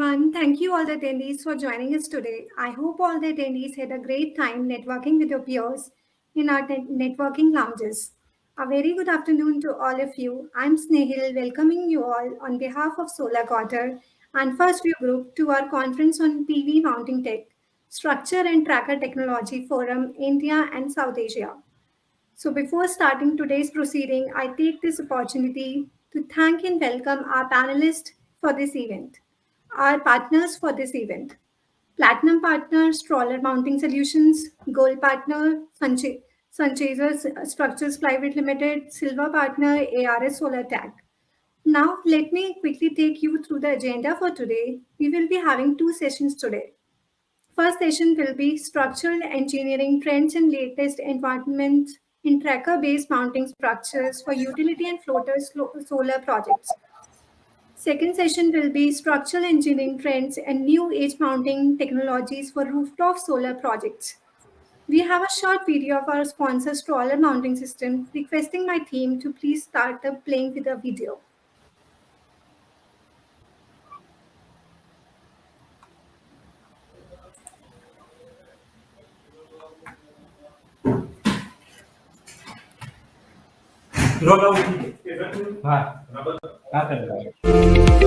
everyone. Thank you all the attendees for joining us today. I hope all the attendees had a great time networking with your peers in our networking lounges. A very good afternoon to all of you. I'm Snehil, welcoming you all on behalf of Solar Quarter and First View Group to our conference on PV Mounting Tech, Structure and Tracker Technology Forum, India and South Asia. So, before starting today's proceeding, I take this opportunity to thank and welcome our panelists for this event, our partners for this event. Platinum partner, Stroller Mounting Solutions; Gold partner, Sanchez's Structures Private Limited; Silver partner, ARS Solar Tech. Now, let me quickly take you through the agenda for today. We will be having two sessions today. First session will be structural engineering trends and latest advancements in tracker-based mounting structures for utility and solar projects. Second session will be structural engineering trends and new age mounting technologies for rooftop solar projects. We have a short video of our sponsor stroller mounting system, requesting my team to please start the playing with the video. हाँ हाँ कर रहा है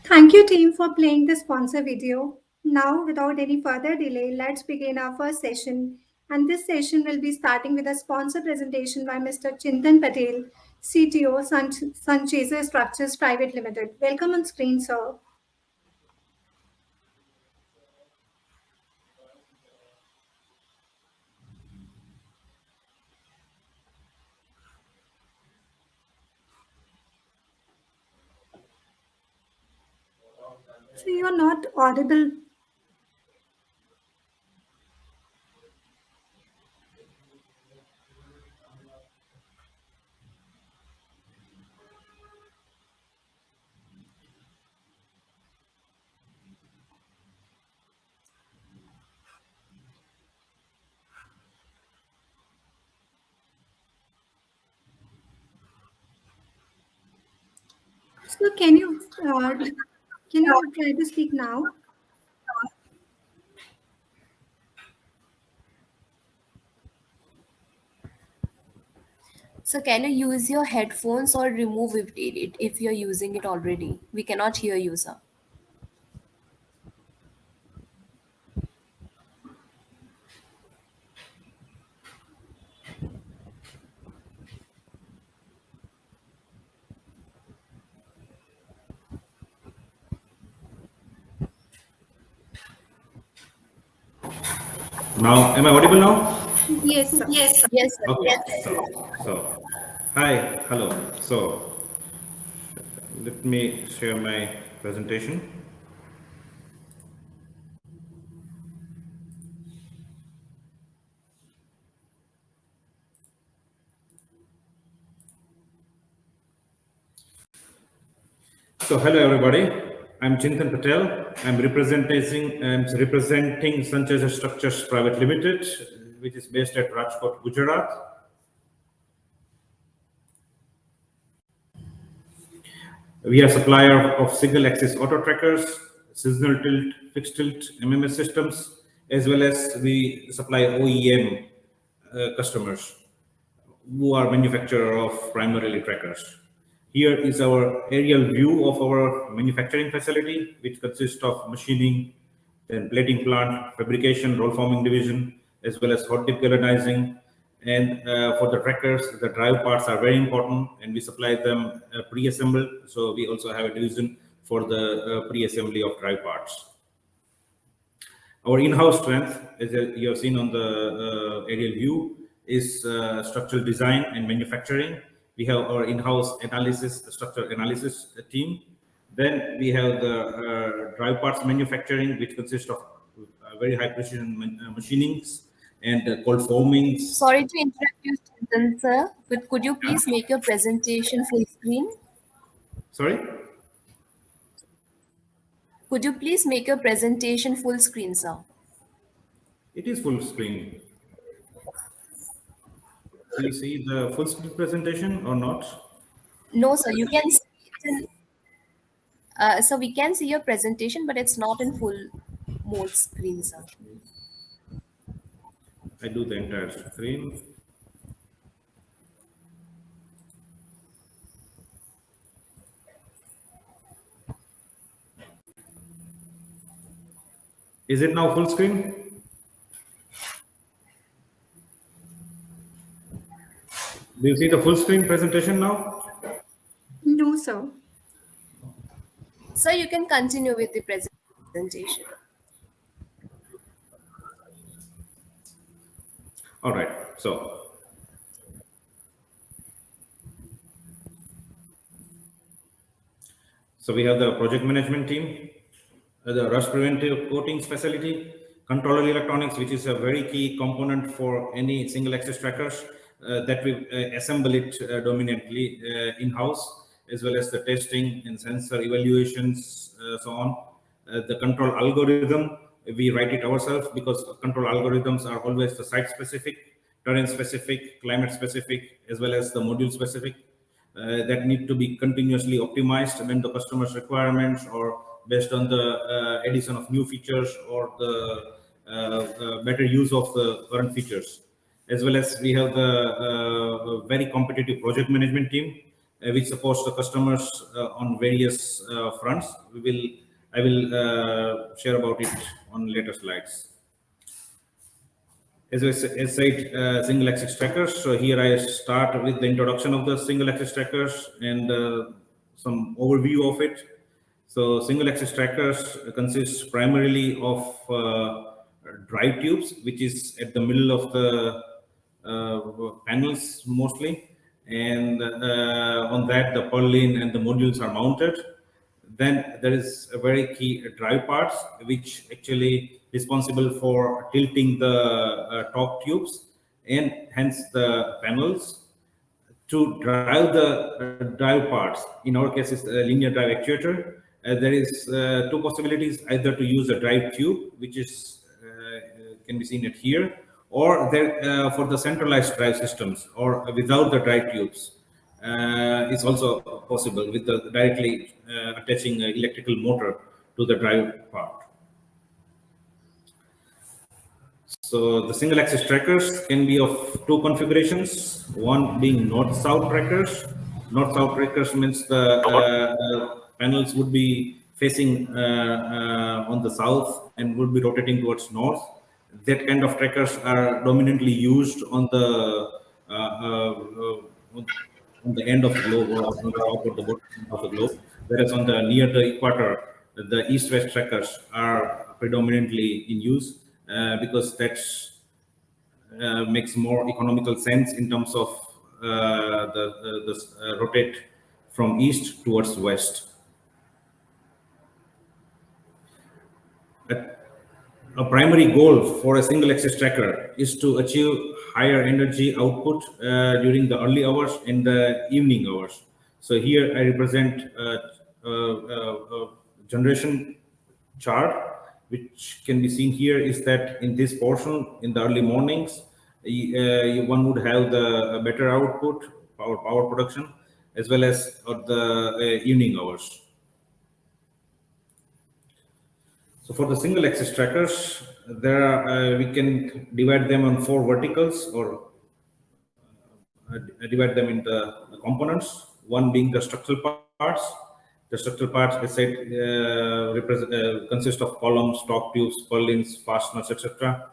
Thank you, team, for playing the sponsor video. Now, without any further delay, let's begin our first session. And this session will be starting with a sponsor presentation by Mr. Chintan Patel, CTO, Sanjay Structures Private Limited. Welcome on screen, sir. So you're not audible. So can you try to speak now? So can you use your headphones or remove it if you're using it already? We cannot hear you, sir. Now, am I audible now? Yes, sir. Yes, sir. Okay. Yes. Hi, hello. Let me share my presentation. So, hello everybody. I'm Chintan Patel. I'm representing Sanjay Structures Private Limited, which is based at Rajkot, Gujarat. We are supplier of single-axis auto trackers, seasonal tilt, fixed tilt, MMS systems, as well as we supply OEM customers who are manufacturer of primarily trackers. Here is our aerial view of our manufacturing facility, which consists of machining, then plating plant, fabrication, roll forming division, as well as hot dip galvanizing. And for the trackers, the drive parts are very important, and we supply them pre-assembled. So we also have a division for the pre-assembly of drive parts. Our in-house strength, as you have seen on the aerial view, is structural design and manufacturing. We have our in-house structural analysis team. Then we have the drive parts manufacturing, which consists of very high precision machinings and cold formings. Sorry to interrupt you, Chintan, sir, but could you please make your presentation full screen? Sorry, Could you please make your presentation full screen, sir? it is full screen. Do you see the full screen presentation or not? No, sir. You can see it in, so we can see your presentation, but it's not in full mode screen, sir. I do the entire screen. Is it now full screen? Do you see the full screen presentation now? No, sir. Sir, you can continue with the presentation. All right. So we have the project management team, the rust preventive coatings facility, controller electronics, which is a very key component for any single axis trackers that we assemble it dominantly in-house, as well as the testing and sensor evaluations, so on. The control algorithm, we write it ourselves because control algorithms are always the site specific, terrain specific, climate specific, as well as the module specific. That need to be continuously optimized when the customer's requirements or based on the addition of new features or the better use of the current features. As well as we have the very competitive project management team, which supports the customers on various fronts. I will share about it on later slides. As I said, single axis trackers. So here I start with the introduction of the single axis trackers and some overview of it. So single axis trackers consist primarily of drive tubes, which is at the middle of the panels mostly. And on that, the purlin and the modules are mounted. Then there is a very key drive parts, which actually responsible for tilting the top tubes and hence the panels. To drive the drive parts, in our case, it's a linear drive actuator. There is two possibilities: either to use a drive tube, which is can be seen at here, or there for the centralized drive systems, or without the drive tubes. It's also possible with the directly attaching an electrical motor to the drive part. So the single axis trackers can be of two configurations, one being north-south trackers. North-south trackers means the panels would be facing on the south and would be rotating towards north. That kind of trackers are dominantly used on the on the end of the globe or on the top or the bottom of the globe, whereas on the near the equator, the east-west trackers are predominantly in use. because that's makes more economical sense in terms of the rotate from east towards west. A primary goal for a single axis tracker is to achieve higher energy output during the early hours and the evening hours. So here I represent a generation chart, which can be seen here is that in this portion, in the early mornings, one would have the better output, power production, as well as at the evening hours. So for the single axis trackers, there are, we can divide them on 4 verticals, or divide them into components. One being the structural parts. The structural parts, as said, consist of columns, torque tubes, purlins, fasteners, etc.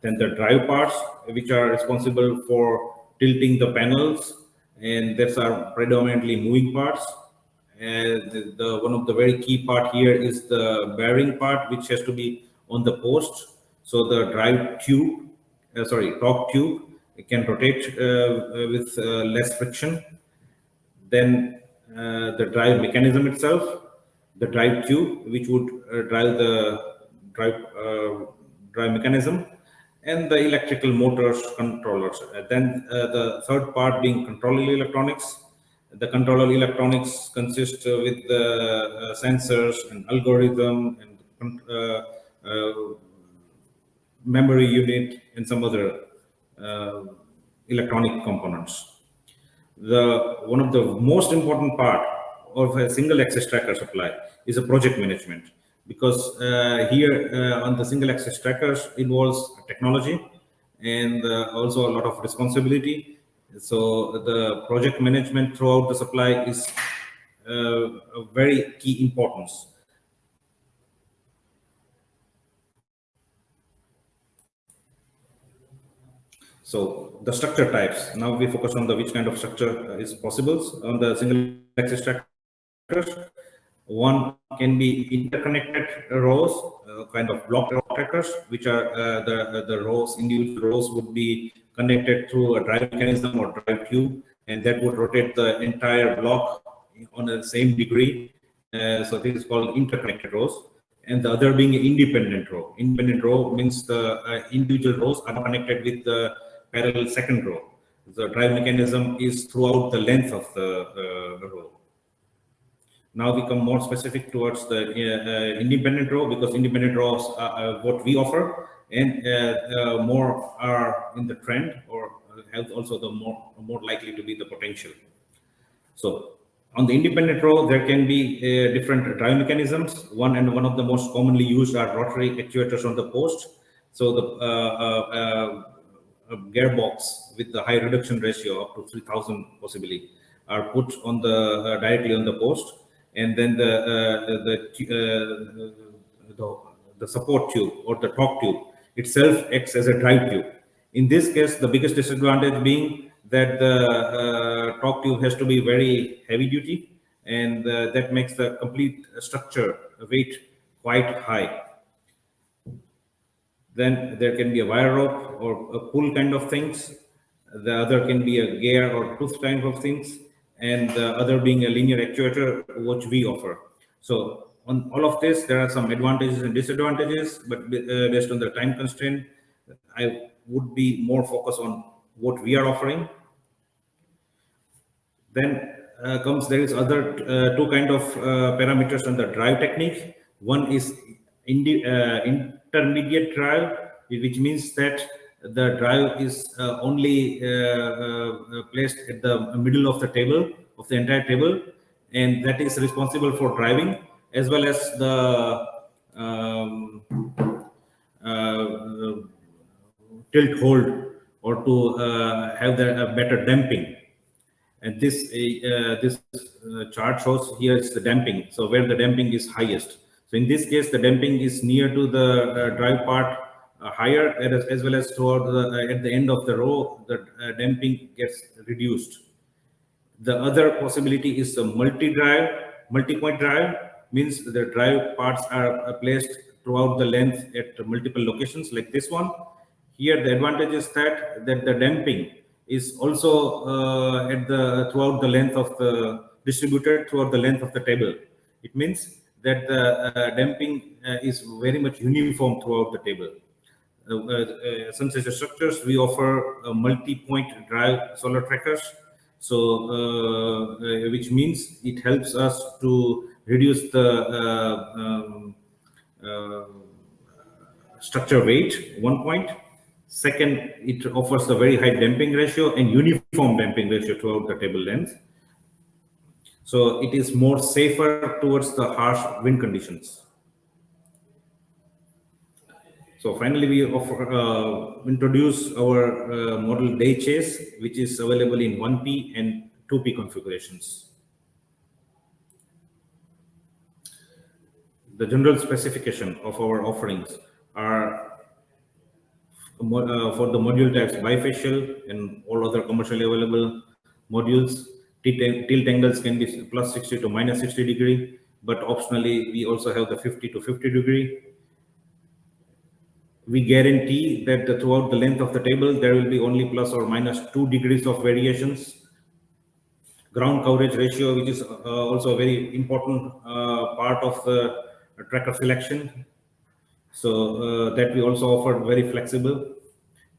Then the drive parts, which are responsible for tilting the panels, and these are predominantly moving parts. The one of the very key part here is the bearing part, which has to be on the post. So the drive tube, torque tube, it can rotate with less friction. Then the drive mechanism itself, the drive tube, which would drive the drive drive mechanism, and the electrical motors, controllers. Then the third part being control electronics. The controller electronics consist with the sensors and algorithm and memory unit and some other uh, electronic components. The one of the most important part of a single axis tracker supply is a project management, because here on the single axis trackers involves technology and also a lot of responsibility. So the project management throughout the supply is a very key importance. So the structure types. Now we focus on the which kind of structure is possible on the single axis trackers. One can be interconnected rows, kind of block trackers, which are the rows, individual rows would be connected through a drive mechanism or drive tube, and that would rotate the entire block on the same degree. So this is called interconnected rows. And the other being independent row. Independent row means the individual rows are connected with the parallel second row. The drive mechanism is throughout the length of the row. Now we come more specific towards the independent row, because independent rows are what we offer, and more are in the trend, or have also the more likely to be the potential. So on the independent row, there can be different drive mechanisms. One of the most commonly used are rotary actuators on the post. So the gearbox with the high reduction ratio up to 3000 possibly are put on the directly on the post, and then the support tube or the torque tube itself acts as a drive tube. In this case, the biggest disadvantage being that the torque tube has to be very heavy duty, and that makes the complete structure weight quite high. Then there can be a wire rope or a pull kind of things. The other can be a gear or tooth kind of things, and the other being a linear actuator, which we offer. So on all of this, there are some advantages and disadvantages, but based on the time constraint, I would be more focused on what we are offering. Then there is other two kind of parameters on the drive technique. One is intermediate drive, which means that the drive is only placed at the middle of the table, of the entire table, and that is responsible for driving, as well as the tilt hold, or to have the better damping. And this chart shows here is the damping. So where the damping is highest. So in this case, the damping is near to the drive part higher, as well as toward at the end of the row, the damping gets reduced. The other possibility is a multi-point drive, means the drive parts are placed throughout the length at multiple locations like this one. Here, the advantage is that the damping is also throughout the length of the distributed throughout the length of the table. It means that the damping is very much uniform throughout the table. Sanjay structures, we offer a multi-point drive solar trackers. So, which means it helps us to reduce the structure weight, 1 point. Second, it offers a very high damping ratio and uniform damping ratio throughout the table length. So it is more safer towards the harsh wind conditions. So finally, we introduce our model day chase, which is available in 1P and 2P configurations. The general specification of our offerings are for the module types bifacial and all other commercially available modules. Tilt angles can be plus 60 to minus 60 degree, but optionally we also have the 50 to 50 degree. We guarantee that throughout the length of the table, there will be only plus or minus 2 degrees of variations. Ground coverage ratio, which is also a very important part of the tracker selection. So that we also offer very flexible,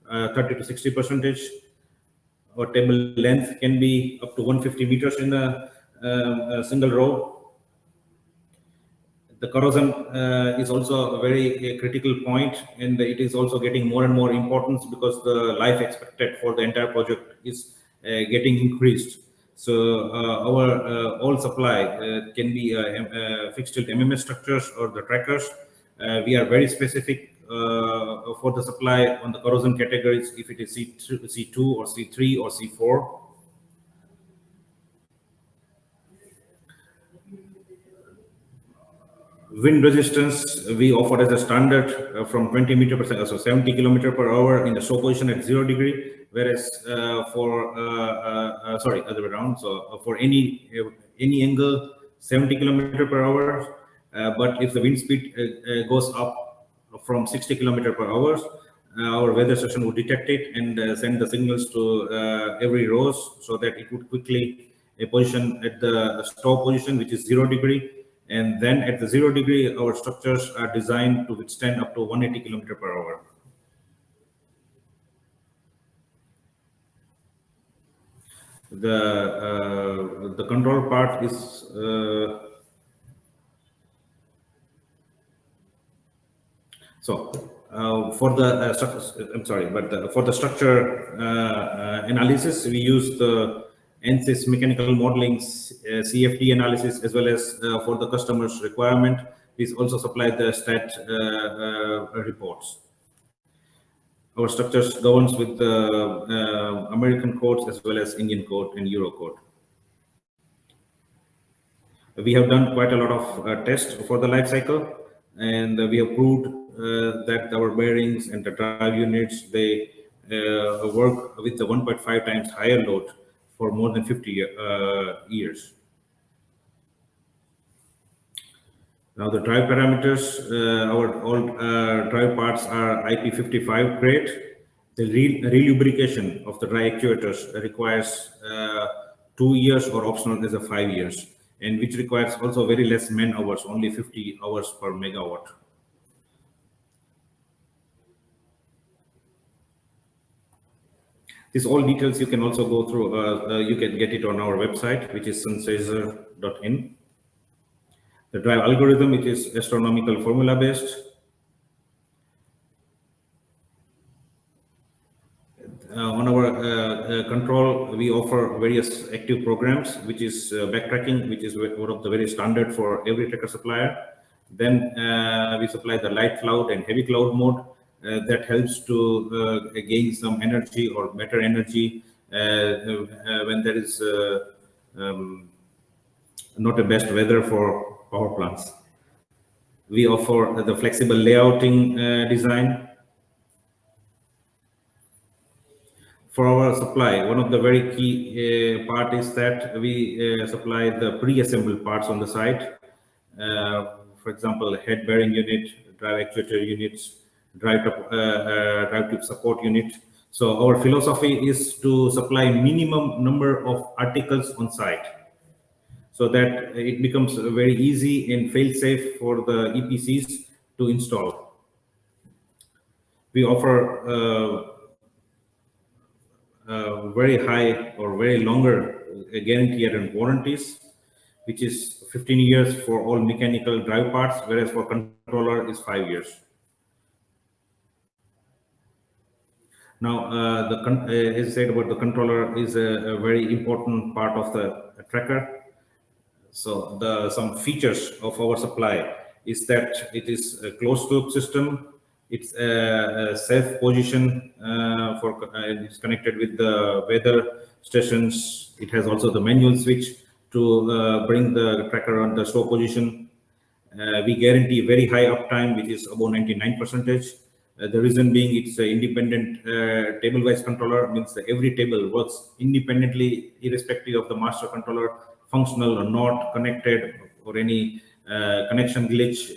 30 to 60%. Or table length can be up to 150 meters in a single row. The corrosion is also a very critical point, and it is also getting more and more importance because the life expected for the entire project is getting increased. So our all supply can be fixed tilt MMS structures or the trackers. We are very specific for the supply on the corrosion categories, if it is C2 or C3 or C4. Wind resistance we offer as a standard from 20 meter per second, so 70 kilometer per hour in the show position at 0 degree, whereas sorry, other way around. So for any angle, 70 kilometer per hour, but if the wind speed goes up from 60 kilometer per hour, our weather station would detect it and send the signals to every rows so that it would quickly position at the stow position, which is 0 degree. And then at the 0 degree, our structures are designed to withstand up to 180 kilometer per hour. The control part is for the I'm sorry, but for the structure analysis, we use the ANSYS mechanical modeling CFD analysis, as well as for the customer's requirement. We also supply the stat reports. Our structures governs with the American codes as well as Indian code and Euro code. We have done quite a lot of tests for the life cycle, and we have proved that our bearings and the drive units, they work with the 1.5 times higher load for more than 50 years. Now the drive parameters, our all drive parts are IP55 grade. The relubrication of the drive actuators requires 2 years or optional as a 5 years, and which requires also very less man hours, only 50 hours per megawatt. These all details you can also go through, you can get it on our website, which is sanjay.in. The drive algorithm, which is astronomical formula based. On our control, we offer various active programs, which is backtracking, which is one of the very standard for every tracker supplier. Then we supply the light cloud and heavy cloud mode that helps to gain some energy or better energy when there is not the best weather for power plants. We offer the flexible layouting design. For our supply, one of the very key part is that we supply the pre-assembled parts on the site. For example, head bearing unit, drive actuator units, drive tube support unit. So our philosophy is to supply minimum number of articles on site, so that it becomes very easy and fail-safe for the EPCs to install. We offer very high or very longer guarantee and warranties, which is 15 years for all mechanical drive parts, whereas for controller is 5 years. Now, as I said about the controller is a very important part of the tracker. So some features of our supply is that it is a closed loop system. It's a self position it's connected with the weather stations. It has also the manual switch to bring the tracker on the slow position. We guarantee very high uptime, which is above 99%. The reason being it's an independent table-wise controller, means that every table works independently, irrespective of the master controller, functional or not, connected, or any connection glitch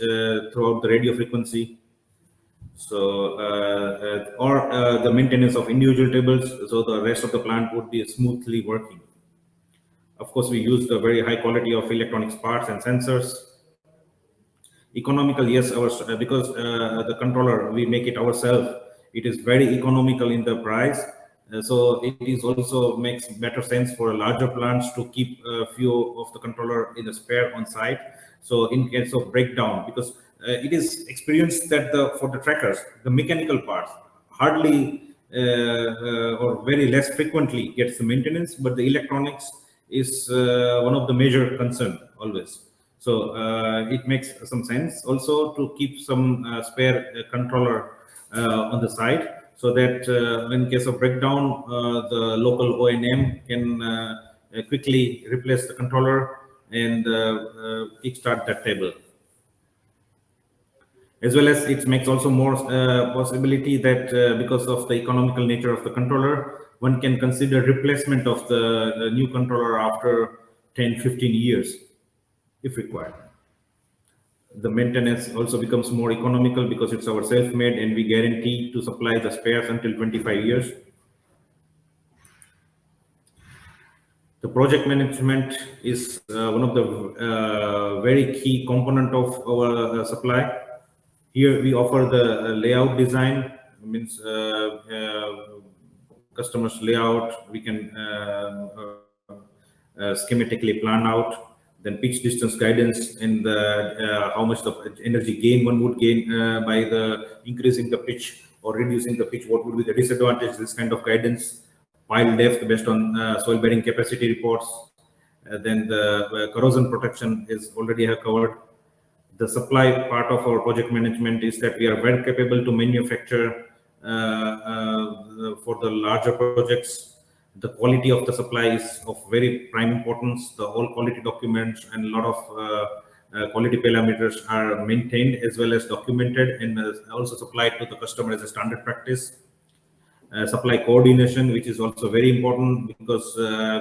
throughout the radio frequency. So, or the maintenance of individual tables, so the rest of the plant would be smoothly working. Of course, we use the very high quality of electronics parts and sensors. Economical, yes, because the controller we make it ourselves, it is very economical in the price. So it is also makes better sense for larger plants to keep a few of the controller in the spare on site. So in case of breakdown, because it is experienced that for the trackers, the mechanical parts hardly or very less frequently gets the maintenance, but the electronics is one of the major concern always. So it makes some sense also to keep some spare controller on the site, so that in case of breakdown, the local O&M can quickly replace the controller and kickstart that table. As well as it makes also more possibility that because of the economical nature of the controller, one can consider replacement of the new controller after 10-15 years if required. The maintenance also becomes more economical because it's our self-made and we guarantee to supply the spares until 25 years. The project management is one of the very key component of our supply. Here we offer the layout design, means customer's layout. We can schematically plan out, then pitch distance guidance, and how much the energy gain one would gain by the increasing the pitch or reducing the pitch, what would be the disadvantage, this kind of guidance. Pile depth based on soil bearing capacity reports. Then the corrosion protection is already have covered. The supply part of our project management is that we are very capable to manufacture for the larger projects. The quality of the supply is of very prime importance. The whole quality documents and a lot of quality parameters are maintained as well as documented and also supplied to the customer as a standard practice. Supply coordination, which is also very important because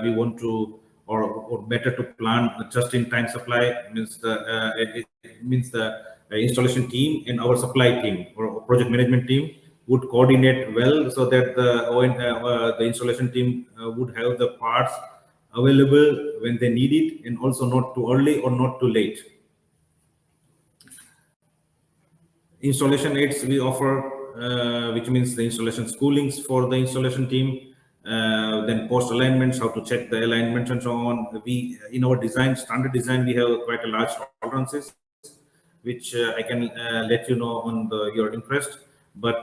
we want to, or better to plan just-in-time supply, means it means the installation team and our supply team or project management team would coordinate well, so that the installation team would have the parts available when they need it, and also not too early or not too late. Installation aids we offer, which means the installation schoolings for the installation team, then post alignments, how to check the alignments and so on. We, in our design, standard design, we have quite a large tolerances, which I can let you know on your interest. But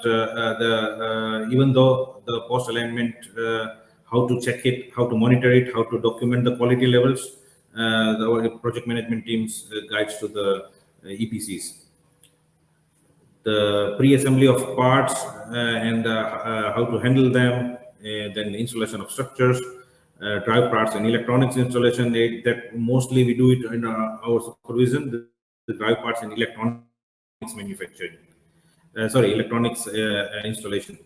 even though the post alignment, how to check it, how to monitor it, how to document the quality levels, our project management teams guides to the EPCs. The pre-assembly of parts and how to handle them, then the installation of structures, drive parts and electronics installation. That mostly we do it in our supervision, the drive parts and electronics manufacturing. Electronics installation.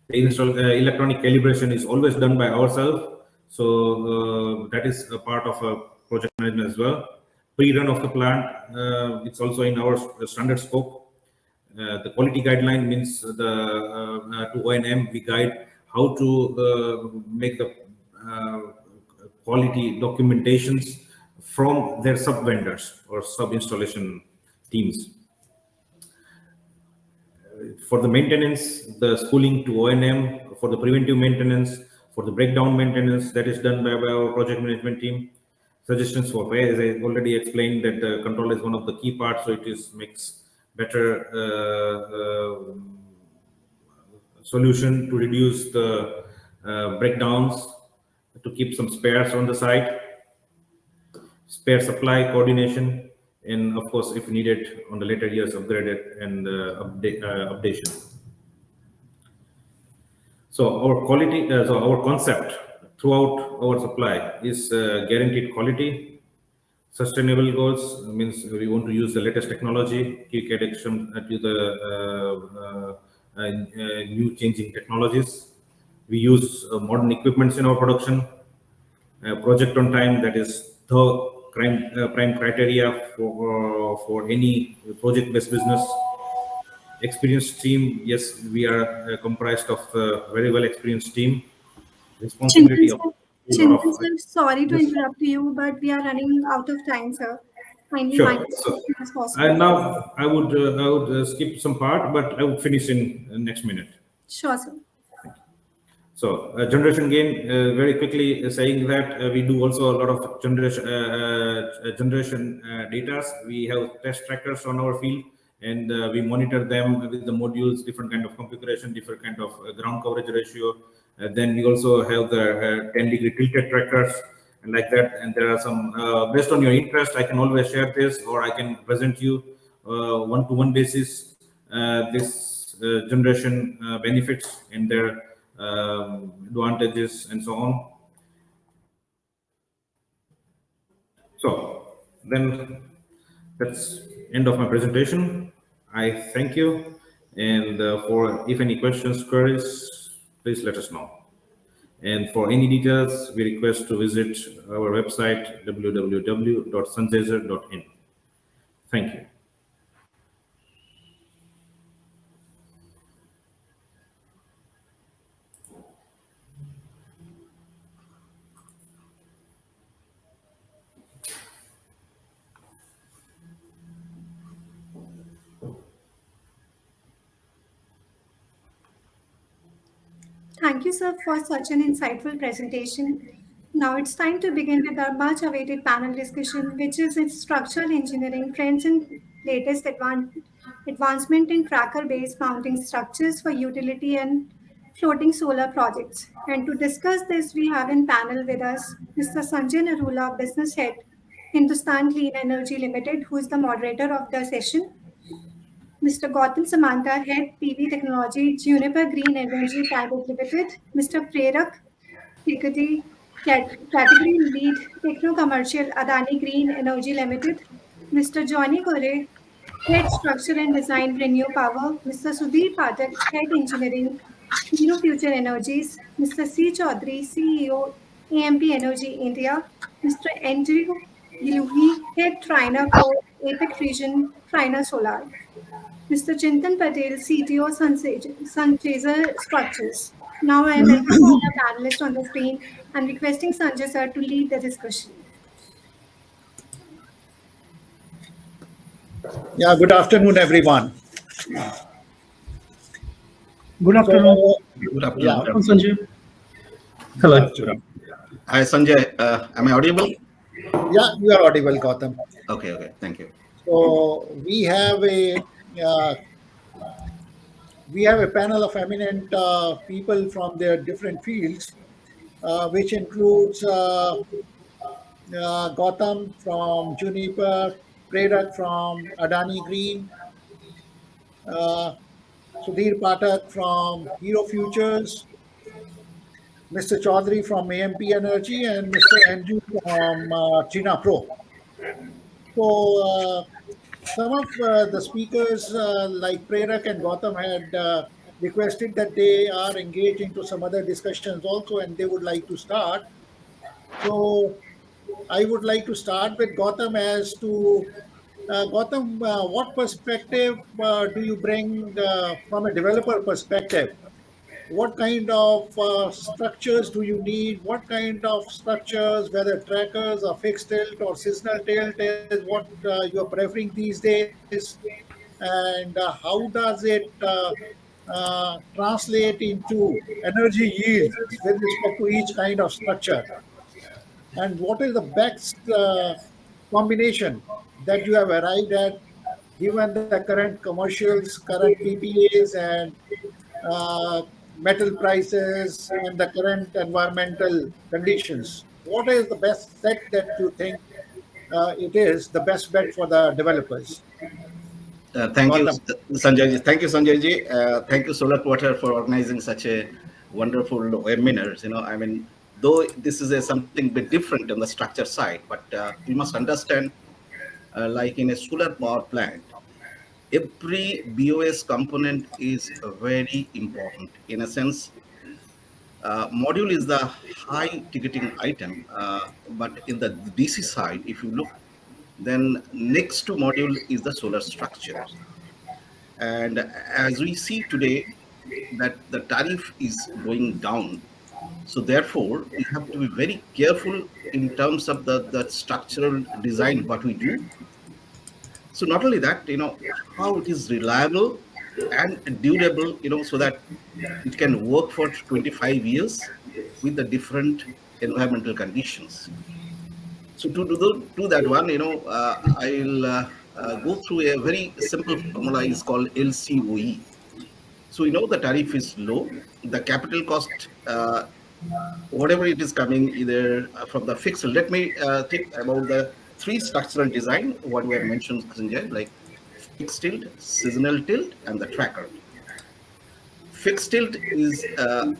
The electronic calibration is always done by ourselves. So that is a part of a project management as well. Pre-run of the plant, it's also in our standard scope. The quality guideline means to O&M we guide how to make the quality documentations from their sub vendors or sub installation teams. For the maintenance, the schooling to O&M, for the preventive maintenance, for the breakdown maintenance that is done by our project management team. Suggestions for pay, as I already explained, that the control is one of the key parts, so it is makes better solution to reduce the breakdowns, to keep some spares on the site, spare supply coordination, and of course, if needed on the later years, upgrade it and updation. So our quality, so our concept throughout our supply is guaranteed quality, sustainable goals. Means we want to use the latest technology, quick adaptation to the new changing technologies. We use modern equipments in our production. Project on time, that is the prime criteria for any project-based business. Experienced team, yes, we are comprised of a very well experienced team. Chintan Responsibility of sir, a lot Chintan of sir, sorry to yes, interrupt you, but we are running out of time, sir. Kindly wind sure. up So as soon as and possible. now I would skip some part, but I would finish in next minute. Sure, sir. So generation gain, very quickly saying that we do also a lot of generation data. We have test trackers on our field, and we monitor them with the modules, different kind of configuration, different kind of ground coverage ratio. Then we also have the 10-degree tilted trackers and like that. And there are some based on your interest, I can always share this, or I can present you one-to-one basis this generation benefits and their advantages and so on. So then that's end of my presentation. I thank you, and for if any questions, queries, please let us know. And for any details, we request to visit our website www.sanjayzer.in. Thank you. Thank you, sir, for such an insightful presentation. Now it's time to begin with our much awaited panel discussion, which is in structural engineering trends and latest advancement in tracker based mounting structures for utility and floating solar projects. And to discuss this, we have in panel with us Mr. Sanjay Narula, Business Head, Hindustan Clean Energy Limited, who is the moderator of the session. Mr. Gautam Samanta, Head PV Technology, Juniper Green Energy Private Limited, Mr. Prerak Tikati, Category Lead Techno Commercial Adani Green Energy Limited, Mr. Johnny Kore, Head Structure and Design Renew Power, Mr. Sudhir Patel, Head Engineering Hero Future Energies, Mr. C. Chaudhary, CEO AMP Energy India, Mr. Andrew Giluhi, Head Trainer for APEC Region Trainer Solar. Mr. Chintan Patel, CTO, Sanchaser Structures. Now I welcome all the panelists on the screen and requesting Sanjay sir to lead the discussion. Yeah, good afternoon, everyone. Good afternoon. Good afternoon. Yeah. Welcome, Sanjay. Hello. Hi, Sanjay. Am I audible? Yeah, you are audible, Gautam. Okay. Thank you. So we have a panel of eminent people from their different fields, which includes Gautam from Juniper, Prerak from Adani Green, Sudhir Patak from Hero Futures, Mr. Chaudhary from AMP Energy, and Mr. Andrew from China Pro. So some of the speakers like Prerak and Gautam had requested that they are engaged into some other discussions also, and they would like to start. So I would like to start with Gautam as to Gautam, what perspective do you bring from a developer perspective? What kind of structures do you need? What kind of structures, whether trackers or fixed tilt or seasonal tilt, is what you are preferring these days? And how does it translate into energy yields with respect to each kind of structure? And what is the best combination that you have arrived at given the current commercials, current PPAs, and uh, metal prices, and the current environmental conditions? What is the best set that you think it is the best bet for the developers? Thank you, Gautam. Sanjay. Thank you, Sanjay ji. Thank you, Solar Quarter, for organizing such a wonderful webinars. I mean, though this is something bit different on the structure side, but you must understand, like in a solar power plant, every BOS component is very important. In a sense, module is the high ticketing item, but in the DC side, if you look, then next to module is the solar structure. And as we see today, that the tariff is going down. So therefore, we have to be very careful in terms of the structural design, what we do. So not only that, how it is reliable and durable, so that it can work for 25 years with the different environmental conditions. So to do that one, I'll go through a very simple formula is called LCOE. So the tariff is low. The capital cost, whatever it is coming, either from the fixed. Let me think about the three structural design, what we have mentioned, Sanjay, like fixed tilt, seasonal tilt, and the tracker. Fixed tilt is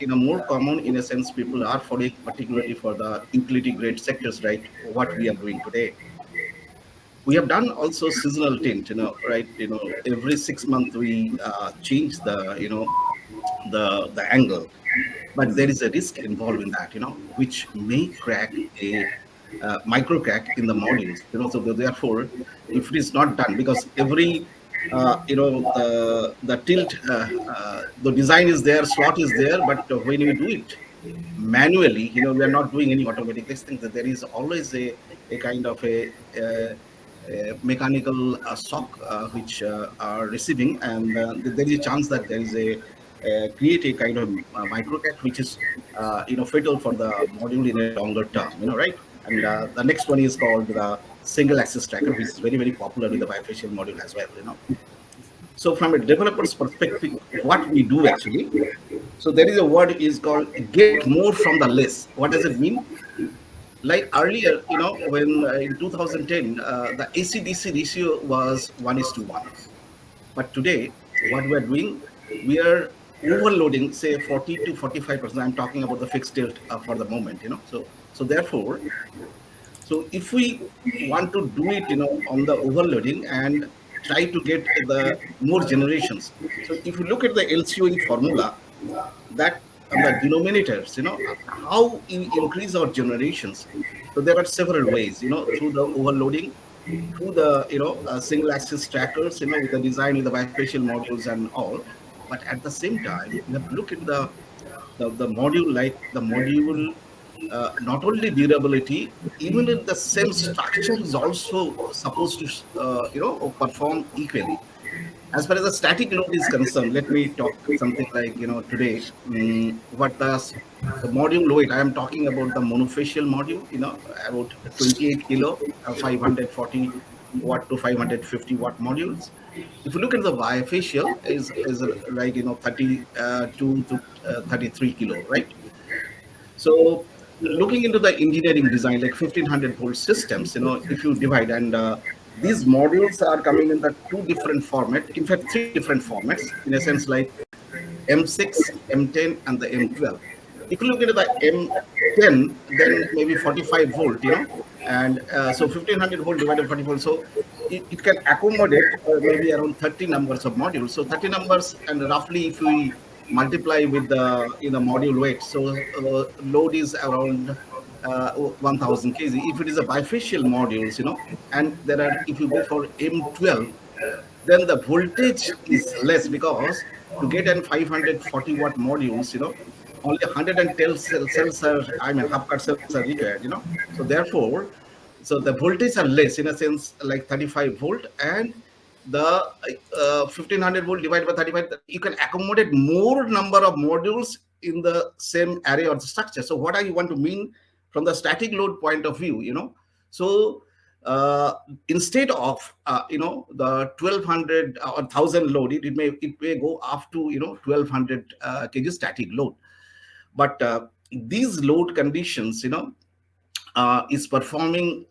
more common in a sense people are following, particularly for the utility grade sectors, right? What we are doing today. We have done also seasonal tint, right? Every 6 months we change the angle, but there is a risk involved in that, which may crack a micro crack in the modules, so therefore, if it is not done, because every the tilt, the design is there, slot is there, but when we do it manually, we are not doing any automatic this thing, that there is always a kind of a mechanical shock which are receiving, and there is a chance that there is a create a kind of microcat which is fatal for the module in a longer term, right? And the next one is called the single axis tracker, which is very, very popular with the bifacial module as well, So from a developer's perspective, what we do actually, so there is a word is called get more from the less. What does it mean? Like earlier, when in 2010, the AC/DC ratio was 1:1. But today, what we are doing, we are overloading, say 40 to 45%. I'm talking about the fixed tilt for the moment, So therefore, so if we want to do it, on the overloading and try to get the more generations. So if you look at the LCOE formula, that on the denominators, how we increase our generations. So there are several ways, through the overloading, through the single axis trackers, with the design with the bifacial modules and all. But at the same time, you have to look at the module, like the module, not only durability, even if the same structure is also supposed to perform equally. As far as the static load is concerned, let me talk something like, today, what the module load, I am talking about the monofacial module, about 28 kilo, 540 watt to 550 watt modules. If you look at the bifacial, is like, 32 to 33 kilo, right? So looking into the engineering design, like 1500 volt systems, if you divide, and these modules are coming in the two different format, in fact, three different formats, in a sense, like M6, M10, and the M12. If you look at the M10, then maybe 45 volt, and so 1500 volt divided by 40 volt. So it can accommodate maybe around 30 numbers of modules. So 30 numbers, and roughly if we multiply with the module weight, so load is around 1000 kg. If it is a bifacial modules, and there are, if you go for M12, then the voltage is less, because to get an 540 watt modules, only 110 cells are, I mean, half cut cells are required, So therefore, so the voltage are less, in a sense, like 35 volt, and the 1500 volt divided by 35, you can accommodate more number of modules in the same area of the structure. So what I want to mean from the static load point of view, so uh, instead of the 1200 or 1000 load, it may go up to 1200 kg static load. But these load conditions, is performing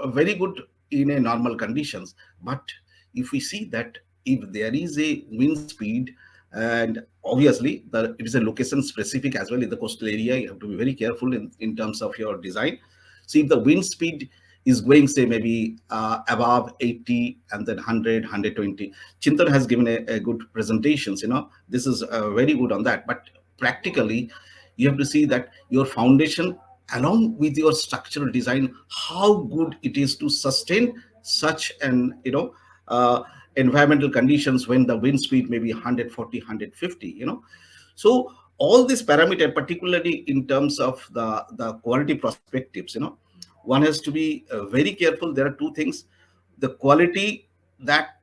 very good in a normal conditions. But if we see that if there is a wind speed, and obviously it is a location specific as well in the coastal area, you have to be very careful in terms of your design. So if the wind speed is going, say, maybe above 80 and then 100, 120, Chintan has given a good presentations, this is very good on that. But practically, you have to see that your foundation along with your structural design, how good it is to sustain such an environmental conditions when the wind speed may be 140, 150, so all these parameter, particularly in terms of the quality perspectives, one has to be very careful. There are two things: the quality, that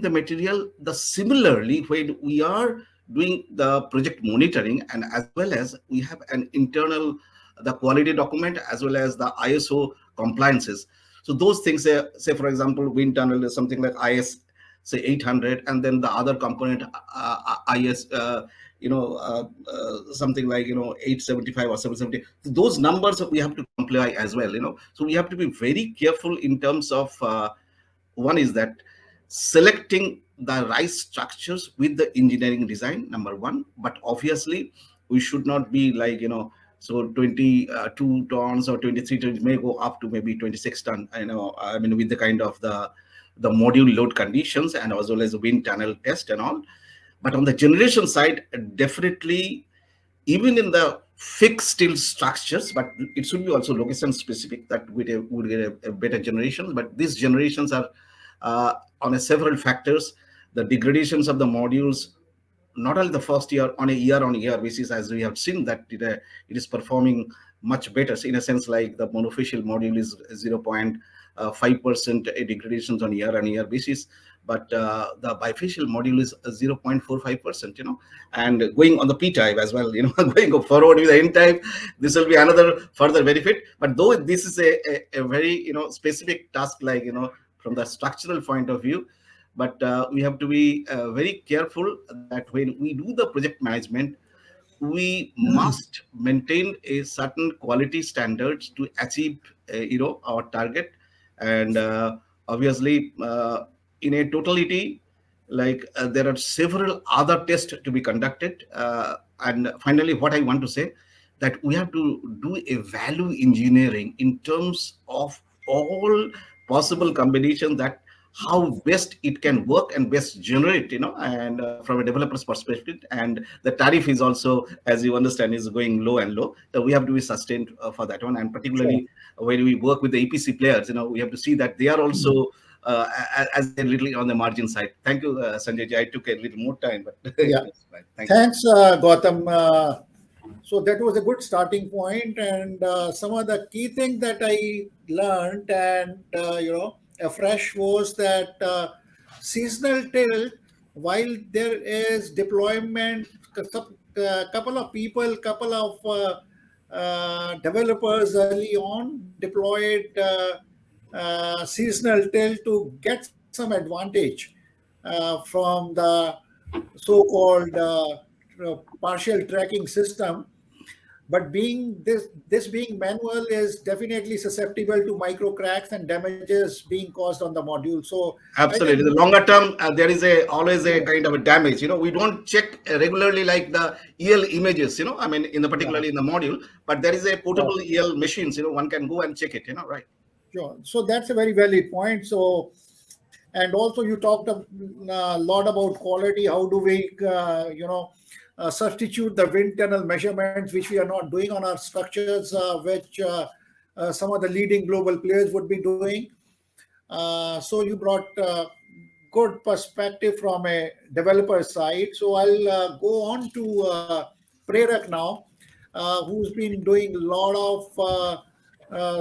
the material, the similarly when we are doing the project monitoring, and as well as we have an internal the quality document as well as the ISO compliances. So those things, say for example, wind tunnel is something like IS, say 800, and then the other component IS something like 875 or 770. Those numbers we have to comply as well, so we have to be very careful in terms of one is that selecting the right structures with the engineering design, number one. But obviously we should not be like so 22 tons or 23 tons, may go up to maybe 26 ton, I mean, with the kind of the module load conditions and as well as the wind tunnel test and all. But on the generation side, definitely, even in the fixed steel structures, but it should be also location specific, that would get a better generation. But these generations are on a several factors. The degradations of the modules, not only the first year, on a year-on-year basis, as we have seen that it is performing much better. So in a sense, like the monofacial module is 0.5% degradations on year-on-year basis, but the bifacial module is 0.45%, and going on the P type as well, going forward with the N type, this will be another further benefit. But though this is a very specific task, like from the structural point of view, but we have to be very careful that when we do the project management, we must maintain a certain quality standards to achieve our target. And obviously in a totality, like there are several other tests to be conducted, and finally what I want to say, that we have to do a value engineering in terms of all possible combination, that how best it can work and best generate, and from a developer's perspective. And the tariff is also, as you understand, is going low and low, so we have to be sustained for that one. And Sure. particularly when we work with the EPC players, we have to see that they are also as a little on the margin side. Thank you, Sanjay ji. I took a little more time, but Yeah. it's fine. Thank you. Thanks, Gautam. So that was a good starting point, and some of the key things that I learned and afresh was that seasonal tilt, while there is deployment, couple of people, couple of developers early on deployed seasonal tilt to get some advantage from the so-called partial tracking system. But being this being manual is definitely susceptible to micro cracks and damages being caused on the module. So I think Absolutely. The longer term, there is always a kind of a damage. We don't check regularly like the EL images, I mean, in the yeah, particularly in the module, but there is a sure, portable EL machines, one can go and check it, right? sure. So that's a very valid point. So, and also you talked a lot about quality. How do we substitute the wind tunnel measurements, which we are not doing on our structures, which some of the leading global players would be doing. So you brought good perspective from a developer side. So I'll go on to Prerak now, who's been doing a lot of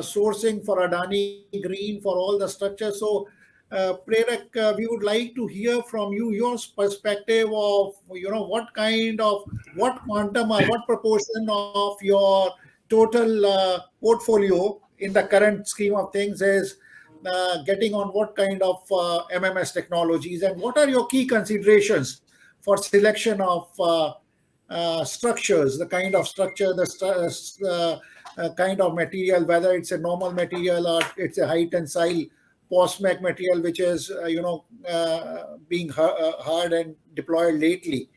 sourcing for Adani Green for all the structures. So Prerak, we would like to hear from you your perspective of what quantum or what proportion of your total portfolio in the current scheme of things is getting on what kind of MMS technologies, and what are your key considerations for selection of structures, the kind of structure, kind of material, whether it's a normal material or it's a high tensile postmec material, which is being hard and deployed lately.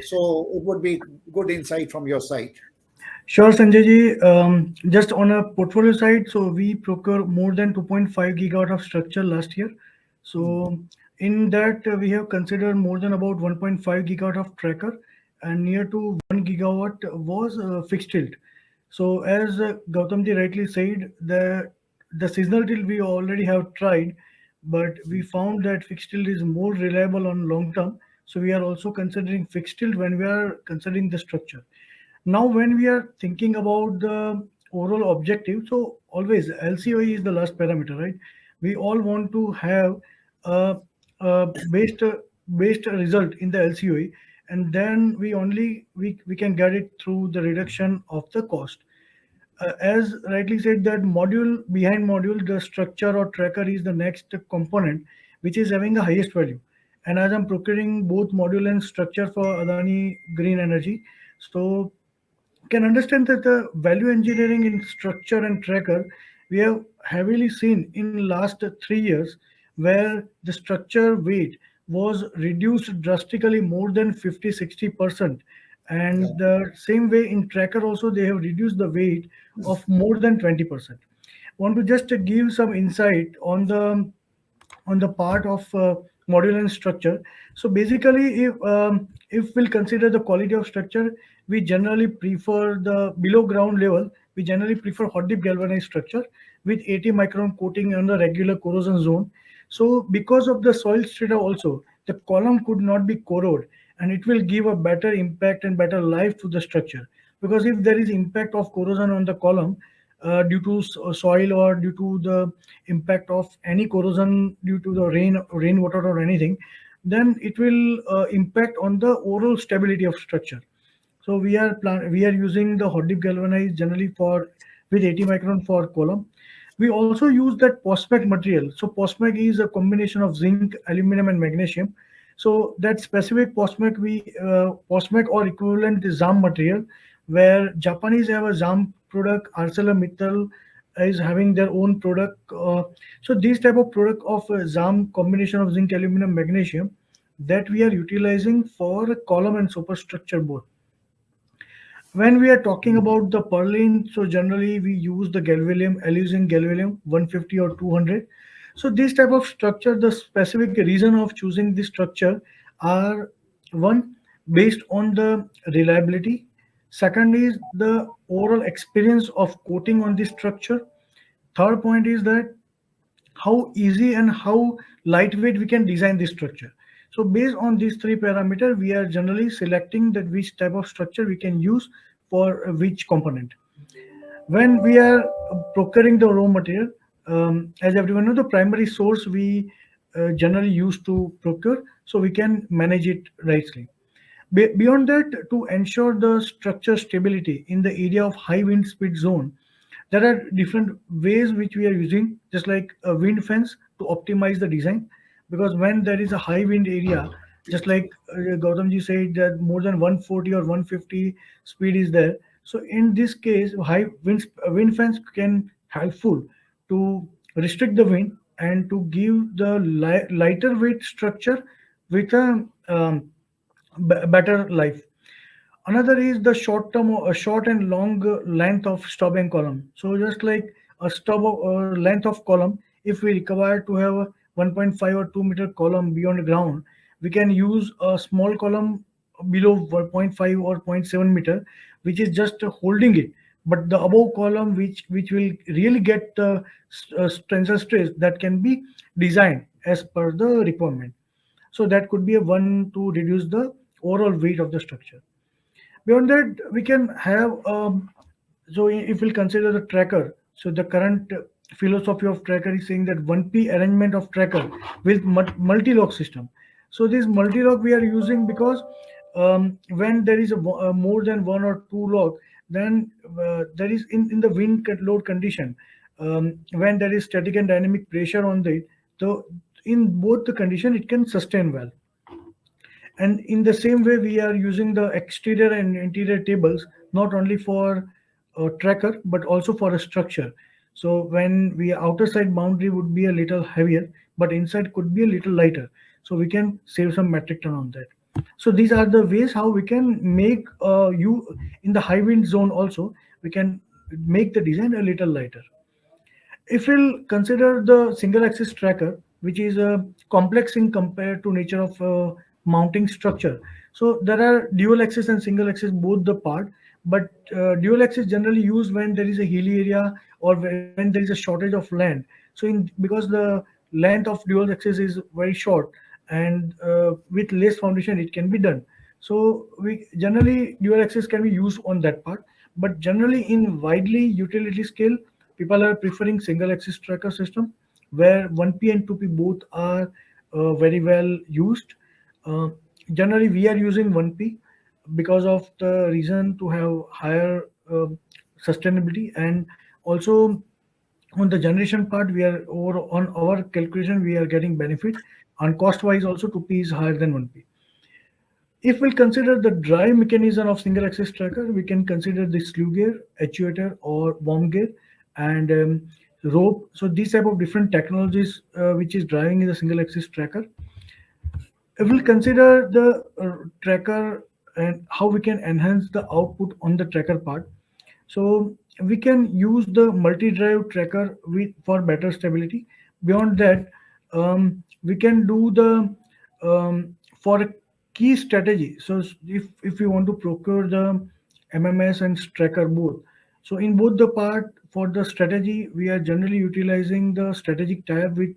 So it would be good insight from your side. Sure, Sanjay ji. Just on a portfolio side, so we procure more than 2.5 gigawatt of structure last year. So in that, we have considered more than about 1.5 gigawatt of tracker, and near to 1 gigawatt was fixed tilt. So as Gautam ji rightly said, the seasonal tilt we already have tried, but we found that fixed tilt is more reliable on long term. So we are also considering fixed tilt when we are considering the structure. Now when we are thinking about the overall objective, so always LCOE is the last parameter, right? We all want to have a, a based result in the LCOE, and then we can get it through the reduction of the cost. As rightly said, that module behind module, the structure or tracker is the next component which is having the highest value. And as I'm procuring both module and structure for Adani Green Energy, so can understand that the value engineering in structure and tracker we have heavily seen in last 3 years, where the structure weight was reduced drastically more than 50-60%, Yeah. and the same way in tracker also they have reduced the weight of more than 20%. Want to just give some insight on the part of module and structure. So basically, if we'll consider the quality of structure, we generally prefer the below ground level. We generally prefer hot dip galvanized structure with 80 micron coating on the regular corrosion zone. So because of the soil strata also, the column could not be corroded, and it will give a better impact and better life to the structure. Because if there is impact of corrosion on the column, due to soil or due to the impact of any corrosion due to the rainwater or anything, then it will impact on the overall stability of structure. So we are using the hot dip galvanized generally for with 80 micron for column. We also use that postmec material. So postmec is a combination of zinc, aluminum, and magnesium. So that specific postmec or equivalent is ZAM material, where Japanese have a ZAM product, ArcelorMittal is having their own product. So these type of product of ZAM combination of zinc, aluminum, magnesium that we are utilizing for column and superstructure both. When we are talking about the purlin, so generally we use the galvanum, Aluzinc galvanum 150 or 200. So this type of structure, the specific reason of choosing this structure are one, based on the reliability. Second is the overall experience of coating on this structure. Third point is that how easy and how lightweight we can design this structure. So based on these three parameters, we are generally selecting that which type of structure we can use for which component. When we are procuring the raw material, as everyone knows, the primary source we generally use to procure, so we can manage it rightly. Beyond that, to ensure the structure stability in the area of high wind speed zone, there are different ways which we are using, just like a wind fence to optimize the design. Because when there is a high wind area, just like Gautamji said that more than 140 or 150 speed is there. So in this case, wind fence can helpful to restrict the wind and to give the lighter weight structure with a better life. Another is the short and long length of stub and column. So just like a length of column, if we require to have a 1.5 or 2 meter column beyond the ground, we can use a small column below zero point 0.5 or zero point 0.7 meter, which is just holding it, but the above column which will really get the tensile stress that can be designed as per the requirement. So that could be a one to reduce the overall weight of the structure. Beyond that, we can have if we'll consider the tracker. So the current philosophy of tracker is saying that 1P arrangement of tracker with multi-lock system. So this multi-lock we are using because when there is a more than one or two lock, then there is in the load condition, when there is static and dynamic pressure on the, so in both the condition it can sustain well. And in the same way, we are using the exterior and interior tables not only for a tracker but also for a structure. So when we outer side boundary would be a little heavier, but inside could be a little lighter. So we can save some metric ton on that. So these are the ways how we can make you in the high wind zone also we can make the design a little lighter. If we'll consider the single axis tracker, which is complex in compared to nature of mounting structure. So there are dual axis and single axis both the part, but dual axis generally used when there is a hilly area or when there is a shortage of land. So in because the length of dual axis is very short, and with less foundation it can be done. So we generally dual axis can be used on that part, but generally in widely utility scale people are preferring single axis tracker system where 1P and 2P both are very well used. uh, Generally we are using 1P because of the reason to have higher sustainability, and also on the generation part we are over on our calculation we are getting benefit, and cost wise also 2P is higher than 1P. If we consider the drive mechanism of single axis tracker, we can consider the slew gear, actuator, or worm gear, and rope. So these type of different technologies which is driving in the single axis tracker. If we consider the tracker and how we can enhance the output on the tracker part, so we can use the multi-drive tracker with for better stability. Beyond that, we can do the for a key strategy. So if we want to procure the MMS and tracker both, so in both the part for the strategy, we are generally utilizing the strategic tie-up with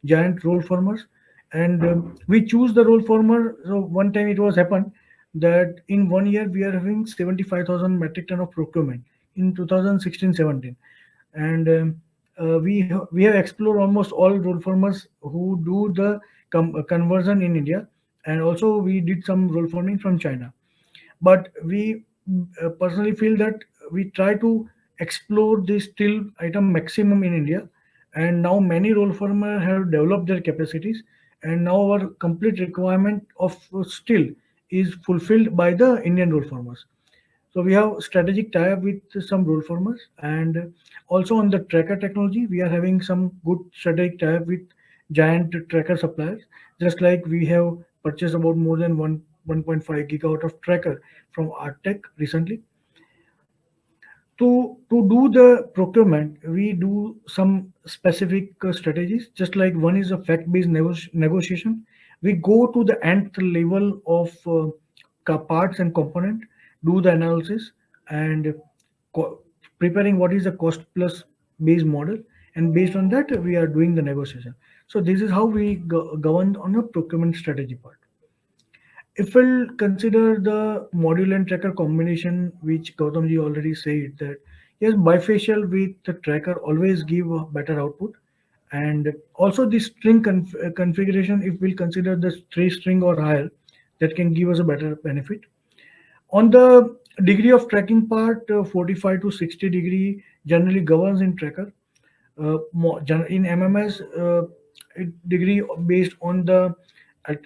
giant roll formers, and we choose the roll former. So one time it was happened that in 1 year we are having 75,000 metric ton of procurement in 2016-17, and we have explored almost all roll formers who do the conversion in India, and also we did some roll forming from China. But we personally feel that we try to explore this steel item maximum in India, and now many roll former have developed their capacities, and now our complete requirement of steel is fulfilled by the Indian roll formers. So we have strategic tie-up with some roll formers, and also on the tracker technology, we are having some good strategic tie-up with giant tracker suppliers. Just like we have purchased about more than 1.5 gigawatt of tracker from Artec recently. To do the procurement, we do some specific strategies. Just like one is a fact-based negotiation. We go to the nth level of parts and component, do the analysis, and co- preparing what is the cost plus base model, and based on that we are doing the negotiation. So this is how we govern on a procurement strategy part. If we'll consider the module and tracker combination, which Gautamji already said that yes, bifacial with the tracker always give a better output, and also the string configuration. If we'll consider the three string or higher, that can give us a better benefit. On the degree of tracking part, 45 to 60 degree generally governs in tracker. In MMS, degree based on the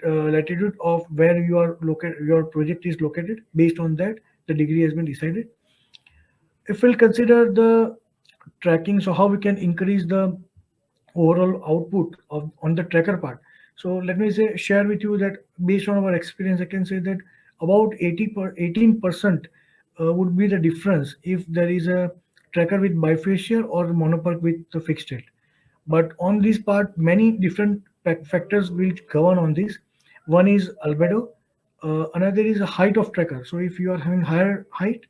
latitude of where you are located, your project is located. Based on that, the degree has been decided. If we'll consider the tracking, so how we can increase the overall output of on the tracker part. So let me say share with you that based on our experience, I can say that about 18% would be the difference if there is a tracker with bifacial or monoperk with the fixed tilt. But on this part, many different factors will govern on this. One is albedo, Another is a height of tracker. So if you are having higher height,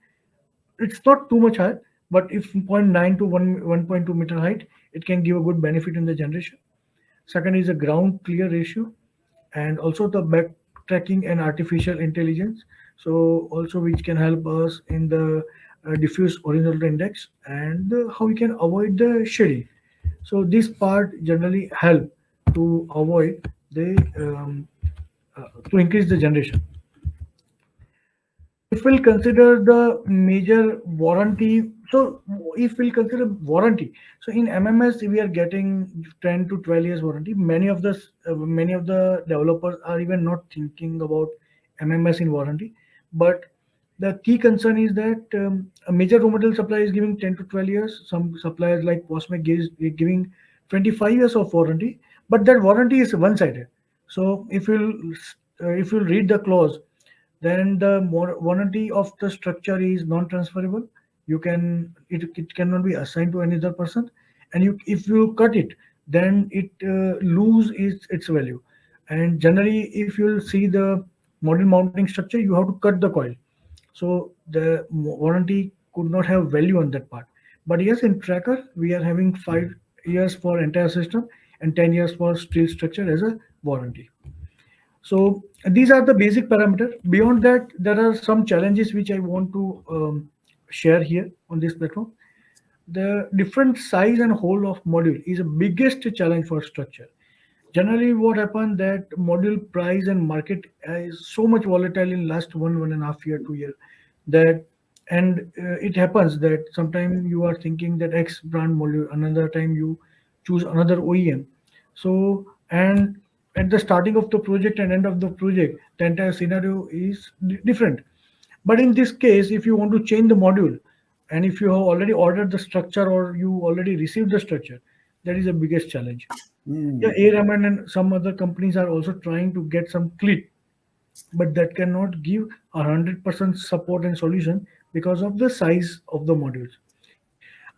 it's not too much higher, but if zero point 0.9 to 1.2 meter height, it can give a good benefit in the generation. Second is a ground clear ratio, and also the backtracking and artificial intelligence. So also which can help us in the diffuse horizontal index, and how we can avoid the shading. So this part generally help to avoid the to increase the generation. If we'll consider the major warranty, so if we'll consider warranty, so in MMS we are getting 10 to 12 years warranty. Many of the developers are even not thinking about MMS in warranty. But the key concern is that a major raw material supplier is giving 10 to 12 years. Some suppliers like Postmec is giving 25 years of warranty, but that warranty is one-sided. So if you'll read the clause, then the warranty of the structure is non-transferable. It cannot be assigned to any other person, and if you cut it, then it lose its value. And generally, if you'll see the module mounting structure, you have to cut the coil, so the warranty could not have value on that part. But yes, in tracker we are having 5 years for entire system and 10 years for steel structure as a warranty. So these are the basic parameters. Beyond that, there are some challenges which I want to share here on this platform. The different size and hole of module is the biggest challenge for structure. Generally, what happened that module price and market is so much volatile in last 1.5 year, 2 year, that and it happens that sometimes you are thinking that X brand module, another time you choose another OEM. So and at the starting of the project and end of the project, the entire scenario is different. But in this case, if you want to change the module, and if you have already ordered the structure or you already received the structure, that is the biggest challenge. Yeah, ARMN and some other companies are also trying to get some clip, but that cannot give 100% support and solution because of the size of the modules.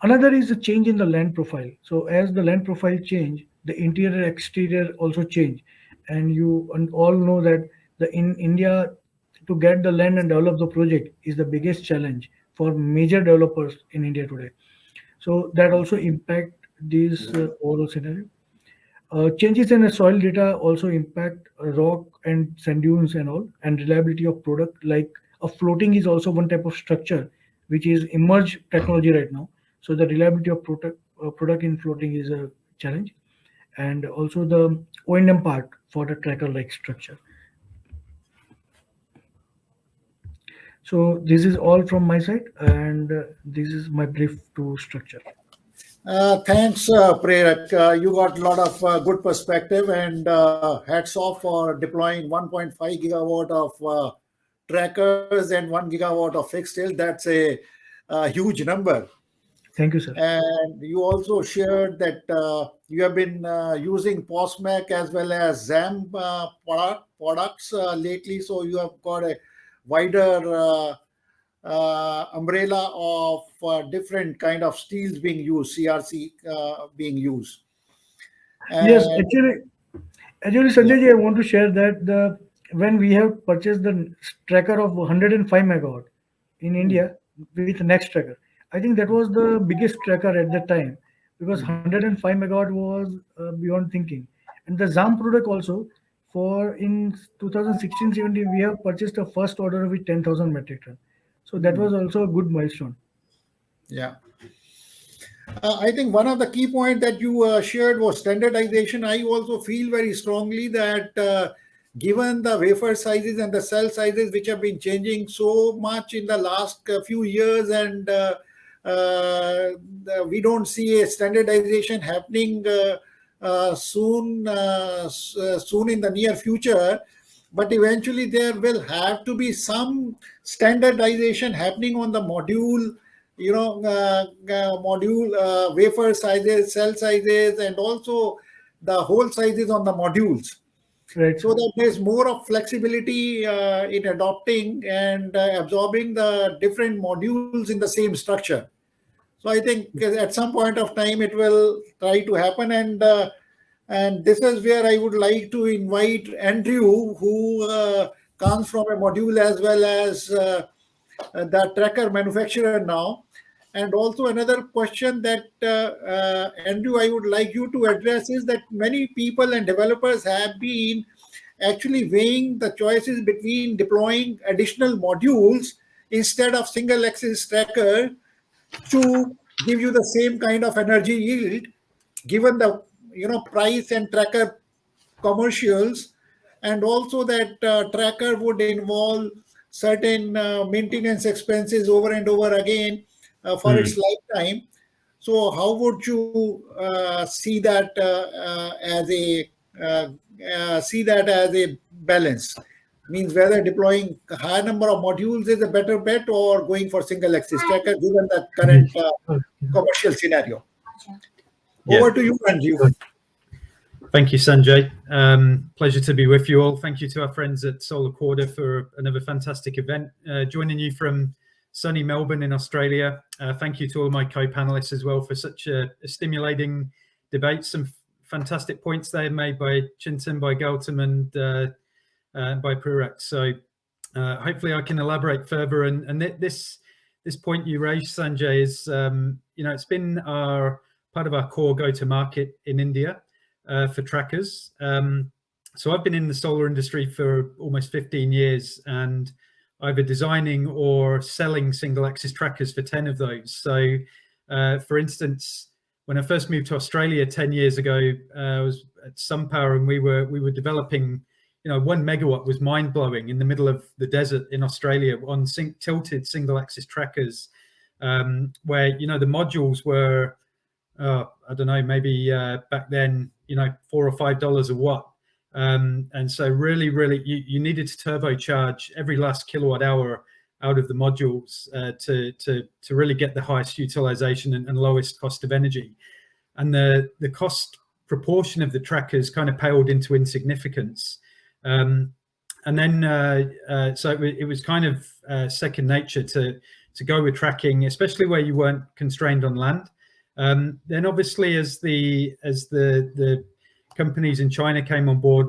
Another is the change in the land profile. So as the land profile change, the interior exterior also change, and all know that the in India, to get the land and develop the project is the biggest challenge for major developers in India today. So that also impact this overall scenario. Changes in the soil data also impact rock and sand dunes and all, and reliability of product. Like a floating is also one type of structure which is emerged technology right now. So the reliability of product in floating is a challenge, and also the O&M part for the tracker-like structure. So this is all from my side, and this is my brief to structure. Thanks, Prerak. You got a lot of good perspective, and hats off for deploying 1.5 gigawatt of trackers and 1 gigawatt of fixed tail. That's a huge number. Thank you, sir. And you also shared that you have been using Postmec as well as ZAM products lately. So you have got a wider umbrella of different kind of steels being used, CRC being used. Yes, And actually, Sanjay, I want to share that when we have purchased the tracker of 105 megawatt in India with Next Tracker, I think that was the biggest tracker at that time, because 105 megawatt was beyond thinking. And the ZAM product also, for in 2016-17 we have purchased a first order with 10,000 metric ton. So that was also a good milestone. yeah. I think one of the key points that you shared was standardization. I also feel very strongly that given the wafer sizes and the cell sizes which have been changing so much in the last few years, and we don't see a standardization happening soon in the near future. But eventually there will have to be some standardization happening on the module, wafer sizes, cell sizes, and also the hole sizes on the modules, Right. so that there's more of flexibility in adopting and absorbing the different modules in the same structure. So I think at some point of time it will try to happen, and this is where I would like to invite Andrew, who comes from a module as well as the tracker manufacturer now. And also another question that Andrew, I would like you to address is that many people and developers have been actually weighing the choices between deploying additional modules instead of single axis tracker to give you the same kind of energy yield, given the price and tracker commercials, and also that tracker would involve certain maintenance expenses over and over again for its lifetime. So how would you see that as a balance? Means whether deploying a higher number of modules is a better bet or going for single axis tracker given the current commercial scenario. Over to you, Andrew. Thank you, Sanjay. Pleasure to be with you all. Thank you to our friends at Solar Quarter for another fantastic event. Joining you from sunny Melbourne in Australia. Thank you to all my co-panelists as well for such a stimulating debate. Some fantastic points there made by Chintan, by Gautam, and by Purak. So hopefully I can elaborate further. And this point you raised, Sanjay, is it's been part of our core go-to-market in India for trackers. So I've been in the solar industry for almost 15 years and either designing or selling single axis trackers for 10 of those. So for instance, when I first moved to Australia 10 years ago, I was at SunPower and we were developing, 1 megawatt was mind blowing in the middle of the desert in Australia on tilted single axis trackers, where, the modules were, I don't know, maybe back then, $4 or $5 a watt. And so really, you needed to turbocharge every last kilowatt hour out of the modules to really get the highest utilization and lowest cost of energy. And the cost proportion of the trackers kind of paled into insignificance. And then, so it was kind of second nature to go with tracking, especially where you weren't constrained on land. Then obviously as the companies in China came on board,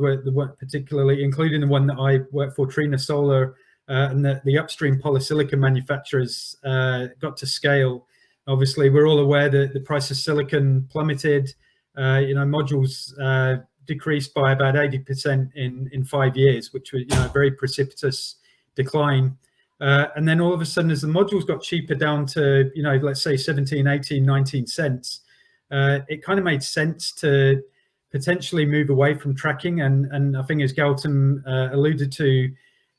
particularly including the one that I work for, Trina Solar, and the upstream polysilicon manufacturers got to scale. Obviously, we're all aware that the price of silicon plummeted. Modules decreased by about 80% in 5 years, which was a very precipitous decline. And then all of a sudden, as the modules got cheaper down to, let's say 17, 18, 19 cents, it kind of made sense to potentially move away from tracking. And I think, as Gautam alluded to,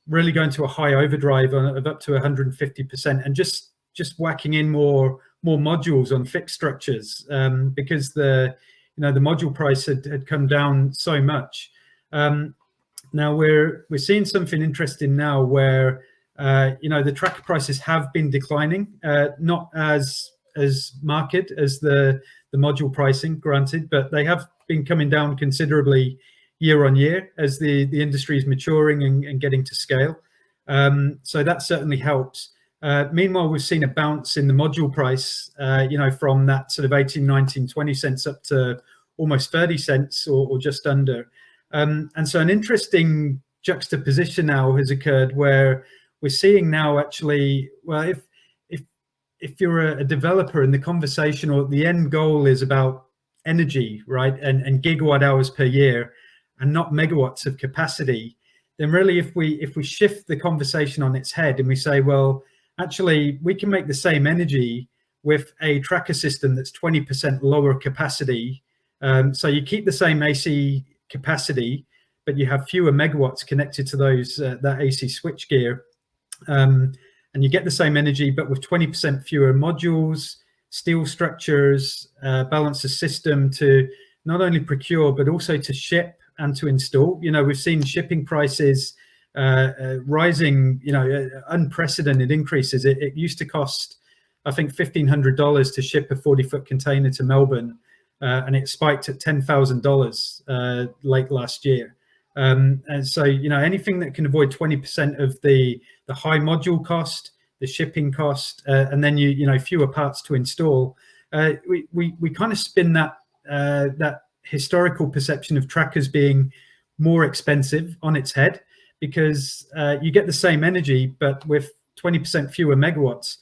really going to a high overdrive of up to 150% and just whacking in more modules on fixed structures, because the module price had come down so much. Now we're seeing something interesting now where the tracker prices have been declining, not as market as the module pricing, granted, but they have been coming down considerably year on year as the industry is maturing and getting to scale. So that certainly helps. Meanwhile, we've seen a bounce in the module price, from that sort of 18, 19, 20 cents up to almost 30 cents or just under. And so an interesting juxtaposition now has occurred where we're seeing now actually, well, if you're a developer and the conversation or the end goal is about energy, right, and gigawatt hours per year and not megawatts of capacity, then really if we shift the conversation on its head and we say, well, actually we can make the same energy with a tracker system that's 20% lower capacity. So you keep the same AC capacity, but you have fewer megawatts connected to those that AC switchgear. And you get the same energy, but with 20% fewer modules, steel structures, balance the system to not only procure, but also to ship and to install. We've seen shipping prices rising, unprecedented increases. It used to cost, I think, $1,500 to ship a 40-foot container to Melbourne, and it spiked at $10,000 late last year. And so, anything that can avoid 20% of the high module cost, the shipping cost, and then fewer parts to install, we kind of spin that historical perception of trackers being more expensive on its head, because you get the same energy, but with 20% fewer megawatts.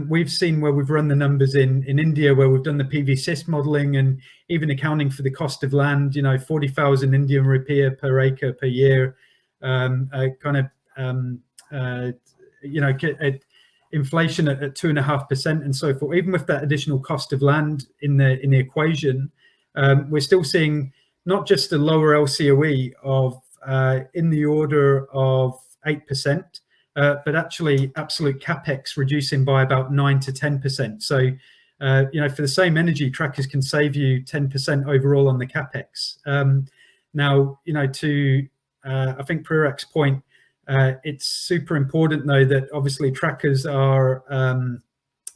We've seen where we've run the numbers in India, where we've done the PV-SIS modeling and even accounting for the cost of land, 40,000 Indian rupee per acre per year, inflation at 2.5% and so forth. Even with that additional cost of land in the equation, we're still seeing not just a lower LCOE of in the order of 8%, but actually absolute capex reducing by about 9 to 10%. So, for the same energy, trackers can save you 10% overall on the capex. Now, to I think Prerak's point, it's super important though that obviously trackers are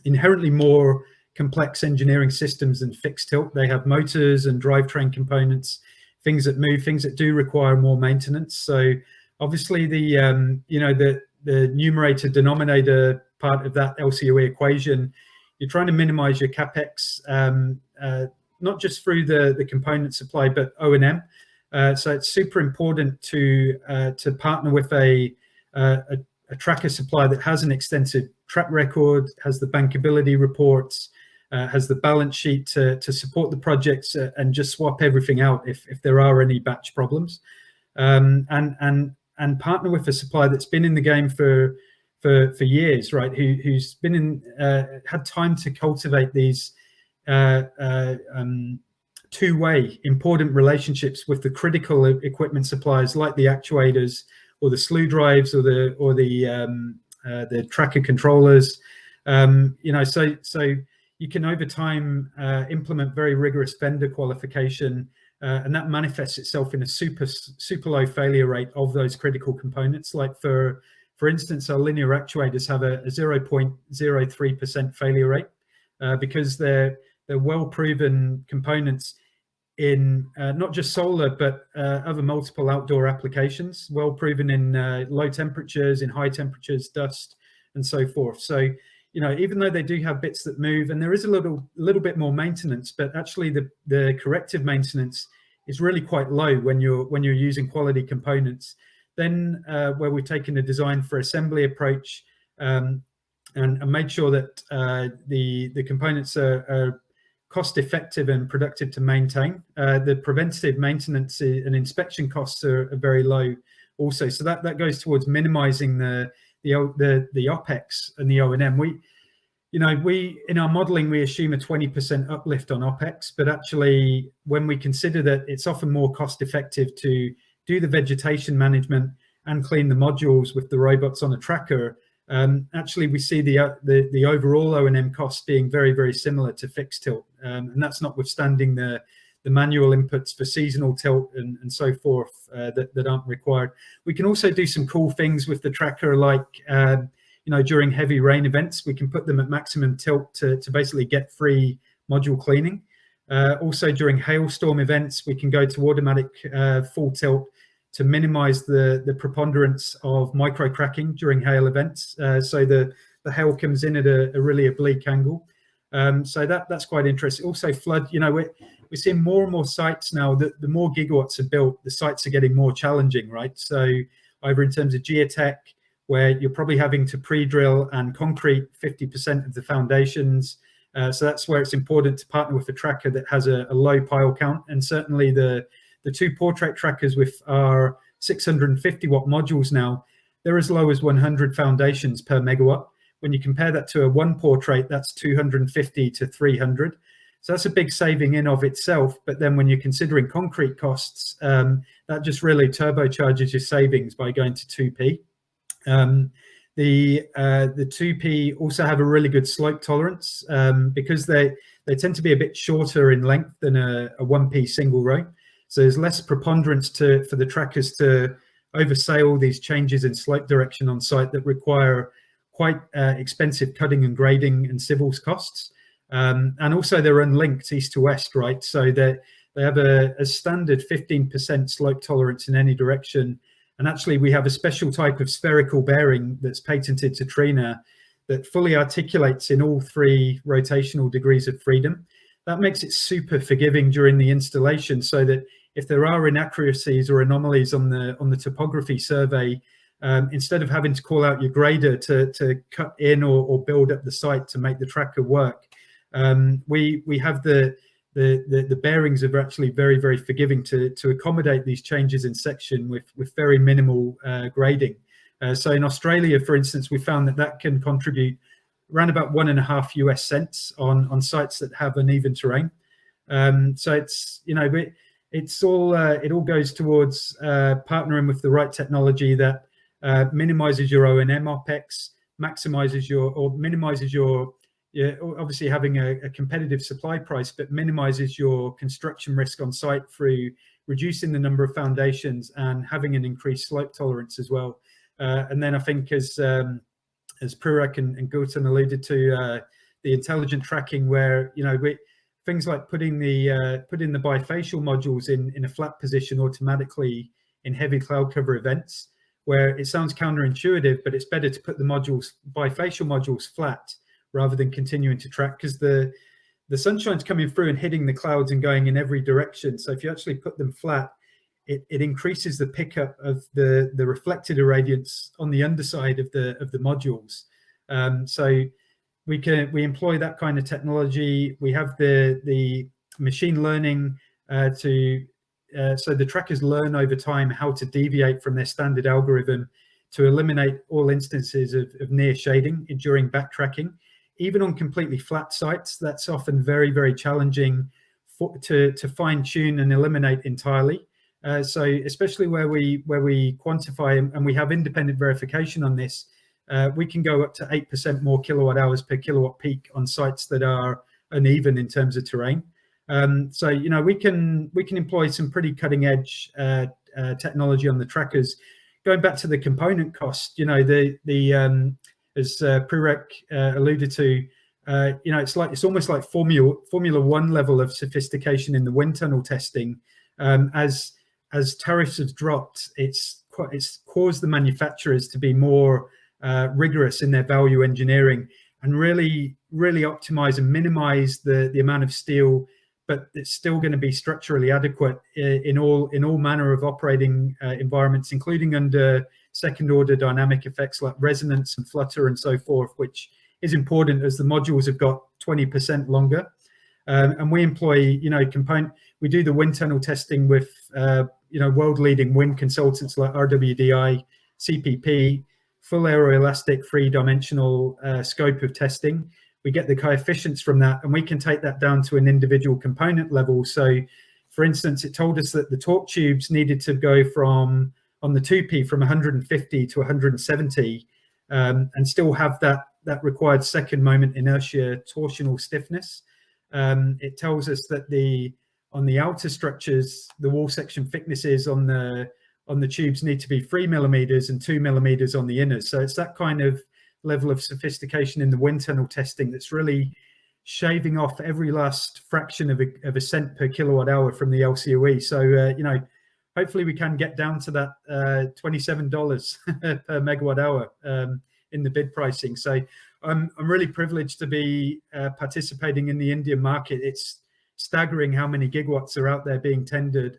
inherently more complex engineering systems than fixed tilt. They have motors and drivetrain components, things that move, things that do require more maintenance. So obviously the numerator denominator part of that LCOE equation, you're trying to minimize your capex, not just through the component supply, but O&M. So it's super important to partner with a tracker supplier that has an extensive track record, has the bankability reports, has the balance sheet to support the projects, and just swap everything out if there are any batch problems, and partner with a supplier that's been in the game for years, right? Who's been had time to cultivate these two-way important relationships with the critical equipment suppliers like the actuators or the slew drives or the tracker controllers. So you can over time implement very rigorous vendor qualification, and that manifests itself in a super low failure rate of those critical components. Like for instance, our linear actuators have a 0.03% failure rate because they're well proven components in not just solar, but other multiple outdoor applications, well proven in low temperatures, in high temperatures, dust, and so forth. So, even though they do have bits that move, and there is a little bit more maintenance, but actually the corrective maintenance is really quite low when you're using quality components. Then where we've taken a design for assembly approach and made sure that the components are cost effective and productive to maintain. The preventative maintenance and inspection costs are very low also. So that goes towards minimizing the OPEX and the O&M. We in our modeling, we assume a 20% uplift on OPEX, but actually when we consider that it's often more cost effective to do the vegetation management and clean the modules with the robots on a tracker, actually we see the overall O&M cost being very, very similar to fixed tilt, and that's notwithstanding the manual inputs for seasonal tilt and so forth that aren't required. We can also do some cool things with the tracker, like during heavy rain events, we can put them at maximum tilt to basically get free module cleaning. Also during hailstorm events, we can go to automatic full tilt to minimize the preponderance of micro cracking during hail events. So the hail comes in at a really oblique angle. So that's quite interesting. Also flood, we're seeing more and more sites now that the more gigawatts are built, the sites are getting more challenging, right? So either in terms of geotech, where you're probably having to pre-drill and concrete 50% of the foundations. So that's where it's important to partner with a tracker that has a low pile count. And certainly the two portrait trackers with our 650 watt modules now, they're as low as 100 foundations per megawatt. When you compare that to a one portrait, that's 250 to 300. So that's a big saving in of itself. But then when you're considering concrete costs, that just really turbocharges your savings by going to 2P. The 2P also have a really good slope tolerance because they tend to be a bit shorter in length than a 1P single row. So there's less preponderance for the trackers to oversail these changes in slope direction on site that require quite expensive cutting and grading and civils costs. And also they're unlinked east to west, right? So they have a standard 15% slope tolerance in any direction. And actually we have a special type of spherical bearing that's patented to Trina that fully articulates in all three rotational degrees of freedom. That makes it super forgiving during the installation, so that if there are inaccuracies or anomalies on the topography survey, instead of having to call out your grader to cut in or build up the site to make the tracker work, we have the bearings are actually very, very forgiving to accommodate these changes in section with very minimal grading. So in Australia, for instance, we found that can contribute around about 1.5 US cents on sites that have uneven terrain. So it's, you know, it's all it all goes towards partnering with the right technology that minimizes your O&M OPEX, maximizes minimizes your, obviously having a competitive supply price, but minimizes your construction risk on site through reducing the number of foundations and having an increased slope tolerance as well. And then I think as Purek and Gautam alluded to, the intelligent tracking, where, you know, things like putting the bifacial modules in a flat position automatically in heavy cloud cover events, where it sounds counterintuitive, but it's better to put the bifacial modules flat rather than continuing to track, because the sunshine's coming through and hitting the clouds and going in every direction. So if you actually put them flat, it increases the pickup of the reflected irradiance on the underside of the modules. So we employ that kind of technology. We have the machine learning so the trackers learn over time how to deviate from their standard algorithm to eliminate all instances of near shading during backtracking. Even on completely flat sites, that's often very, very challenging to fine tune and eliminate entirely. So especially where we quantify and we have independent verification on this, we can go up to 8% more kilowatt hours per kilowatt peak on sites that are uneven in terms of terrain. So, you know, we can employ some pretty cutting edge technology on the trackers. Going back to the component cost, you know, as Purek alluded to, you know, it's almost like Formula One level of sophistication in the wind tunnel testing. As tariffs have dropped, it's caused the manufacturers to be more rigorous in their value engineering and really optimize and minimize the amount of steel, but it's still going to be structurally adequate in all manner of operating environments, including under second order dynamic effects like resonance and flutter and so forth, which is important as the modules have got 20% longer. And we employ, you know, we do the wind tunnel testing with, you know, world leading wind consultants like RWDI, CPP, full aeroelastic 3-dimensional scope of testing. We get the coefficients from that, and we can take that down to an individual component level. So, for instance, it told us that the torque tubes needed to go from, on the 2P, from 150 to 170, and still have that required second moment inertia torsional stiffness. It tells us that on the outer structures, the wall section thicknesses on the tubes need to be 3 millimeters and 2 millimeters on the inners. So it's that kind of level of sophistication in the wind tunnel testing that's really shaving off every last fraction of a cent per kilowatt hour from the LCOE. So, you know, hopefully we can get down to that $27 per megawatt hour in the bid pricing. So I'm really privileged to be participating in the Indian market. It's staggering how many gigawatts are out there being tendered,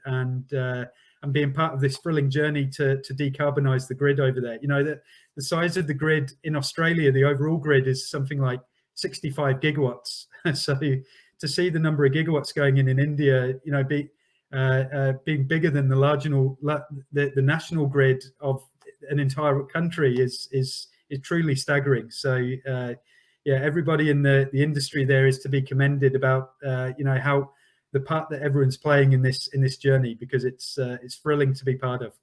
and being part of this thrilling journey to decarbonize the grid over there. You know, the size of the grid in Australia, the overall grid, is something like 65 gigawatts. So to see the number of gigawatts going in India, you know, being bigger than the national grid of an entire country is truly staggering. So yeah, everybody in the industry there is to be commended about you know, how the part that everyone's playing in this journey, because it's thrilling to be part of.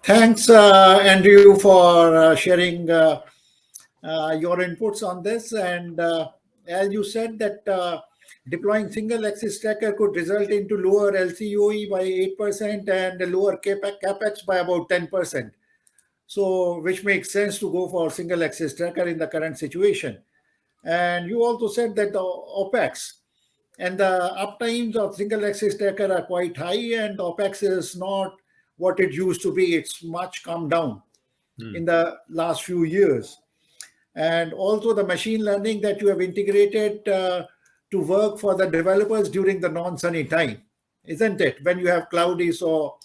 Thanks, Andrew, for sharing your inputs on this. And as you said, that deploying single axis tracker could result into lower LCOE by 8% and a lower capex by about 10%. So, which makes sense to go for single axis tracker in the current situation. And you also said that the OPEX and the uptimes of single axis tracker are quite high, and OPEX is not what it used to be. It's much come down in the last few years. And also the machine learning that you have integrated to work for the developers during the non-sunny time, isn't it? When you have cloudy, so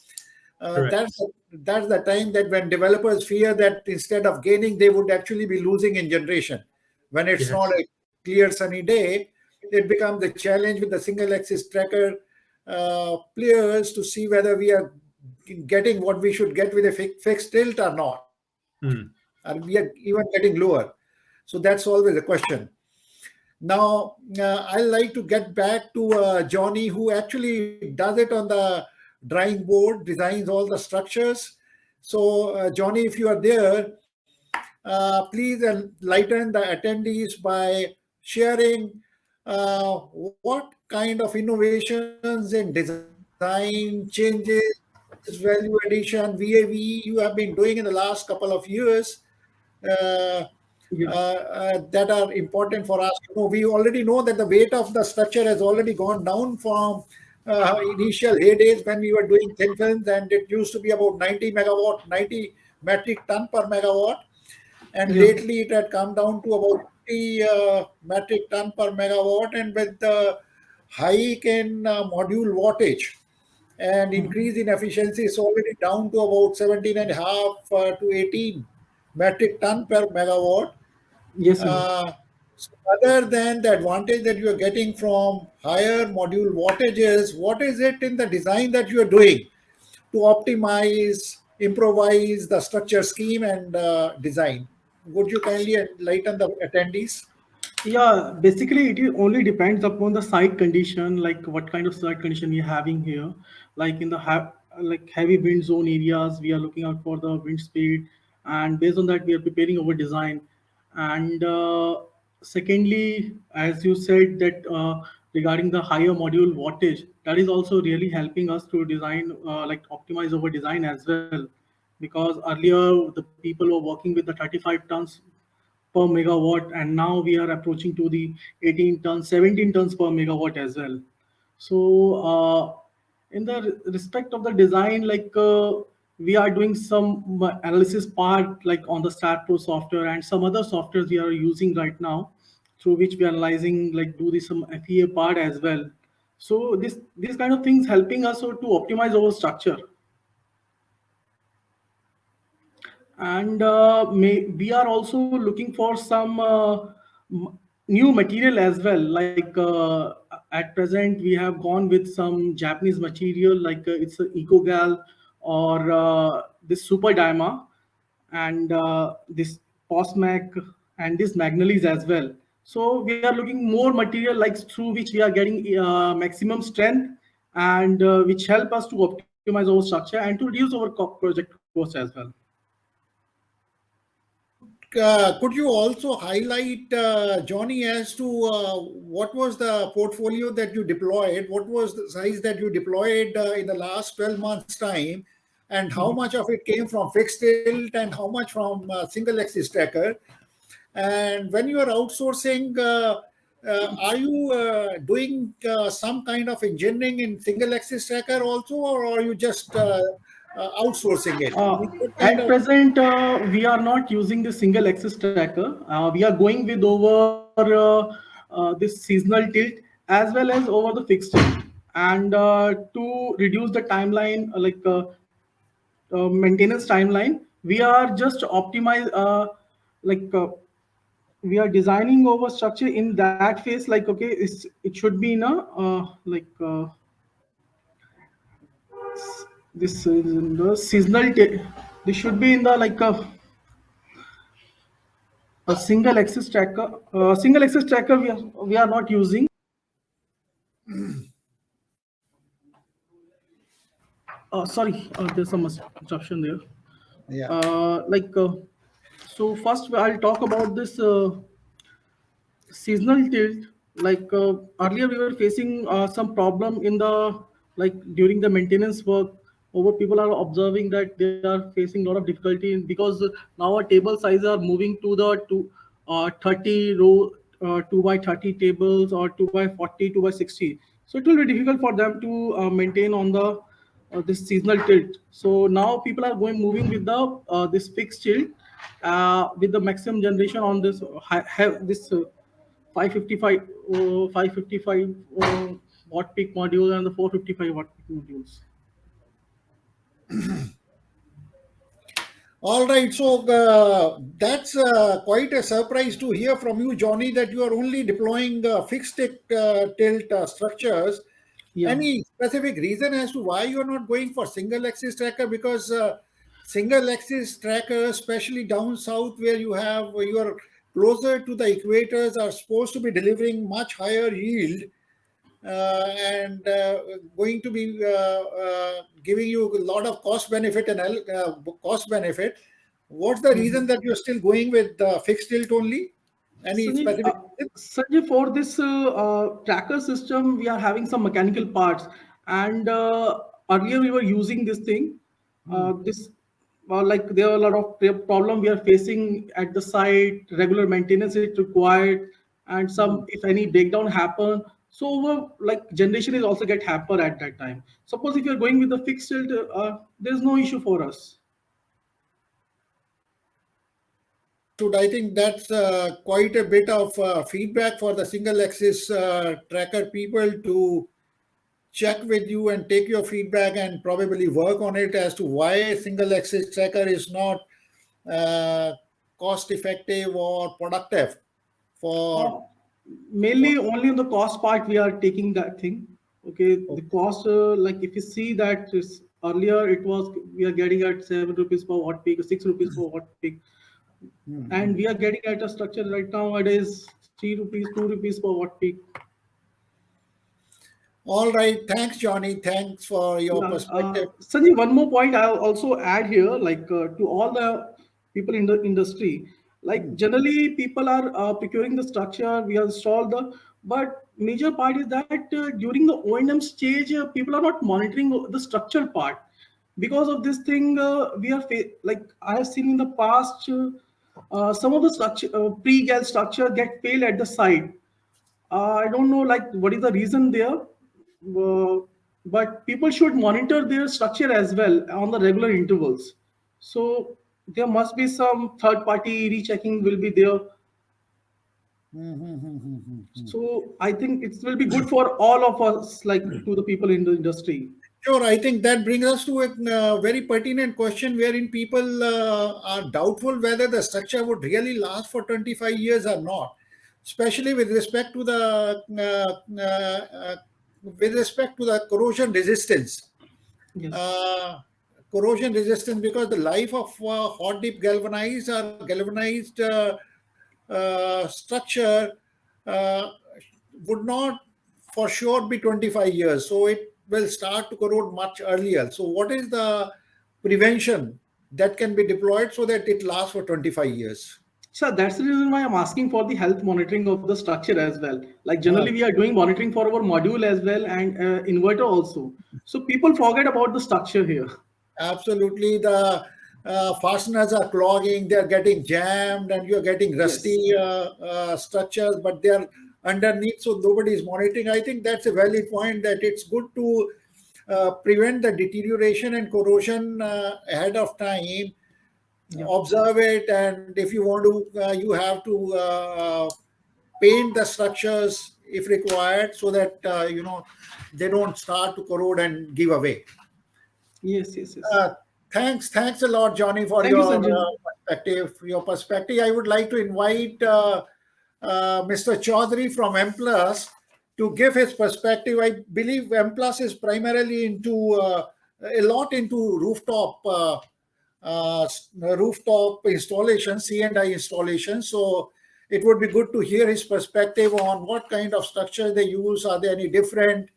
Correct. that's the time that when developers fear that instead of gaining, they would actually be losing in generation. When it's Yes. not a clear sunny day, it becomes a challenge with the single axis tracker players to see whether we are getting what we should get with a fixed tilt or not, Mm. and we are even getting lower. So that's always a question. Now, I like to get back to Johnny, who actually does it on the drawing board, designs all the structures. So, Johnny, if you are there, please enlighten the attendees by sharing what kind of innovations in design, changes, value addition, VAV you have been doing in the last couple of years uh, Yeah. that are important for us to know. We already know that the weight of the structure has already gone down from initial heydays when we were doing thin films, and it used to be about 90 megawatt, 90 metric ton per megawatt. And Yeah. lately it had come down to about 50 metric ton per megawatt. And with the hike in module wattage and increase in efficiency, it's already down to about 17 and a half to 18 metric ton per megawatt. Yes, Sanjay. Uh, so other than the advantage that you are getting from higher module wattages, what is it in the design that you are doing to optimize, improvise the structure scheme and design? Would you kindly enlighten the attendees? Yeah, basically only depends upon the site condition, like what kind of site condition we're having here. Like in the like heavy wind zone areas, we are looking out for the wind speed, and based on that, we are preparing our design. And secondly, as you said that regarding the higher module wattage, that is also really helping us to design, like optimize our design as well. Because earlier the people were working with the 35 tons per megawatt, and now we are approaching to the 18 tons, 17 tons per megawatt as well. So in the respect of the design, like we are doing some analysis part like on the StatPro software and some other softwares we are using right now, through which we are analyzing, like do this some FEA part as well. So these kind of things helping us to optimize our structure. And we are also looking for some new material as well, like at present we have gone with some Japanese material, like it's a ecogal or this super dyma, and this postmac and this magnalis as well. So we are looking more material like through which we are getting maximum strength, and which help us to optimize our structure and to reduce our project cost as well. Could you also highlight, Johnny, as to what was the portfolio that you deployed? What was the size that you deployed in the last 12 months' time? And how much of it came from fixed tilt and how much from single axis tracker? And when you are outsourcing, are you doing some kind of engineering in single axis tracker also, or are you just outsourcing it? What kind At of present, we are not using the single axis tracker. We are going with over this seasonal tilt as well as over the fixed tilt. And to reduce the timeline, maintenance timeline, we are just optimize, like we are designing our structure in that phase. Like okay, it should be in a this is in the seasonal. This should be in the like a single axis tracker. Single axis tracker we are not using. Sorry, there's some interruption there. yeah. Like so first I'll talk about this seasonal tilt. Like earlier we were facing some problem in the, like during the maintenance work, over people are observing that they are facing a lot of difficulty because now our table size are moving to the 30 row 2 by 30 tables, or 2 by 40, 2 by 60. So it will be difficult for them to maintain on the this seasonal tilt. So now people are moving with the this fixed tilt with the maximum generation on this this 555 555 watt peak module and the 455 watt peak modules. All right, so that's quite a surprise to hear from you, Johnny, that you are only deploying fixed tilt structures. Yeah. Any specific reason as to why you are not going for single axis tracker? Because single axis tracker, especially down south where you are closer to the equators, are supposed to be delivering much higher yield and going to be giving you a lot of cost benefit and cost benefit. What's the reason that you're still going with fixed tilt only? Any Sanjay, specific reason? Sanjay, for this tracker system, we are having some mechanical parts, and earlier we were using this thing. This like there are a lot of problem we are facing at the site. Regular maintenance is required, and some if any breakdown happen. So like generation is also get hampered at that time. Suppose if you're going with the fixed tilt, there's no issue for us. I think that's quite a bit of feedback for the single axis tracker people to check with you and take your feedback and probably work on it as to why single axis tracker is not cost effective or productive for. Mainly only on the cost part we are taking that thing. Okay, the cost like if you see that earlier it was we are getting at 7 rupees per watt peak, 6 rupees per watt peak, and we are getting at a structure right now it is 3 rupees, 2 rupees per watt peak. All right, thanks, Johnny. Thanks for your Yeah, perspective. Sanjay, one more point I'll also add here, like to all the people in the industry, like generally people are procuring the structure, we have installed but major part is that during the O&M stage, people are not monitoring the structural part. Because of this thing, like I have seen in the past, some of the structure, pre-gal structure get failed at the site. I don't know like what is the reason there, uh, but people should monitor their structure as well on the regular intervals. So there must be some third party rechecking will be there. So I think it will be good for all of us, like to the people in the industry. Sure, I think that brings us to a very pertinent question wherein people are doubtful whether the structure would really last for 25 years or not, especially with respect to the corrosion resistance. Yes. Corrosion resistance, because the life of hot dip galvanized or galvanized structure uh, would not for sure be 25 years. So it will start to corrode much earlier. So what is the prevention that can be deployed so that it lasts for 25 years? So that's the reason why I'm asking for the health monitoring of the structure as well. Like generally we are doing monitoring for our module as well and inverter also. So people forget about the structure here. Absolutely. The fasteners are clogging, they're getting jammed, and you're getting rusty structures, but they're underneath, so nobody is monitoring. I think that's a valid point that it's good to prevent the deterioration and corrosion ahead of time. Observe it, and if you want to, you have to paint the structures if required, so that they don't start to corrode and give away. Yes. Thanks a lot, Johnny, for Thank you, your Sanjay. perspective. I would like to invite Mr. Chaudhary from M Plus to give his perspective. I believe M Plus is primarily into a lot into rooftop installation, C&I installation. So it would be good to hear his perspective on what kind of structure they use. Are they any different?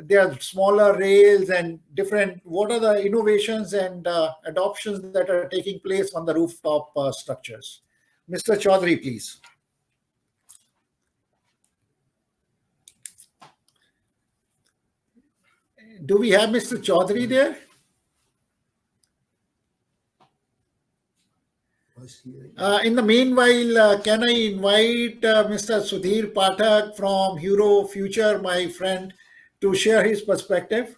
There are smaller rails and different. What are the innovations and adoptions that are taking place on the rooftop structures? Mr. Chaudhary, please. Do we have Mr. Chaudhary there? In the meanwhile, can I invite Mr. Sudhir Pathak from Hero Future, my friend, to share his perspective?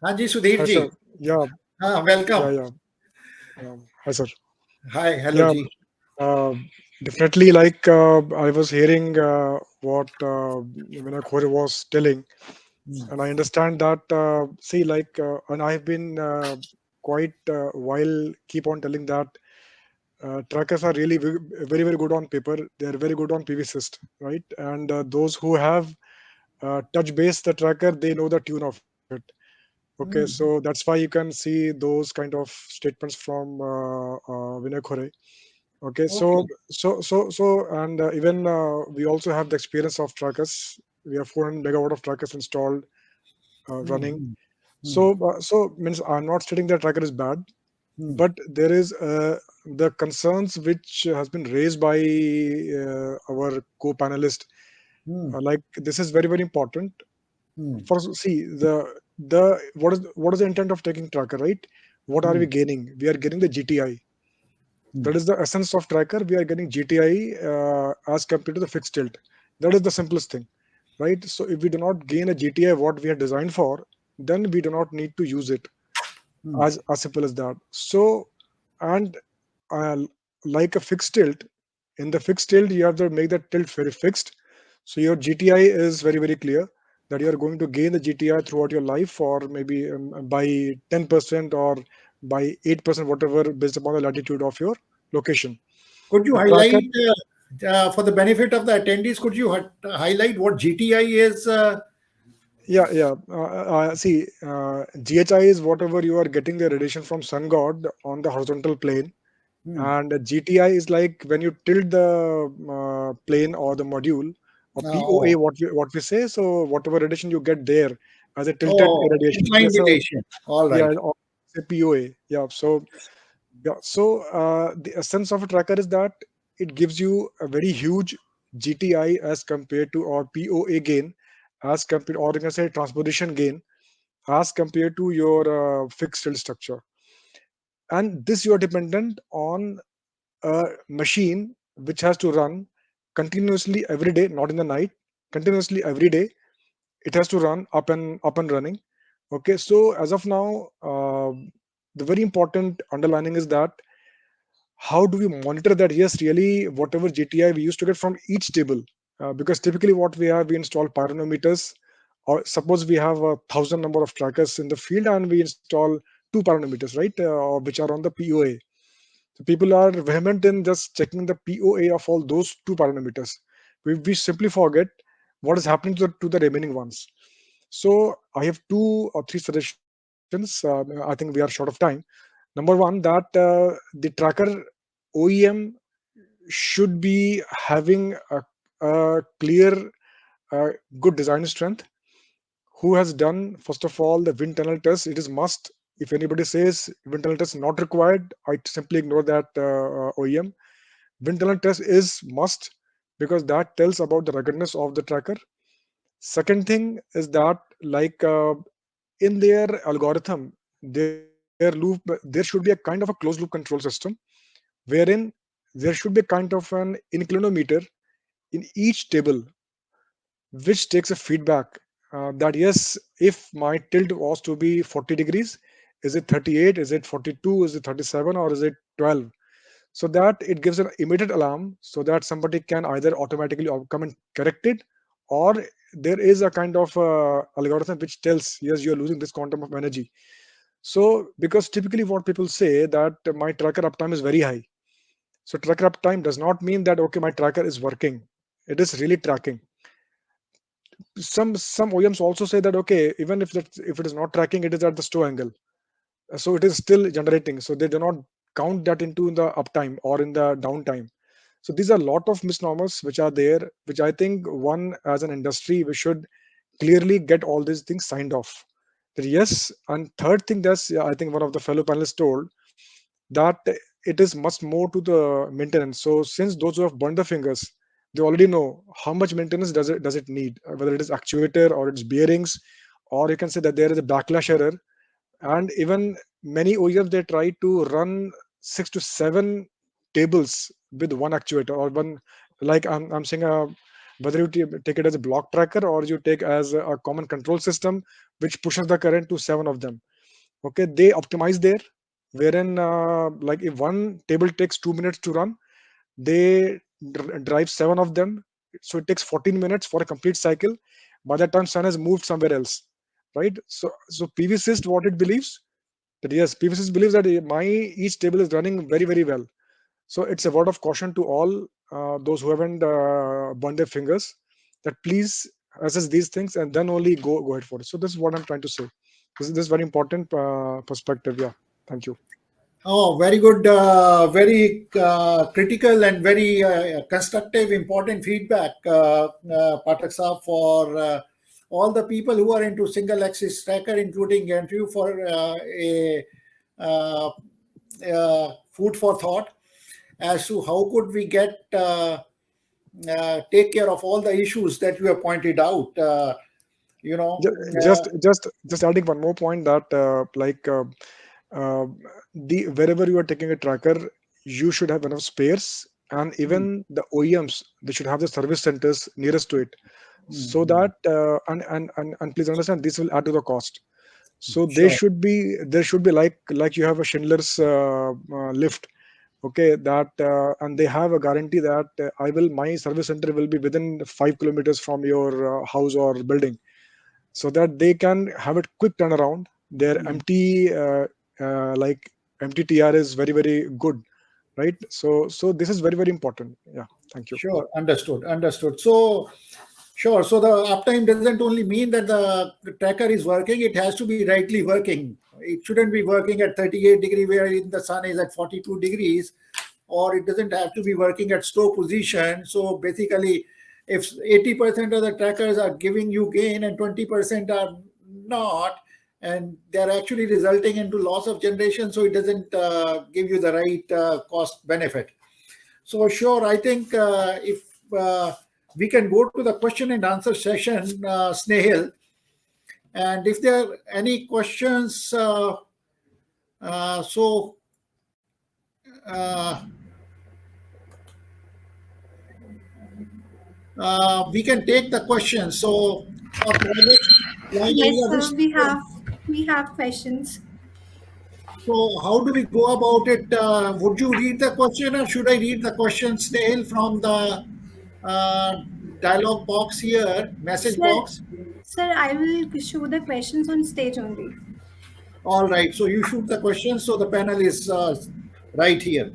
Hanji Sudhir Hi, ji. sir. Yeah, Welcome. yeah. Hi, sir. Hi, hello, Yeah, G. uh, definitely. Like I was hearing what Vinay Khore was telling, Hmm. and I understand that. See, like, and I've been quite while keep on telling that trackers are really very very good on paper. They are very good on PV syst, right? And those who have touch base the tracker, they know the tune of it. Okay, so Hmm. that's why you can see those kind of statements from Vinay Khore. Okay, Okay. and even we also have the experience of trackers. We have 400 megawatt of trackers installed Hmm. running. Hmm. Hmm. So means I'm not stating that tracker is bad, Hmm. but there is the concerns which has been raised by our co-panelist. Hmm. Like this is very very important. Hmm. For see the what is the intent of taking tracker, right? What are Hmm. we gaining? We are getting the GTI. Hmm. That is the essence of tracker. We are getting GTI as compared to the fixed tilt. That is the simplest thing, right? So if we do not gain a GTI what we are designed for, then we do not need to use it. Hmm. As simple as that. So and uh, like a fixed tilt, in the fixed tilt you have to make that tilt very fixed. So your GTI is very very clear that you are going to gain the GTI throughout your life, or maybe by 10% or by 8%, whatever, based upon the latitude of your location. Could you The tracker, highlight, for the benefit of the attendees, could you highlight what GTI is? yeah. See, GHI is whatever you are getting the radiation from sun god on the horizontal plane, Hmm. and GTI is like when you tilt the plane or the module, or POA, Oh, what we say. So whatever radiation you get there as a tilted oh, irradiation. inclined Yes, so relation. All yeah, right. or say POA. Yeah, so yeah, so the essence of a tracker is that it gives you a very huge GTI as compared to, or POA gain as compared, or you can say transposition gain as compared to your fixed tilt structure. And this you are dependent on a machine which has to run continuously every day, not in the night, continuously every day. It has to run up and running. Okay, so as of now, the very important underlining is that how do we monitor that? Yes, really, whatever GTI we used to get from each table, because typically what we have, we install pyranometers, or suppose we have 1,000 number of trackers in the field and we install two pyranometers, right, which are on the POA. So people are vehement in just checking the POA of all those two parameters. We simply forget what is happening to the remaining ones. So I have two or three suggestions. I think we are short of time. Number one, that the tracker OEM should be having a clear, good design strength. Who has done, first of all, the wind tunnel test? It is must. If anybody says wind tunnel test not required, I simply ignore that OEM. Wind tunnel test is must, because that tells about the ruggedness of the tracker. Second thing is that, like in their algorithm, there should be a kind of a closed loop control system, wherein there should be a kind of an inclinometer in each table, which takes a feedback that yes, if my tilt was to be 40 degrees, is it 38, is it 42, is it 37, or is it 12? So that it gives an immediate alarm, so that somebody can either automatically come and correct it, or there is a kind of algorithm which tells yes, you're losing this quantum of energy. So because typically what people say that my tracker uptime is very high. So tracker uptime does not mean that okay, my tracker is working. It is really tracking. Some OEMs also say that okay, even if it is not tracking, it is at the stow angle, so it is still generating. So they do not count that into the uptime or in the downtime. So these are a lot of misnomers which are there, which I think one as an industry we should clearly get all these things signed off. That yes, and third thing, that's I think one of the fellow panelists told that it is much more to the maintenance. So since those who have burned the fingers, they already know how much maintenance does it need, whether it is actuator or its bearings, or you can say that there is a backlash error. And even many OEMs, they try to run 6 to 7 tables with one actuator, or one, like I'm saying, whether you take it as a block tracker or you take as a common control system which pushes the current to 7 of them. Okay, they optimize there. wherein like if one table takes 2 minutes to run, they drive 7 of them, so it takes 14 minutes for a complete cycle. By that time, sun has moved somewhere else, right? So PVSys, what it believes, that yes, PVSys believes that my each table is running very very well. So it's a word of caution to all those who haven't burned their fingers, that please assess these things and then only go ahead for it. So this is what I'm trying to say. This is very important perspective. Yeah. Thank you. Oh, very good. Very critical and very constructive, important feedback, Patak Saab, for all the people who are into single axis tracker, including Andrew, for a food for thought as to how could we get take care of all the issues that you have pointed out. You know, Ju- just adding one more point, that uh, the wherever you are taking a tracker, you should have enough spares, and even the OEMs, they should have the service centers nearest to it, so that and please understand, this will add to the cost. So sure. there should be like you have a Schindler's lift, okay, that and they have a guarantee that I will my service center will be within 5 kilometers from your house or building, so that they can have a quick turnaround. Their like empty TR is very very good, right? So this is very very important. Yeah. Thank you. Sure, understood, understood. So, sure. So the uptime doesn't only mean that the tracker is working; it has to be rightly working. It shouldn't be working at 38 degree where the sun is at 42 degrees, or it doesn't have to be working at slow position. So basically, if 80% of the trackers are giving you gain and 20% are not, and they're actually resulting into loss of generation, so it doesn't give you the right cost benefit. So sure, I think if we can go to the question and answer session, Snehil, and if there are any questions, so uh, we can take the questions. So for projects like Yes, area sir, risk, we have questions. so how do we go about it? Would you read the question, or should I read the question, Snehil, from the uh, dialog box here, message Sir, box? I will show the questions on stage only. All right. So you shoot the questions. So the panel is right here.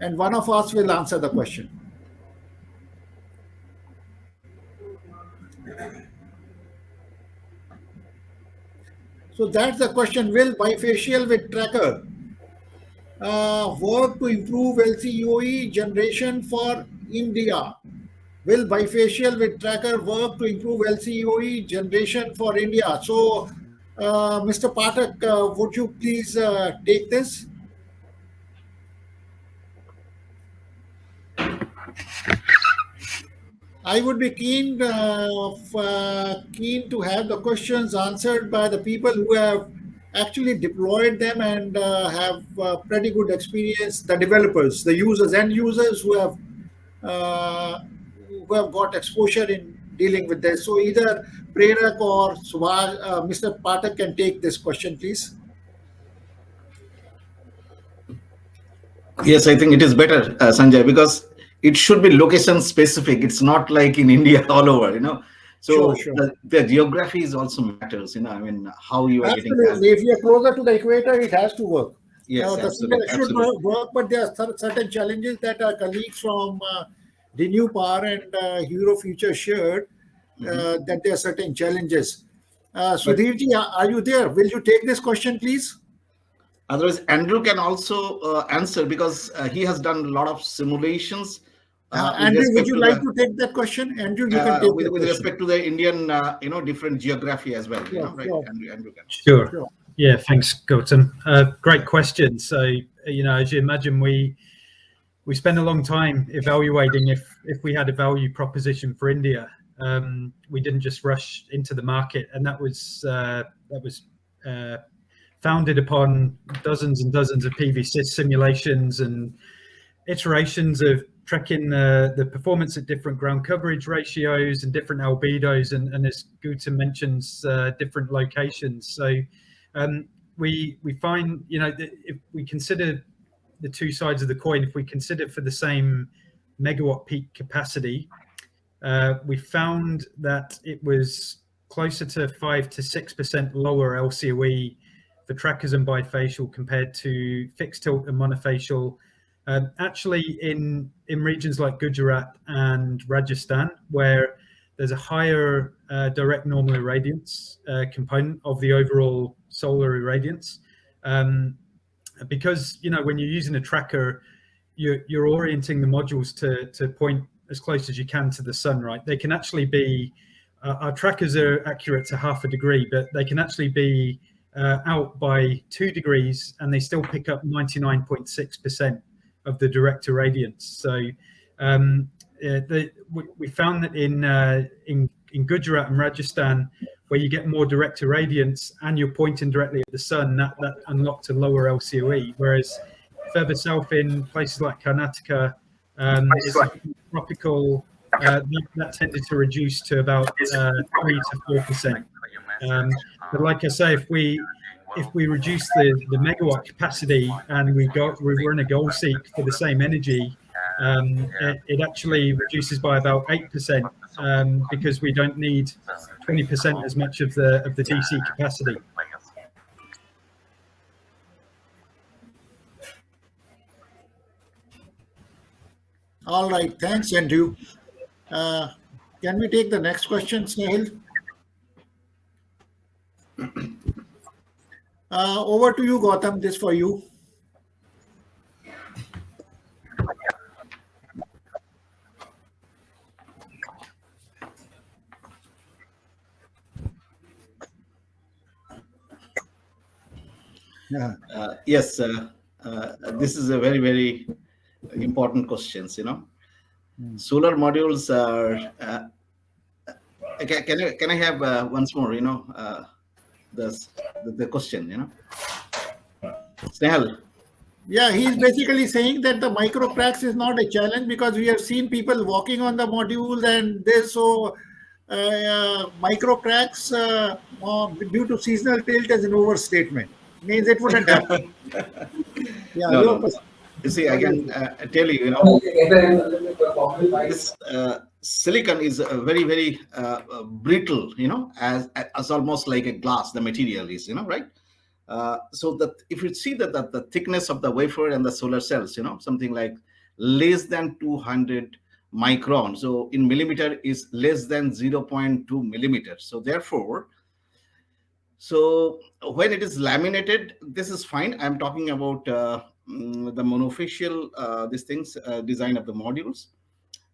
And one of us will answer the question. So that's the question. Will bifacial with tracker work to improve LCOE generation for India? Will bifacial with tracker work to improve LCOE generation for India? So, Mr. Patak, would you please take this? I would be keen to have the questions answered by the people who have actually deployed them and have pretty good experience. The developers, the users, end users uh, who have got exposure in dealing with this. So either Prerak or Mr. Patak can take this question, please. Yes, I think it is better, Sanjay, because it should be location specific. It's not like in India all over, Sure, So sure. the geography is also matters, I mean, how you are getting that. Absolutely. If you're closer to the equator, it has to work. Yes, The single absolutely, should absolutely. work, but there are certain challenges that our colleagues from Renew Power and Hero Future shared, that there are certain challenges. But Sudhirji, are you there? Will you take this question, please? otherwise, Andrew can also answer because he has done a lot of simulations with Andrew, would respect you to like the to take that question? Andrew, you can take that with question. respect to the Indian, different geography as well. Sure, Right? sure, Andrew can. Sure. sure. Yeah, thanks, Gautam. Great question. So, as you imagine, we spent a long time evaluating if we had a value proposition for India. We didn't just rush into the market, and that was founded upon dozens and dozens of PV simulations and iterations of tracking the performance at different ground coverage ratios and different albedos, and as Gautam mentions, different locations. So we find, that if we consider the two sides of the coin, if we consider for the same megawatt peak capacity, we found that it was closer to 5 to 6% lower LCOE for trackers and bifacial compared to fixed tilt and monofacial. Actually, in regions like Gujarat and Rajasthan, where there's a higher direct normal irradiance component of the overall solar irradiance, because when you're using a tracker, you're orienting the modules to point as close as you can to the sun, right? They can actually be, our trackers are accurate to 0.5 degree, but they can actually be out by 2 degrees, and they still pick up 99.6% of the direct irradiance. So we found that in Gujarat and Rajasthan, where you get more direct irradiance and you're pointing directly at the sun, that unlocked a lower LCOE. Whereas further south in places like Karnataka, it's tropical, that tended to reduce to about 3 to 4%. But like I say, if we reduce the megawatt capacity and we run a goal seek for the same energy, it actually reduces by about 8%, because we don't need 20% as much of the DC capacity. All right, thanks, Andrew. Can we take the next question, Snehal? Over to you, Gautam. This for you. Yeah. Yes, this is a very, very important question. Solar modules are. Can I have once more? The question. Snehal. Yeah, he's basically saying that the micro cracks is not a challenge because we have seen people walking on the modules and this. So micro cracks due to seasonal tilt is an overstatement. Means it wouldn't happen. Yeah, No. You see, I can tell you, this silicon is very, very brittle, as almost like a glass, the material is, right? So that if you see that the thickness of the wafer and the solar cells, something like less than 200 microns. So in millimeter is less than 0.2 millimeters. So therefore, when it is laminated, this is fine. I'm talking about the monofacial, design of the modules.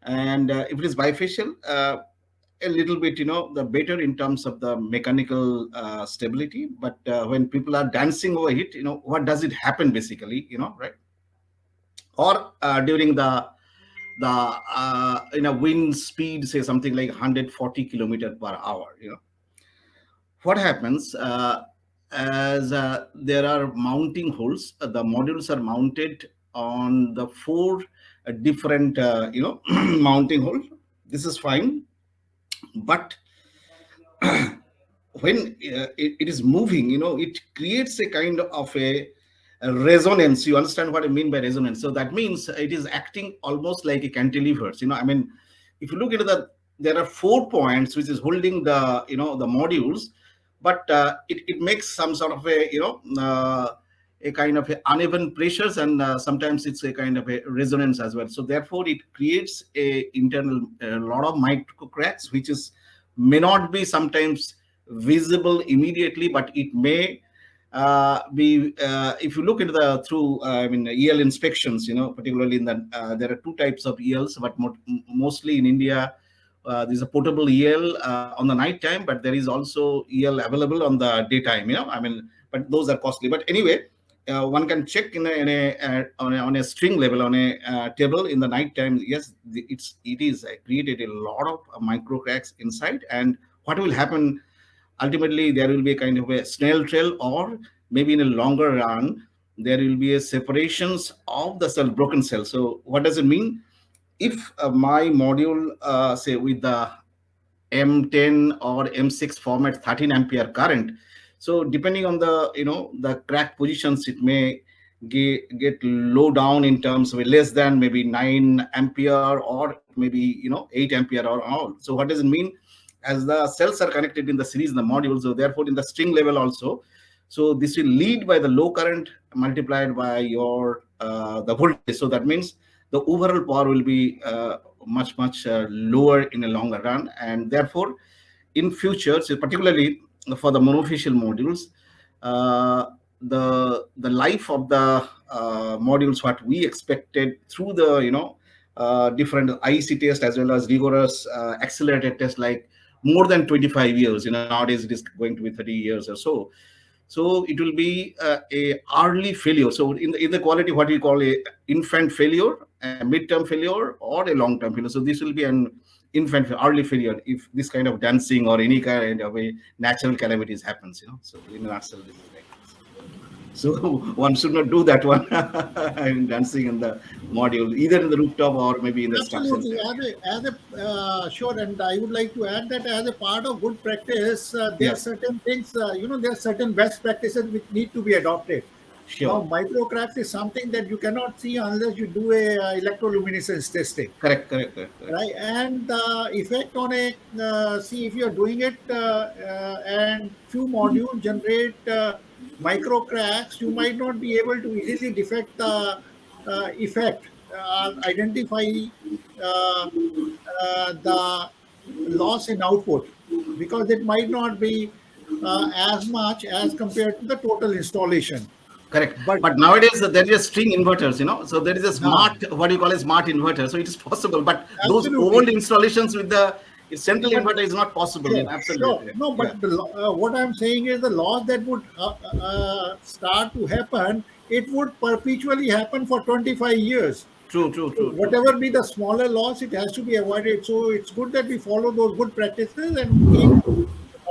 And if it is bifacial, a little bit, the better in terms of the mechanical stability. But when people are dancing over it, what does it happen basically, right? Or during the wind speed, say something like 140 kilometers per hour, what happens as there are mounting holes. The modules are mounted on the 4 different, mounting holes. This is fine. But when it is moving, it creates a kind of a resonance. You understand what I mean by resonance? So that means it is acting almost like a cantilever. If you look into there are 4 points which is holding the, the modules, but it makes some sort of a, a kind of uneven pressures, and sometimes it's a kind of a resonance as well. So therefore, it creates a lot of micro cracks, which may not be sometimes visible immediately, but it may be if you look into through EL inspections, particularly in there are 2 types of ELs, but mostly in India. There's a portable EL on the night time, but there is also EL available on the daytime. But those are costly. But anyway, one can check on a string level on a table in the night time. Yes, it is created a lot of micro cracks inside. And what will happen? Ultimately, there will be a kind of a snail trail, or maybe in a longer run, there will be a separations of the cell, broken cell. So what does it mean? If my module, say with the M10 or M6 format 13 ampere current, So depending on the the crack positions, it may get low down in terms of less than maybe 9 ampere, or maybe 8 ampere or all. So what does it mean? As the cells are connected in the series in the module, so therefore in the string level also, so this will lead by the low current multiplied by your the voltage. So that means the overall power will be much lower in a longer run, and therefore in future, so particularly for the monofacial modules, uh, the life of the modules what we expected through the different IEC test as well as rigorous accelerated test, like more than 25 years. Nowadays it is going to be 30 years or so. So it will be a early failure. So in the quality, what we call a infant failure, a midterm failure, or a long term failure. So this will be an infant early failure if this kind of dancing or any kind of a natural calamities happens. So in a nutshell, this is like this. So one should not do that one in dancing in the module, either in the rooftop or maybe in the structures. Absolutely. Sure, and I would like to add that as a part of good practice, there are Yeah, certain things, there are certain best practices which need to be adopted. Now, sure. microcracks is something that you cannot see unless you do a electroluminescence testing, Correct. right? And the effect on see if you're doing it, and few modules generate micro cracks, you might not be able to easily detect the effect, identify the loss in output, because it might not be as much as compared to the total installation. Correct. But But nowadays there is string inverters, so there is a uh, smart, what you call a smart inverter. So it is possible. But those old absolutely. installations with the central But inverter is not possible. yes, sure. Absolutely. No, Yeah. but what I'm saying is the loss that would start to happen, it would perpetually happen for 25 years. True. Whatever be the smaller loss, it has to be avoided. So it's good that we follow those good practices, and each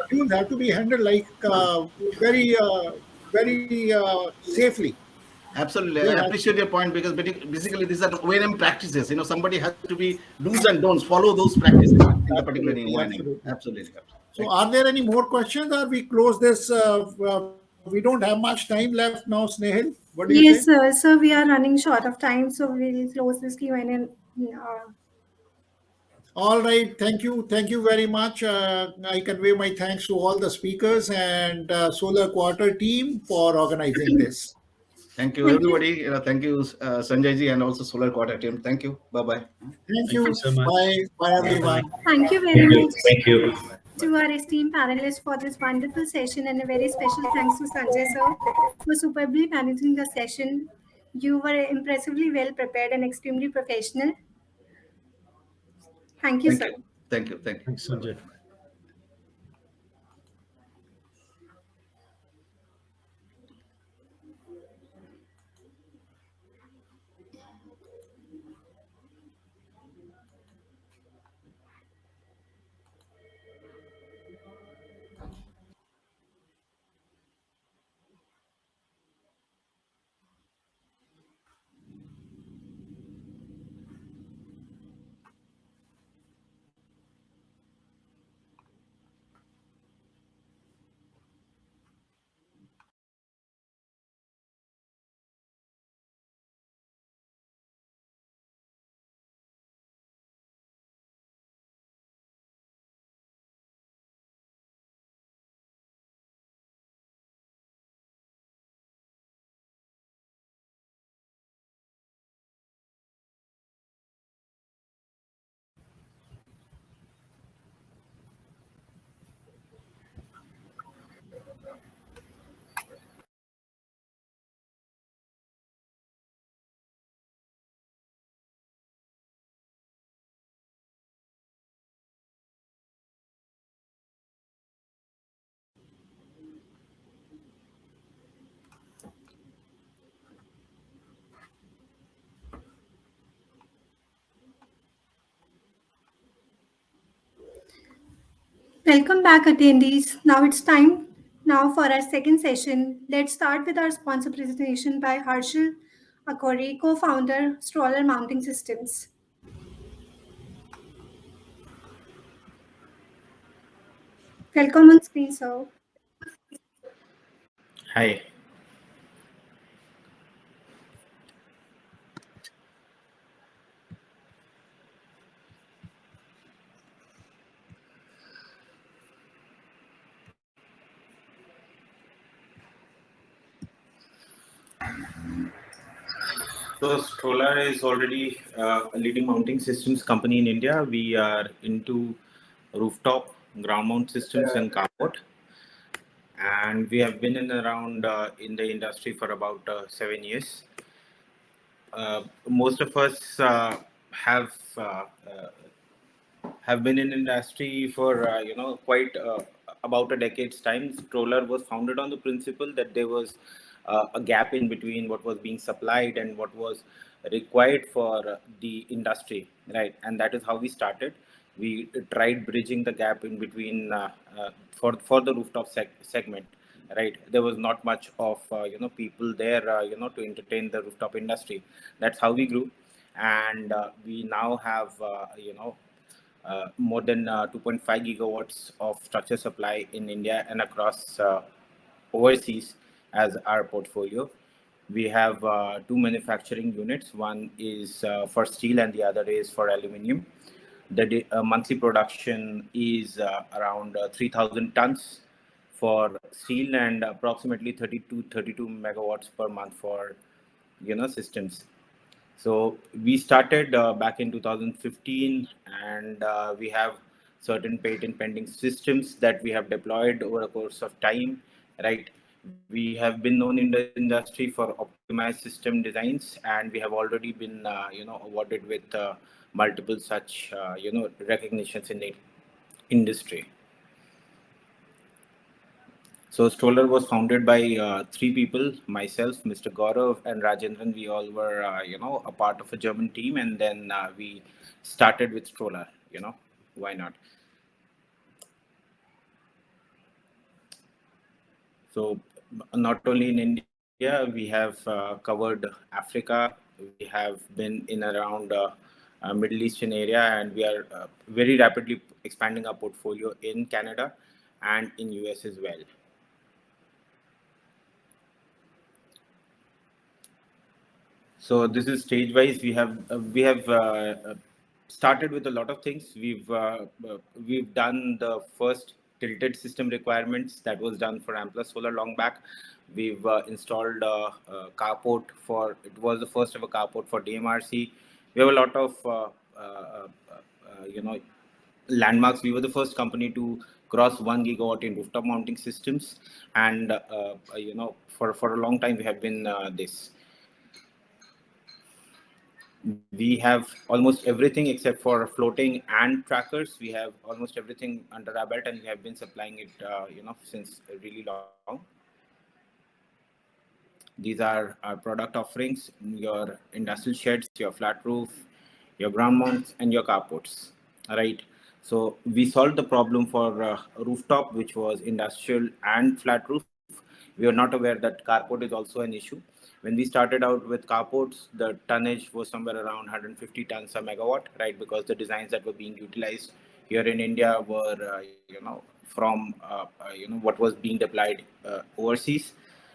modules have to be handled like very safely. Absolutely. They I have appreciate your point, because basically these are O&M practices. Somebody has to be do's and don'ts, follow those practices in the particular absolutely, O&M. absolutely. Absolutely. So, Thank you. are there any more questions, or we close this? We don't have much time left now, Snehal. What do you say? Yes, sir. So we are running short of time, so we'll close this Q&A. All right. Thank you very much. I convey my thanks to all the speakers and Solar Quarter team for organizing this. Thank you, Thank you. everybody. Thank you, Sanjay ji, and also Solar Quarter team. Thank you. Bye-bye. Thank Thank you you. so much. Bye, Bye bye. everyone. Thank you very Thank you. much Thank you. to our esteemed panelists for this wonderful session, and a very special thanks to Sanjay sir for superbly managing the session. You were impressively well prepared and extremely professional. Thank you, Thank sir. you. Thank you. Thanks, Sanjay. Welcome back, attendees. Now it's time now for our second session. Let's start with our sponsor presentation by Harshal Akori, co-founder, Stroller Mounting Systems. Welcome on screen, sir. Hi. So Solar is already a leading mounting systems company in India. We are into rooftop, ground mount systems, and carport, and we have been in around in the industry for about 7 years. Most of us have uh, uh, have been in industry for quite about a decade's time. Stroller was founded on the principle that there was a gap in between what was being supplied and what was required for the industry, right? And that is how we started. We tried bridging the gap in between for the rooftop segment, right? There was not much of people there to entertain the rooftop industry. That's how we grew, and we now have more than 2.5 gigawatts of structure supply in India and across overseas as our portfolio. We have two manufacturing units. One is for steel and the other is for aluminum. The monthly production is around 3,000 tons for steel and approximately 32 megawatts per month for systems. So we started back in 2015, and we have certain patent pending systems that we have deployed over a course of time, right? We have been known in the industry for optimized system designs, and we have already been, awarded with multiple such, recognitions in the industry. So Stoller was founded by three people: myself, Mr. Gaurav, and Rajendran. We all were, a part of a German team, and then we started with Stoller. Why not? So not only in India, we have covered Africa. We have been in around Middle Eastern area, and we are very rapidly expanding our portfolio in Canada and in US as well. So this is stage wise. We have started with a lot of things. We've done the first tilted system requirements that was done for Amplas Solar long back. We've installed carport for, it was the first ever carport for DMRC. We have a lot of landmarks. We were the first company to cross 1 gigawatt in rooftop mounting systems, and for a long time we have been this. We have almost everything except for floating and trackers. We have almost everything under our belt, and we have been supplying it, since really long. These are our product offerings: your industrial sheds, your flat roof, your ground mounts, and your carports. Right. So we solved the problem for rooftop, which was industrial and flat roof. We are not aware that carport is also an issue. When we started out with carports, the tonnage was somewhere around 150 tons a megawatt, right? Because the designs that were being utilized here in India were, from what was being deployed overseas.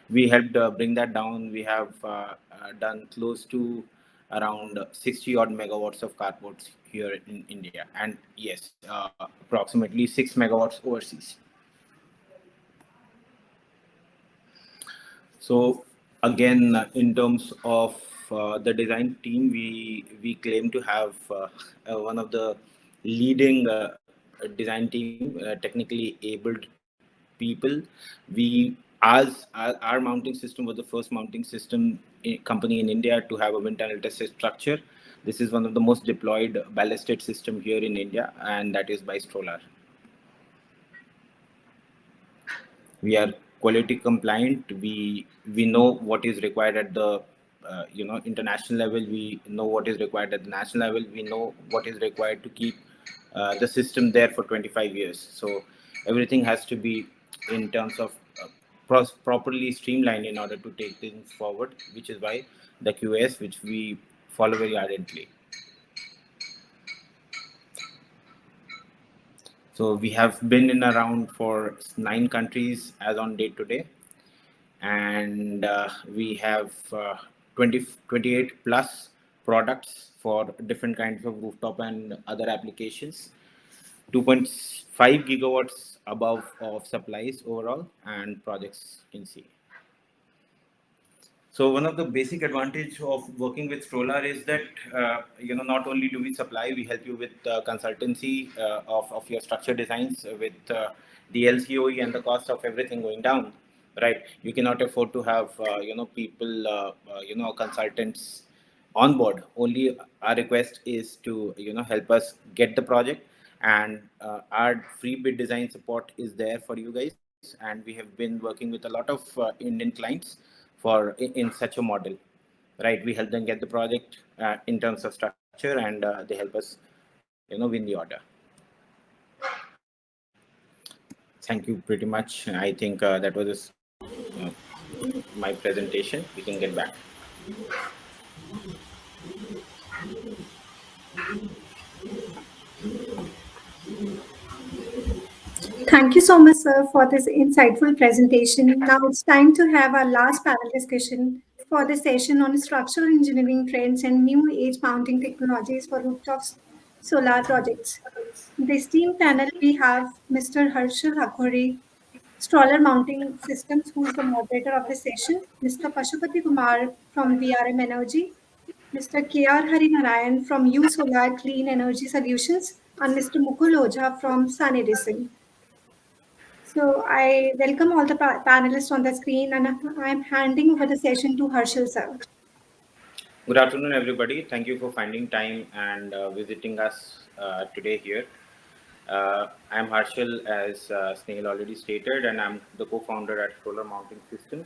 We helped bring that down. We have done close to around 60 odd megawatts of carports here in India, and yes, approximately 6 megawatts overseas. So again, in terms of the design team, we claim to have one of the leading design team, technically abled people. We, as our mounting system was the first mounting system company in India to have a wind tunnel tested structure. This is one of the most deployed ballasted system here in India, and that is by Stolar. We are quality compliant. We know what is required at the international level. We know what is required at the national level. We know what is required to keep the system there for 25 years. So everything has to be in terms of properly streamlined in order to take things forward, which is why the QS, which we follow very ardently. So we have been in around for 9 countries as on date today, and we have 28 plus products for different kinds of rooftop and other applications. 2.5 gigawatts above of supplies overall and projects in C. So one of the basic advantage of working with Stolar is that not only do we supply, we help you with consultancy of your structure designs with the LCOE and the cost of everything going down. Right, you cannot afford to have people consultants on board. Only our request is to help us get the project, and our free bid design support is there for you guys. And we have been working with a lot of Indian clients for in such a model, right? We help them get the project in terms of structure, and they help us win the order. Thank you pretty much. I think that was my presentation. We can get back. Thank you so much, sir, for this insightful presentation. Now it's time to have our last panel discussion for the session on structural engineering trends and new age mounting technologies for rooftop solar projects. In the esteemed panel, we have Mr. Harshal Akhore, Stroller Mounting Systems, who is the moderator of the session, Mr. Pashupati Kumar from VRM Energy, Mr. K.R. Harinarayan from U Solar Clean Energy Solutions, and Mr. Mukul Ojha from Sun Edison. So I welcome all the panelists on the screen, and I'm handing over the session to Harshal sir. Good afternoon, everybody. Thank you for finding time and visiting us today here. I'm Harshal, as Snail already stated, and I'm the co-founder at Solar Mounting Systems.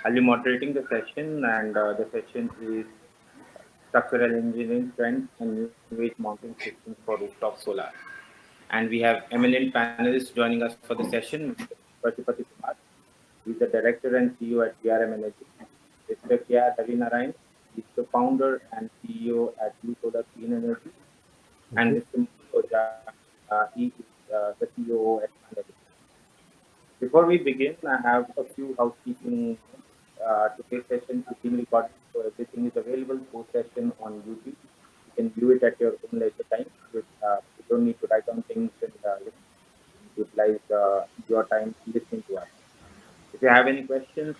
I'll be moderating the session, and the session is structural engineering trends and new age mounting systems for rooftop solar. And we have eminent panelists joining us for the session. Mr. Pashupati Kumar, he's the director and CEO at VRM Energy. Mr. K.R. Harinarayan, he's the founder and CEO at U Solar Clean Energy. And Mr. Mukul Ojha, he is the COO at Sun Edison. Before we begin, I have a few housekeeping. Today's session is being recorded, so everything is available post-session on YouTube. You can view it at your own leisure time. You don't need to write down things and utilize your time listening to us. If you have any questions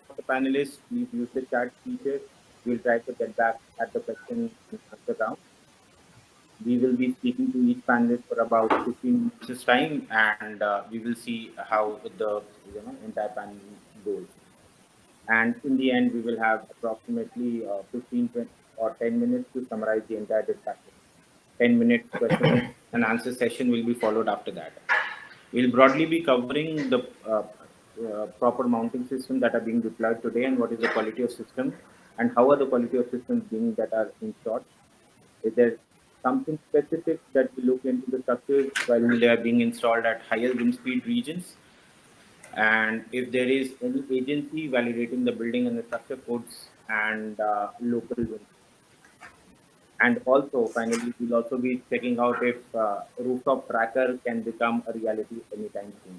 for the panelists, please use the chat feature. We'll try to get back at the question and answer round. We will be speaking to each panelist for about 15 minutes time, and we will see how the entire panel goes. And in the end, we will have approximately 15 or 10 minutes to summarize the entire discussion. 10 minutes question and answer session will be followed after that. We'll broadly be covering the proper mounting systems that are being deployed today, and what is the quality of system, and how are the quality of systems being that are installed. Is there something specific that we look into the structures while they are being installed at higher wind speed regions? And if there is any agency validating the building and the structure codes and local wind. And also, finally, we'll also be checking out if rooftop tracker can become a reality anytime soon.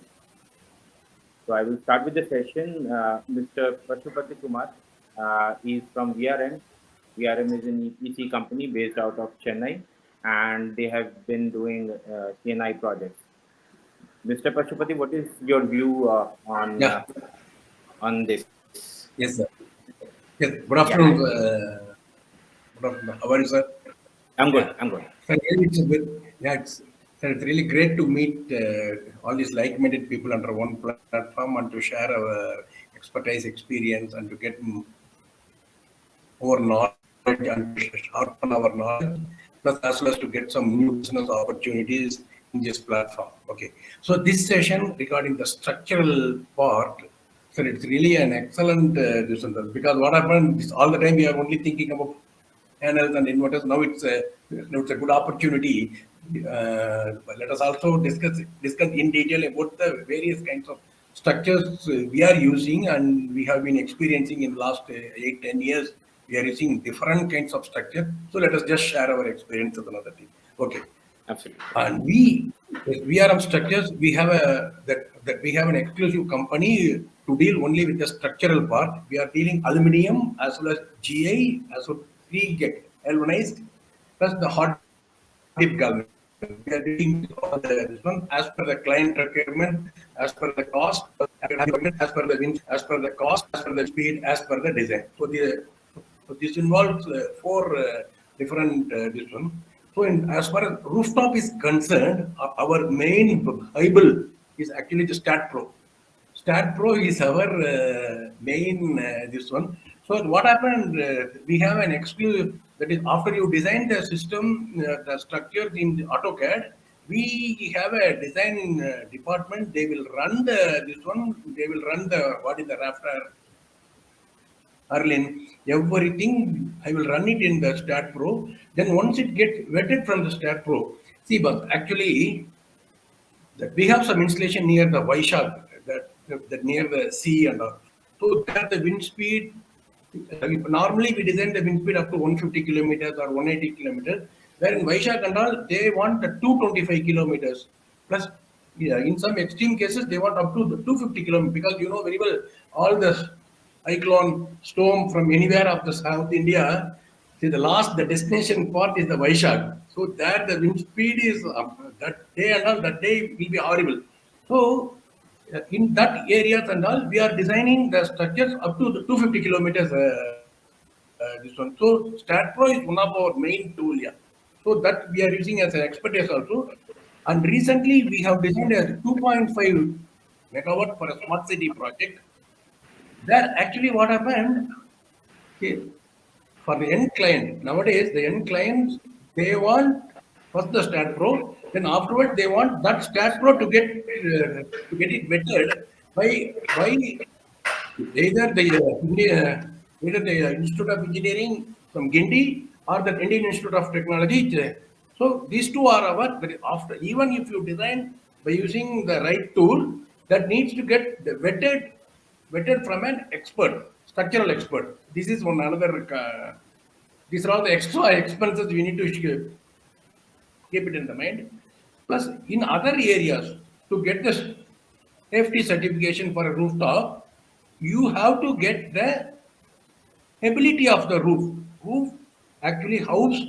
So I will start with the session. Mr. Pashupati Kumar, is from VRM. VRM is an EPC company based out of Chennai, and they have been doing CNI projects. Mr. Pashupati, what is your view on this? Yes, sir. Yes. Good afternoon. Good afternoon. How are you, sir? I'm good. I'm good. So really it's really great to meet all these like-minded people under one platform and to share our expertise, experience, and to get more knowledge and sharpen our knowledge, plus as well as to get some new business opportunities in this platform. Okay. So this session regarding the structural part, so it's really an excellent because what happened is all the time we are only thinking about panels and inverters. Now it's a good opportunity. But let us also discuss in detail about the various kinds of structures we are using and we have been experiencing in the last 8-10 years. We are using different kinds of structure. So let us just share our experience with another thing. Okay. Absolutely. And we, as VRM structures, we have that we have an exclusive company to deal only with the structural part. We are dealing aluminium as well as GI, as well as pre-galvanized, plus the hot dip galvanized. We are dealing with all this one as per the client requirement, as per the cost, as per the wind, as per the cost, as per the speed, as per the design. So this involves four different this one. So as far as rooftop is concerned, our main Bible is actually the Stat Pro. Stat Pro is our main this one. So what happened? We have an exclusive, that is after you design the system, the structure in the AutoCAD, we have a design department. They will run the this one. They will run the what is the rafter, Arlin, everything. I will run it in the Stat Pro. Then once it gets vetted from the Stat Pro, see, but actually that we have some installation near the Vaishak, that near the sea and all. So there the wind speed, normally we design the wind speed up to 150 kilometers or 180 kilometers. Where in Vaishak and all, they want the 225 kilometers. Plus, yeah, in some extreme cases, they want up to the 250 kilometers, because you know very well all the cyclone storm from anywhere of the South India. See, the destination part is the Vaishak. So there the wind speed is that day and all, that day will be horrible. So in that areas and all, we are designing the structures up to the 250 kilometers. This one. So Stat Pro is one of our main tool. Yeah. So that we are using as an expertise also. And recently we have designed a 2.5 megawatt for a smart city project. There actually what happened, okay, for the end client, nowadays the end clients, they want first the Stat Pro, then afterwards they want that Stat Pro to get it vetted by either the Institute of Engineering from Gindi or the Indian Institute of Technology. So these two are our, but after, even if you design by using the right tool, that needs to get vetted from an expert, structural expert. This is one another. These are all the extra expenses we need to keep it in the mind. Plus, in other areas, to get the safety certification for a rooftop, you have to get the ability of the roof. Roof actually house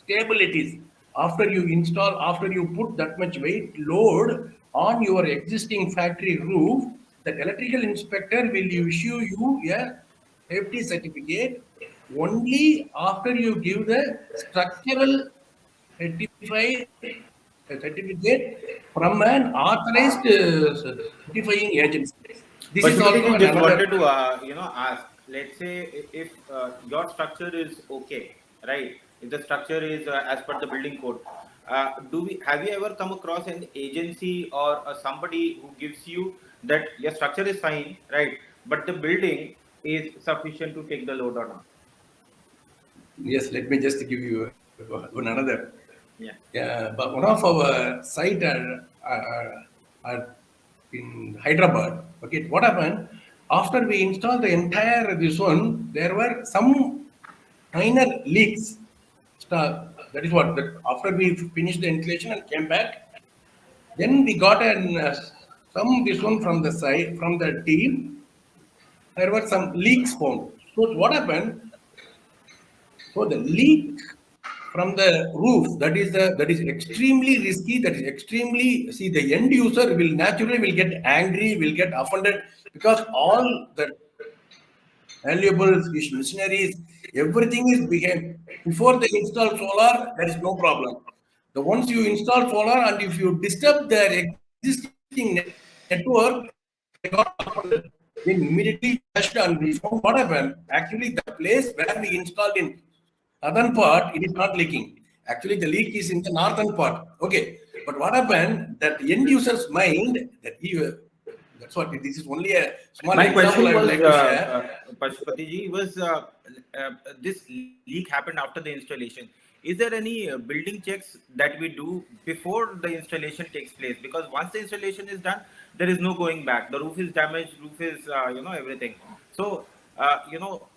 stabilities. After you install, after you put that much weight load on your existing factory roof, the electrical inspector will issue you a safety certificate only after you give the structural certified certificate from an authorized certifying agency. This is Pashupati also ji, just another. wanted to ask. Let's say if your structure is okay, right? If the structure is as per the building code, do we have you ever come across an agency or somebody who gives you that your structure is fine, right? But the building is sufficient to take the load or not? Yes, let me just give you one another. Yeah. Yeah, but one of our site in Hyderabad. Okay, what happened after we installed the entire this one? There were some minor leaks. That is what. That after we finished the installation and came back, then we got an some this one from the side from the team. There were some leaks found. So what happened? So the leak from the roof, that is extremely risky. That is extremely, see, the end user will naturally will get angry, will get offended, because all the valuables, machineries, everything is behind. Before they install solar, there is no problem. The once you install solar and if you disturb their existing network, they got offended. Then immediately rushed and we found what happened. Actually, the place where we installed in southern part, it is not leaking. Actually, the leak is in the northern part. Okay. But what happened, that end user's mind, that he, that's what, this is only a small My example I question would was, like to share. Pashupati ji, was this leak happened after the installation. Is there any building checks that we do before the installation takes place? Because once the installation is done, there is no going back. The roof is damaged, roof is, everything. So,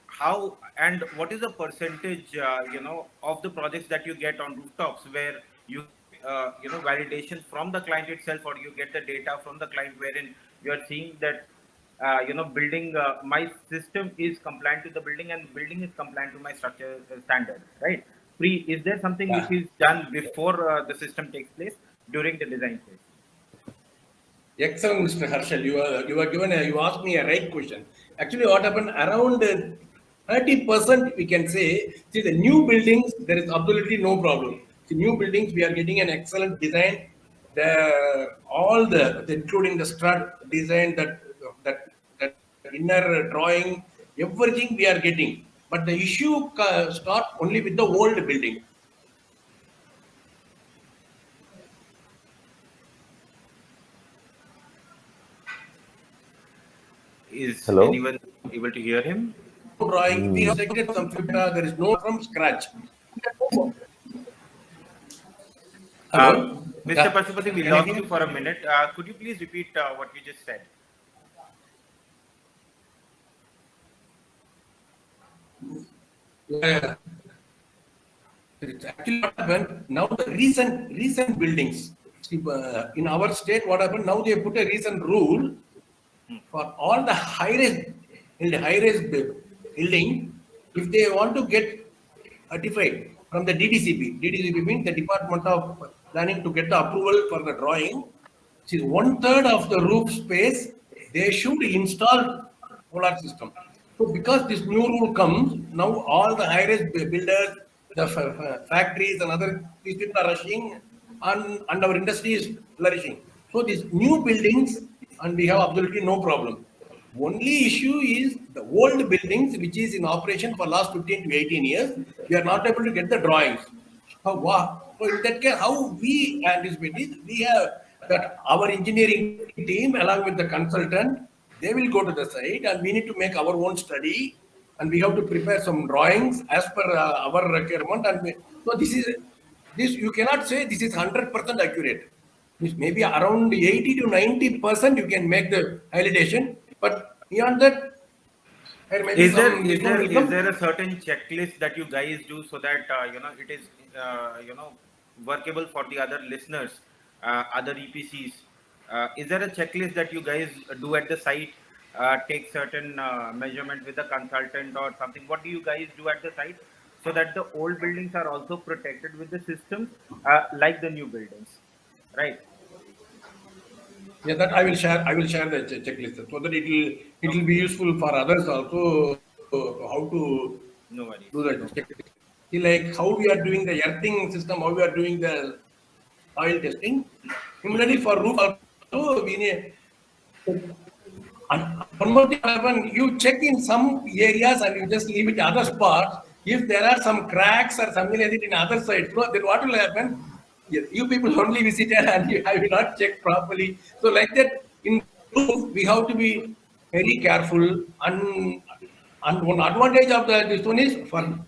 how and what is the percentage, of the projects that you get on rooftops where you validation from the client itself, or you get the data from the client wherein you are seeing that building my system is compliant to the building and building is compliant to my structure standard, right? Is there something which Yeah. is done before the system takes place during the design phase? Excellent, Mr. Harshal. You asked me a right question. Actually, what happened around 30%, we can say, see the new buildings, there is absolutely no problem. See, new buildings, we are getting an excellent design. Including the strut design, that inner drawing, everything we are getting. But the issue start only with the old building. Is Hello? anyone able to hear him? Drawing, we have selected some filter, there is no from scratch. Hello? Mr. Yeah. Pashupati, we Can you lost hear? you for a minute. Could you please repeat what you just said? Yeah. It's actually what happened now, the recent buildings. See, in our state, what happened now, they put a recent rule for all the high-rise building. If they want to get certified from the DDCP means the Department of Planning, to get the approval for the drawing. See, 1/3 of the roof space they should install solar system. So because this new rule comes, now all the high-rise builders, the factories and other, these people are rushing, and our industry is flourishing. So these new buildings, and we have absolutely no problem. Only issue is the old buildings which is in operation for last 15 to 18 years, we are not able to get the drawings. So in that case, how we anticipate is, we have that our engineering team along with the consultant, they will go to the site and we need to make our own study and we have to prepare some drawings as per our requirement. So this you cannot say this is 100% accurate. Maybe around 80 to 90% you can make the validation, but beyond that, there may be Is there some is issue there will is come. there a certain checklist that you guys do so that it is workable for the other listeners, other EPCs? Is there a checklist that you guys do at the site? Take certain measurement with the consultant or something. What do you guys do at the site so that the old buildings are also protected with the systems like the new buildings, right? Yeah, that I will share. I will share the checklist so that it will be useful for others also, how to No worries. do the checklist. See, like how we are doing the earthing system, how we are doing the soil testing. Similarly, for roof also, we need. And one more thing happen, you check in some areas and you just leave it other spots. If there are some cracks or something like that in other sides, no, then what will happen? You people only visited and I will not check properly. So like that, in roof, we have to be very careful. And one advantage of this one is for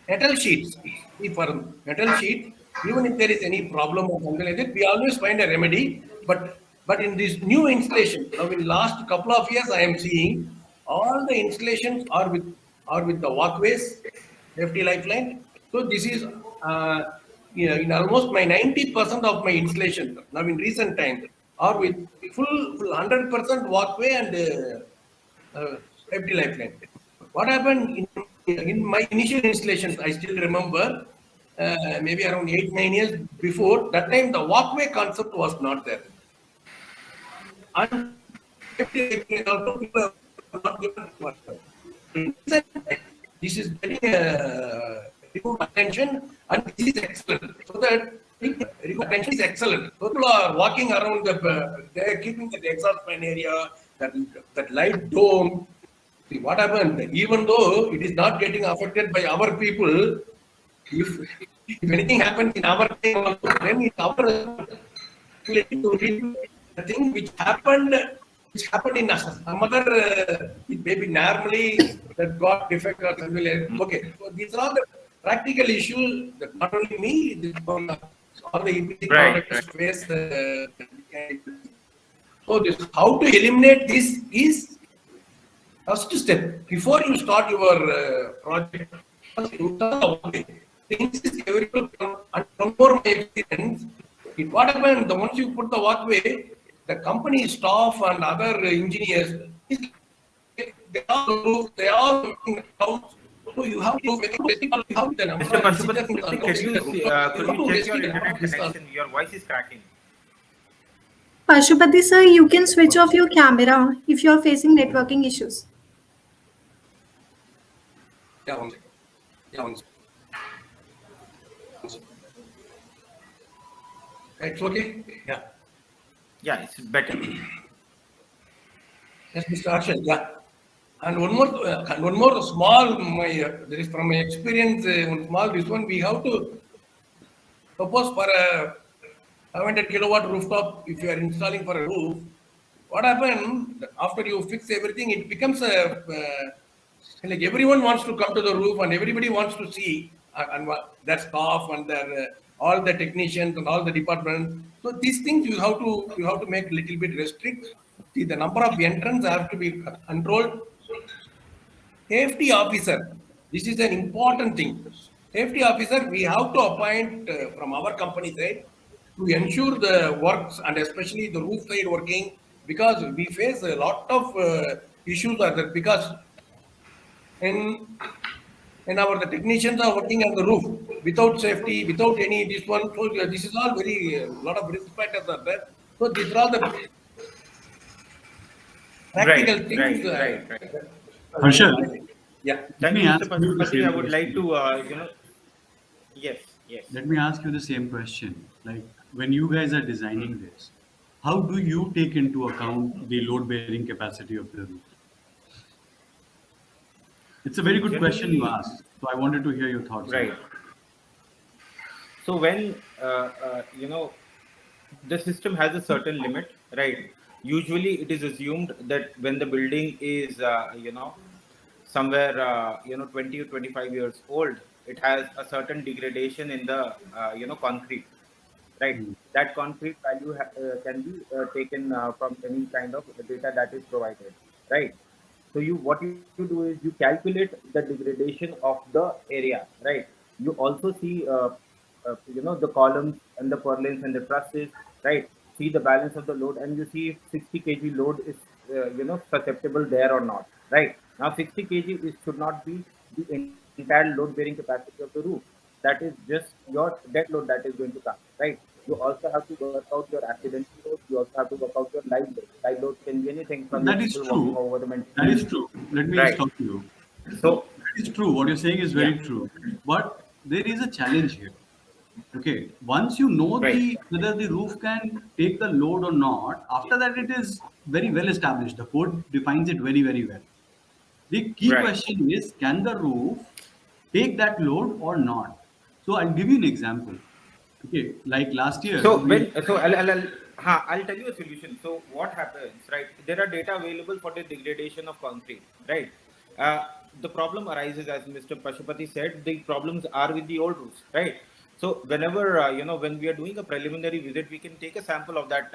metal sheets. See, for metal sheet, even if there is any problem or something like that, we always find a remedy. But in this new installation, now in last couple of years, I am seeing all the installations are with the walkways, safety lifeline. So this is in almost my 90% of my installation now in recent times are with full 100% walkway and safety lifeline. What happened in my initial installations, I still remember, maybe around 8, 9 years before, that time the walkway concept was not there. And safety lifeline also people are not given for this is getting attention and this is excellent. So that attention is excellent. People are walking around they are keeping the exhaust fan area, that light dome. See what happened, even though it is not getting affected by our people, if anything happens in our time also, then it's our responsibility to redo the thing which happened in some other maybe normally that got defect or something like that. Okay, so these are the practical issues that not only me, all the EPC Right. contractors face. So this how to eliminate this is first step before you start your project. First, you start the walkway. Things is everyone from more my experience, what happened, the once you put the walkway, the company staff and other engineers, they all working out. So you have to the number Mr. of visitors in Pashupati, the could you rooftop. could You have you to check your restrict the number internet of visitors. connection? Your voice is cracking. Pashupati sir, you can switch off your camera if you are facing networking issues. Yeah, one second. Yeah, one second. It's okay? Yeah. Yeah, it's better. Yes, Mr. Arshad, yeah. And one more small, there is from my experience, one small, this one, we have to suppose for a 500 kilowatt rooftop, if you are installing for a roof, what happens after you fix everything, it becomes like everyone wants to come to the roof and everybody wants to see and their staff and their all the technicians and all the departments. So these things you have to make a little bit restrict. See, the number of entrants have to be controlled. Safety officer, this is an important thing. Safety officer, we have to appoint from our company side to ensure the works and especially the roof side working, because we face a lot of issues are there, because in our the technicians are working on the roof without safety, without any this one. So this is all very lot of risk factors are there. So these are all the Right, practical things. right. Harshad, Yeah. let Thank me you, Mr. ask you the Pashupati. I same would like question. to, yes, yes. Let me ask you the same question. Like when you guys are designing this, how do you take into account the load bearing capacity of the roof? It's a So very good question you generally, asked. So I wanted to hear your thoughts on right. that. So when the system has a certain limit, right? Usually, it is assumed that when the building is somewhere 20 or 25 years old, it has a certain degradation in the concrete, right? Hmm. That concrete value can be taken from any kind of data that is provided, right? So what you do is you calculate the degradation of the area, right? You also see the columns and the purlins and the trusses, right? See the balance of the load, and you see if 60 kg load is susceptible there or not, right? Now 60 kg is should not be the entire load bearing capacity of the roof. That is just your dead load that is going to come, right? You also have to work out your accidental load. You also have to work out your live load. Live load can be anything from your That is people walking true. over the That maintenance, is true. Let me right? stop you. So That is true. What you're saying is yeah, very true. But there is a challenge here. Okay. Once you know right, the whether the roof can take the load or not, after that it is very well established. The code defines it very, very well. The key right. question is, can the roof take that load or not? So I'll give you an example. Okay, like last year, So we I'll tell you a solution. So what happens, right? There are data available for the degradation of concrete, right? Uh, the problem arises, as Mr. Pashupati said, the problems are with the old roofs, right? So whenever when we are doing a preliminary visit, we can take a sample of that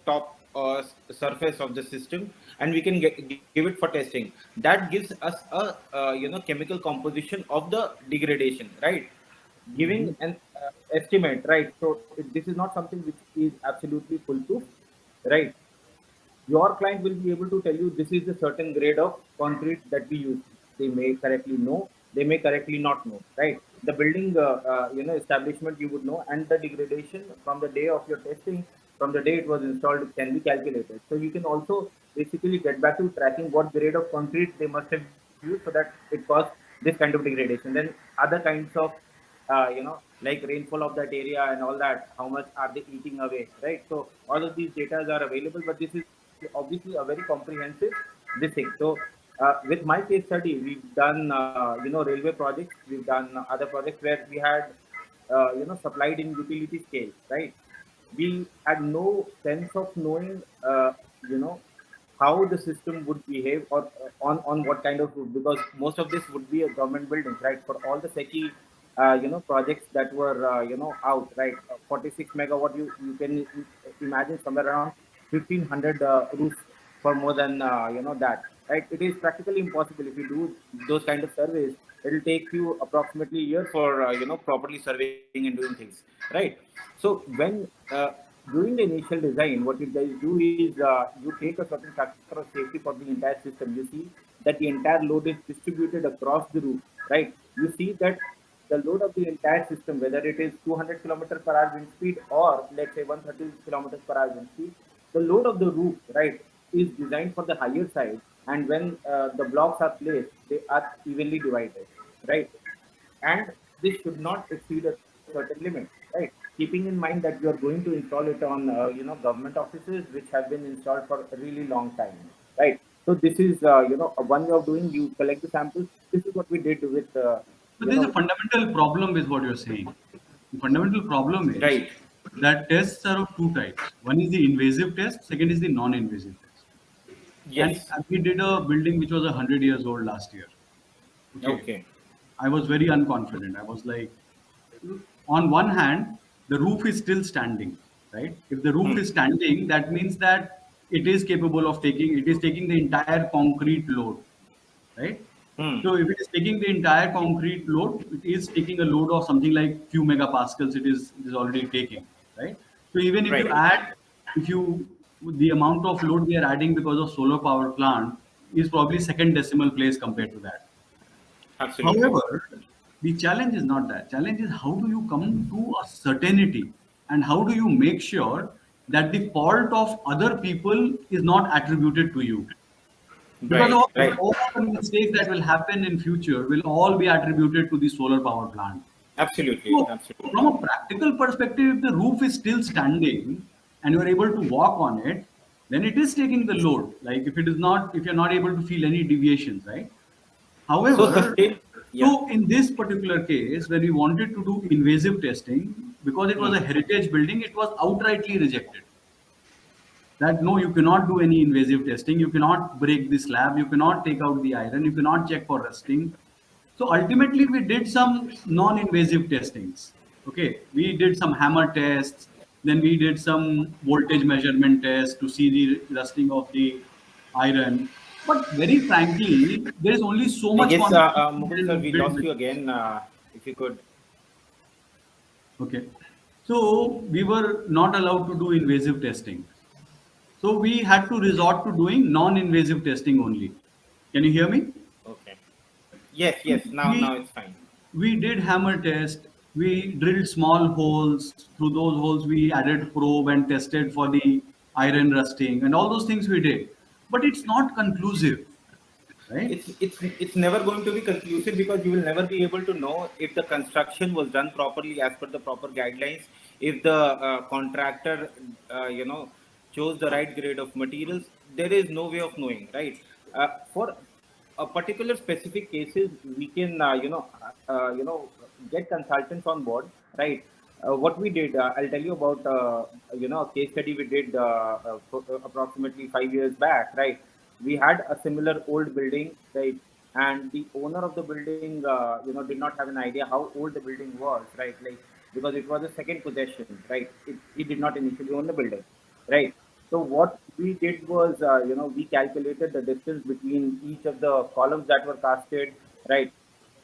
top surface of the system, and we can give it for testing. That gives us a chemical composition of the degradation, right? Giving an estimate, right? So this is not something which is absolutely foolproof, right? Your client will be able to tell you this is a certain grade of concrete that we use. They may correctly know, they may correctly not know, right? The building, establishment you would know, and the degradation from the day of your testing, from the day it was installed, can be calculated. So you can also basically get back to tracking what grade of concrete they must have used so that it caused this kind of degradation. Then other kinds of like rainfall of that area and all that, how much are they eating away, right? So all of these data are available, but this is obviously a very comprehensive this thing. So with my case study, we've done railway projects, we've done other projects where we had supplied in utility scale, right? We had no sense of knowing you know how the system would behave, or on what kind of route, because most of this would be a government buildings, right? For all the SECI projects that were out, right? 46 megawatt, you can imagine somewhere around 1500 roofs for more than that. right? It is practically impossible. If you do those kind of surveys, it will take you approximately a year for properly surveying and doing things, right? So when during the initial design, what you guys do is you take a certain factor of safety for the entire system. You see that the entire load is distributed across the roof, right? You see that the load of the entire system, whether it is 200 kilometers per hour wind speed or let's say 130 kilometers per hour wind speed, the load of the roof, right, is designed for the higher side. And when the blocks are placed, they are evenly divided, right? And this should not exceed a certain limit, right? Keeping in mind that you are going to install it on government offices which have been installed for a really long time, right? So this is one way of doing. You collect the samples. This is what we did with But there's a fundamental problem with what you're saying. The fundamental problem is right. that tests are of two types. One is the invasive test, second is the non-invasive test. And Yes. we did a building which was 100 years old last year. Okay. Okay. I was very unconfident. I was like, on one hand, the roof is still standing, right? If the roof Hmm. is standing, that means that it is taking the entire concrete load, right? Hmm. So if it is taking the entire concrete load, it is taking a load of something like few megapascals. It is already taking, right? So even if you Right. add, if you the amount of load we are adding because of solar power plant is probably second decimal place compared to that. Absolutely. However, the challenge is not that. Challenge is how do you come to a certainty and how do you make sure that the fault of other people is not attributed to you? Because Right. Right. all the mistakes that will happen in future will all be attributed to the solar power plant. Absolutely. So, Absolutely. from a practical perspective, if the roof is still standing and you are able to walk on it, then it is taking the load. Like if you're not able to feel any deviations, right? So However, sustain. Yeah. so in this particular case, where we wanted to do invasive testing, because it was Hmm. a heritage building, it was outrightly rejected. That no, you cannot do any invasive testing, you cannot break the slab, you cannot take out the iron, you cannot check for rusting. So ultimately, we did some non-invasive testings. Okay, we did some hammer tests, then we did some voltage measurement tests to see the rusting of the iron. But very frankly, there is only so I much guess, confidence you Mukul sir, can we build lost with. you again. If you could. Okay, so we were not allowed to do invasive testing. So we had to resort to doing non-invasive testing only. Can you hear me? Okay. Yes. Yes. Now We it's fine. we did hammer test. We drilled small holes. Through those holes, we added probe and tested for the iron rusting and all those things we did. But it's not conclusive, right? It's never going to be conclusive because you will never be able to know if the construction was done properly as per the proper guidelines, if the contractor chose the right grade of materials. There is no way of knowing, right? For a particular specific cases, we can get consultants on board, right? What we did, I'll tell you about a case study we did approximately 5 years back, right? We had a similar old building, right? And the owner of the building did not have an idea how old the building was, right? Like, because it was a second possession, right? He did not initially own the building, right? So what we did was, we calculated the distance between each of the columns that were casted, right?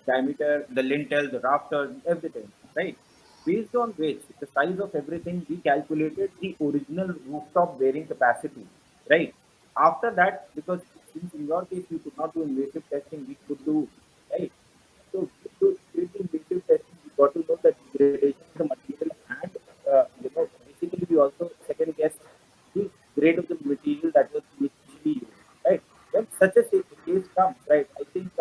Diameter, the lintel, the rafters, everything, right? Based on which the size of everything, we calculated the original rooftop bearing capacity, right? After that, because since in your case you could not do invasive testing, we could do, right? So with the invasive testing, we got to know the degradation of the material, and basically we also second guessed the grade of the material that was initially used, right? When such a case comes, right, I think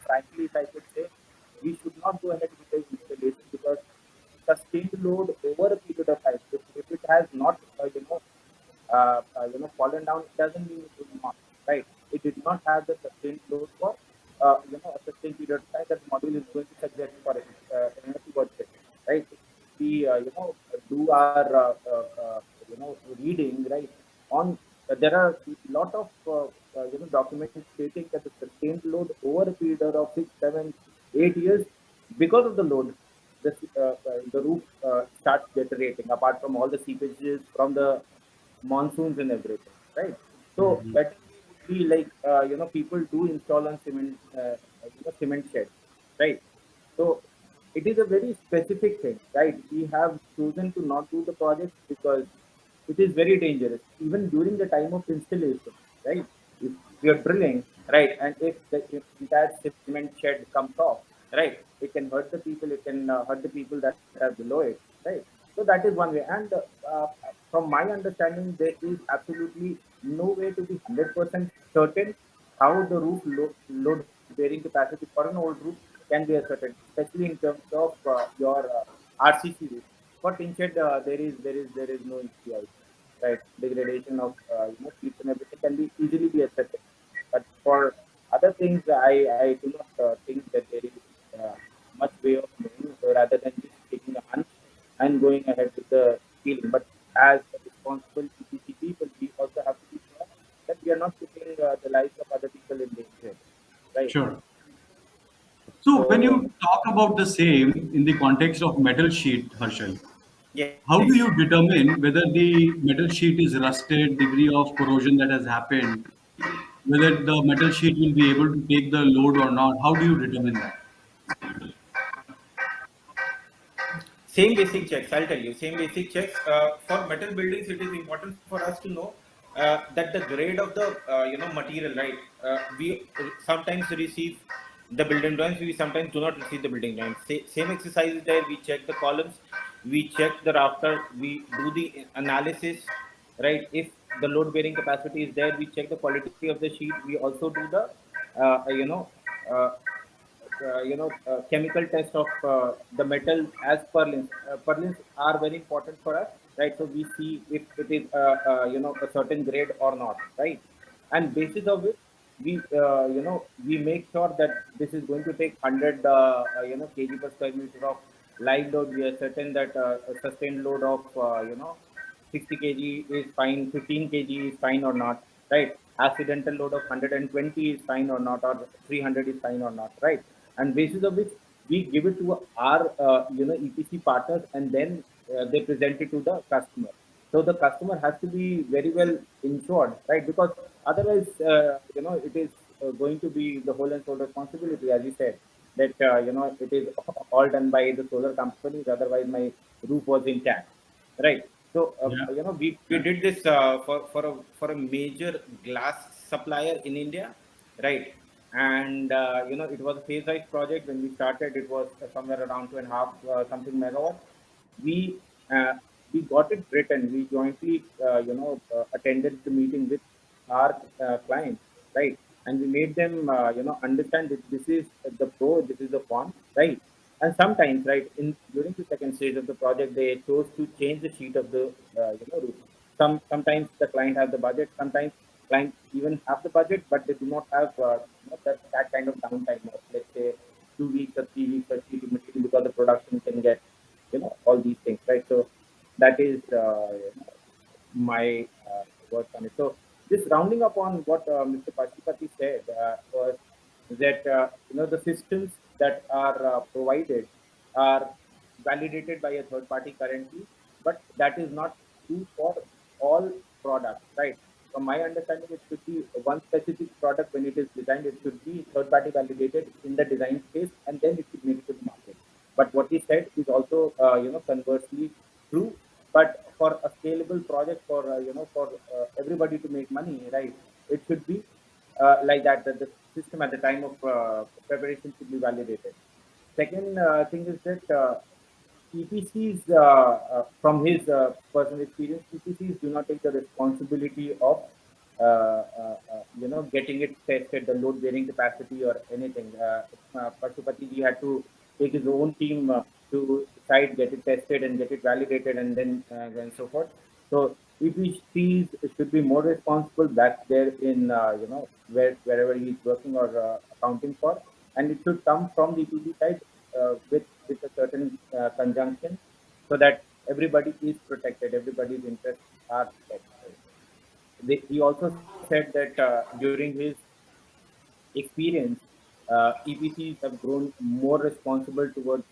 frankly, if I could say, we should not go ahead with the installation because sustained load over a period of time, if it has not fallen down, it doesn't mean it will not, right? It did not have the sustained load for a sustained period of time that the module is going to suggest for it, energy budget, right? We do our reading, right? On there are a lot of documents stating that the sustained load over a period of 6, 7, 8 years, because of the load, the roof starts deteriorating. Apart from all the seepages from the monsoons and everything, right? So better we like people do install on cement sheds, right? So it is a very specific thing, right? We have chosen to not do the project because it is very dangerous, even during the time of installation, right? If we are drilling, right, and if entire cement shed comes off, right, it can hurt the people, it can hurt the people that are below it, right? So that is one way. And from my understanding, there is absolutely no way to be 100% certain how the roof load bearing capacity for an old roof can be ascertained, especially in terms of your RCC roof. For tin shed, there is no ECI, right? Degradation of sheets and everything can be easily be accepted. But for other things, I do not think that there is uh, much way of knowing rather than just taking a hunch and going ahead with the feeling. But as a responsible EPC people, we also have to be sure that we are not putting the lives of other people in danger, right? Sure. So when So you talk about the same in the context of metal sheet, Harshal, yes, how do you determine whether the metal sheet is rusted, degree of corrosion that has happened, whether the metal sheet will be able to take the load or not? How do you determine that? same basic checks, I'll tell you. Same basic checks. For metal buildings, it is important for us to know that the grade of the material, right? We sometimes receive the building drawings. We sometimes do not receive the building drawings. Same exercise is there. We check the columns. We check the rafter. We do the analysis, right? If the load bearing capacity is there, we check the quality of the sheet. We also do the uh, you know. Uh, chemical test of the metal as purlins. Purlins are very important for us, right? So we see if it is a certain grade or not, right? And basis of which we make sure that this is going to take 100 kg per square meter of live load. We are certain that a sustained load of 60 kg is fine, 15 kg is fine or not, right? Accidental load of 120 is fine or not, or 300 is fine or not, right? And basis of which we give it to our EPC partners, and then they present it to the customer. So the customer has to be very well insured, right? Because otherwise, it is going to be the whole and sole responsibility, as you said, that it is all done by the solar companies. Otherwise, my roof was intact, right? So Yeah. we did this for a major glass supplier in India, right? And it was a phase-wise project. When we started, it was somewhere around 2.5 something megawatts. We uh, we got it written. We jointly attended the meeting with our clients, right? And we made them understand that this is the pro, this is the con, right? And sometimes, right, in during the second stage of the project, they chose to change the sheet of the roof. Sometimes the client has the budget. Sometimes clients even have the budget, but they do not have that kind of downtime of, let's say, 2 weeks or 3 weeks or sheet material, because the production can get all these things, right? So that is my words on it. So just rounding up on what Mr. Pashupati said was that the systems that are provided are validated by a third party currently, but that is not true for all products, right? From my understanding, it should be one specific product. When it is designed, it should be third party validated in the design phase, and then it should make it to the market. But what he said is also conversely true. But for a scalable project, for everybody to make money, right, it should be like that, that the system at the time of preparation should be validated. Second thing is that EPCs, from his personal experience, EPCs do not take the responsibility of getting it tested, the load bearing capacity or anything. Pashupati ji had to take his own team to site, get it tested and get it validated, and then and so forth. So EPCs should be more responsible back there in wherever he's working or accounting for, and it should come from the EPC side with a certain conjunction, so that everybody is protected, everybody's interests are protected. He also said that during his experience, EPCs have grown more responsible towards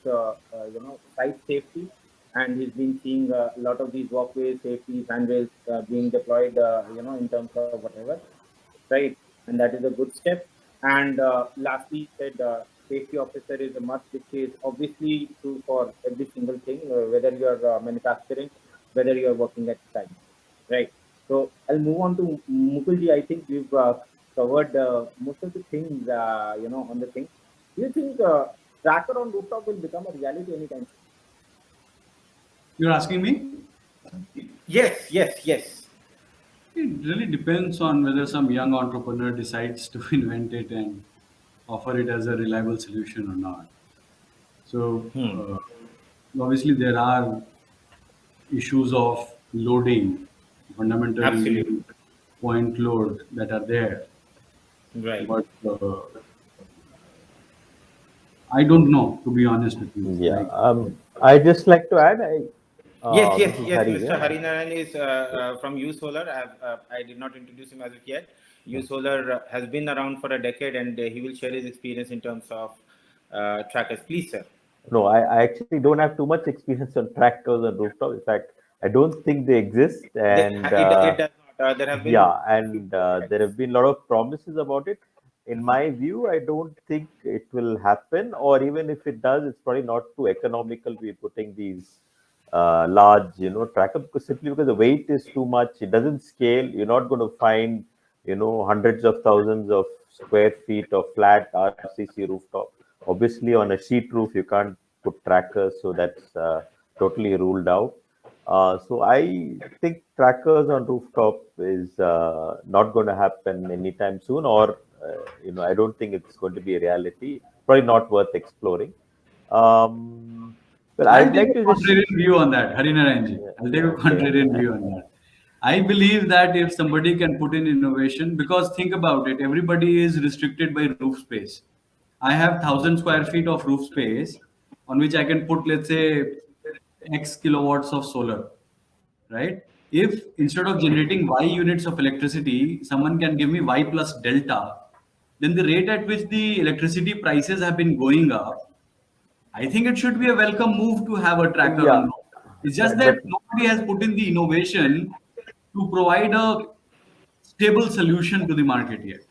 site safety, and he's been seeing a lot of these walkways, safety handrails being deployed, in terms of whatever, right? and that is a good step. And lastly, said safety officer is a must, which is obviously true for every single thing, whether you are manufacturing, whether you are working at site, right? So I'll move on to Mukulji. I think we've covered most of the things, on the thing. Do you think tracker on rooftop will become a reality anytime You're asking me? soon? Yes, yes, yes. It really depends on whether some young entrepreneur decides to invent it and offer it as a reliable solution or not. So, Hmm. obviously, there are issues of loading, fundamentally Absolutely. point load that are there. Right. But I don't know, to be honest with you. Yeah, Like, I just like to add, Yes, this yes, is yes. Hari. Mr. Yeah, Harinaran is from U Solar. I did not introduce him as of yet. U Solar has been around for a decade, and he will share his experience in terms of trackers. Please, sir. no, I actually don't have too much experience on tractors and rooftop. In fact, I don't think they exist. And It does not. There have been yeah, few and there projects. have been a lot of promises about it. In my view, I don't think it will happen, or even if it does, it's probably not too economical to be putting these large, tracker, because simply because the weight is too much. It doesn't scale. You're not going to find, hundreds of thousands of square feet of flat RCC rooftop. Obviously, on a sheet roof, you can't put trackers, so that's totally ruled out. So I think trackers on rooftop is not going to happen anytime soon, or I don't think it's going to be a reality. Probably not worth exploring. Well, I'll I'd take like a to just contrarian view on that, Harinaranji. yeah, I'll take a okay. contrarian view on that. I believe that if somebody can put in innovation, because think about it, everybody is restricted by roof space. I have 1,000 square feet of roof space on which I can put, let's say, X kilowatts of solar, right? If instead of generating Y units of electricity, someone can give me Y plus delta, then the rate at which the electricity prices have been going up, I think it should be a welcome move to have a tracker on Yeah, road. It's just right. that But nobody has put in the innovation to provide a stable solution to the market yet.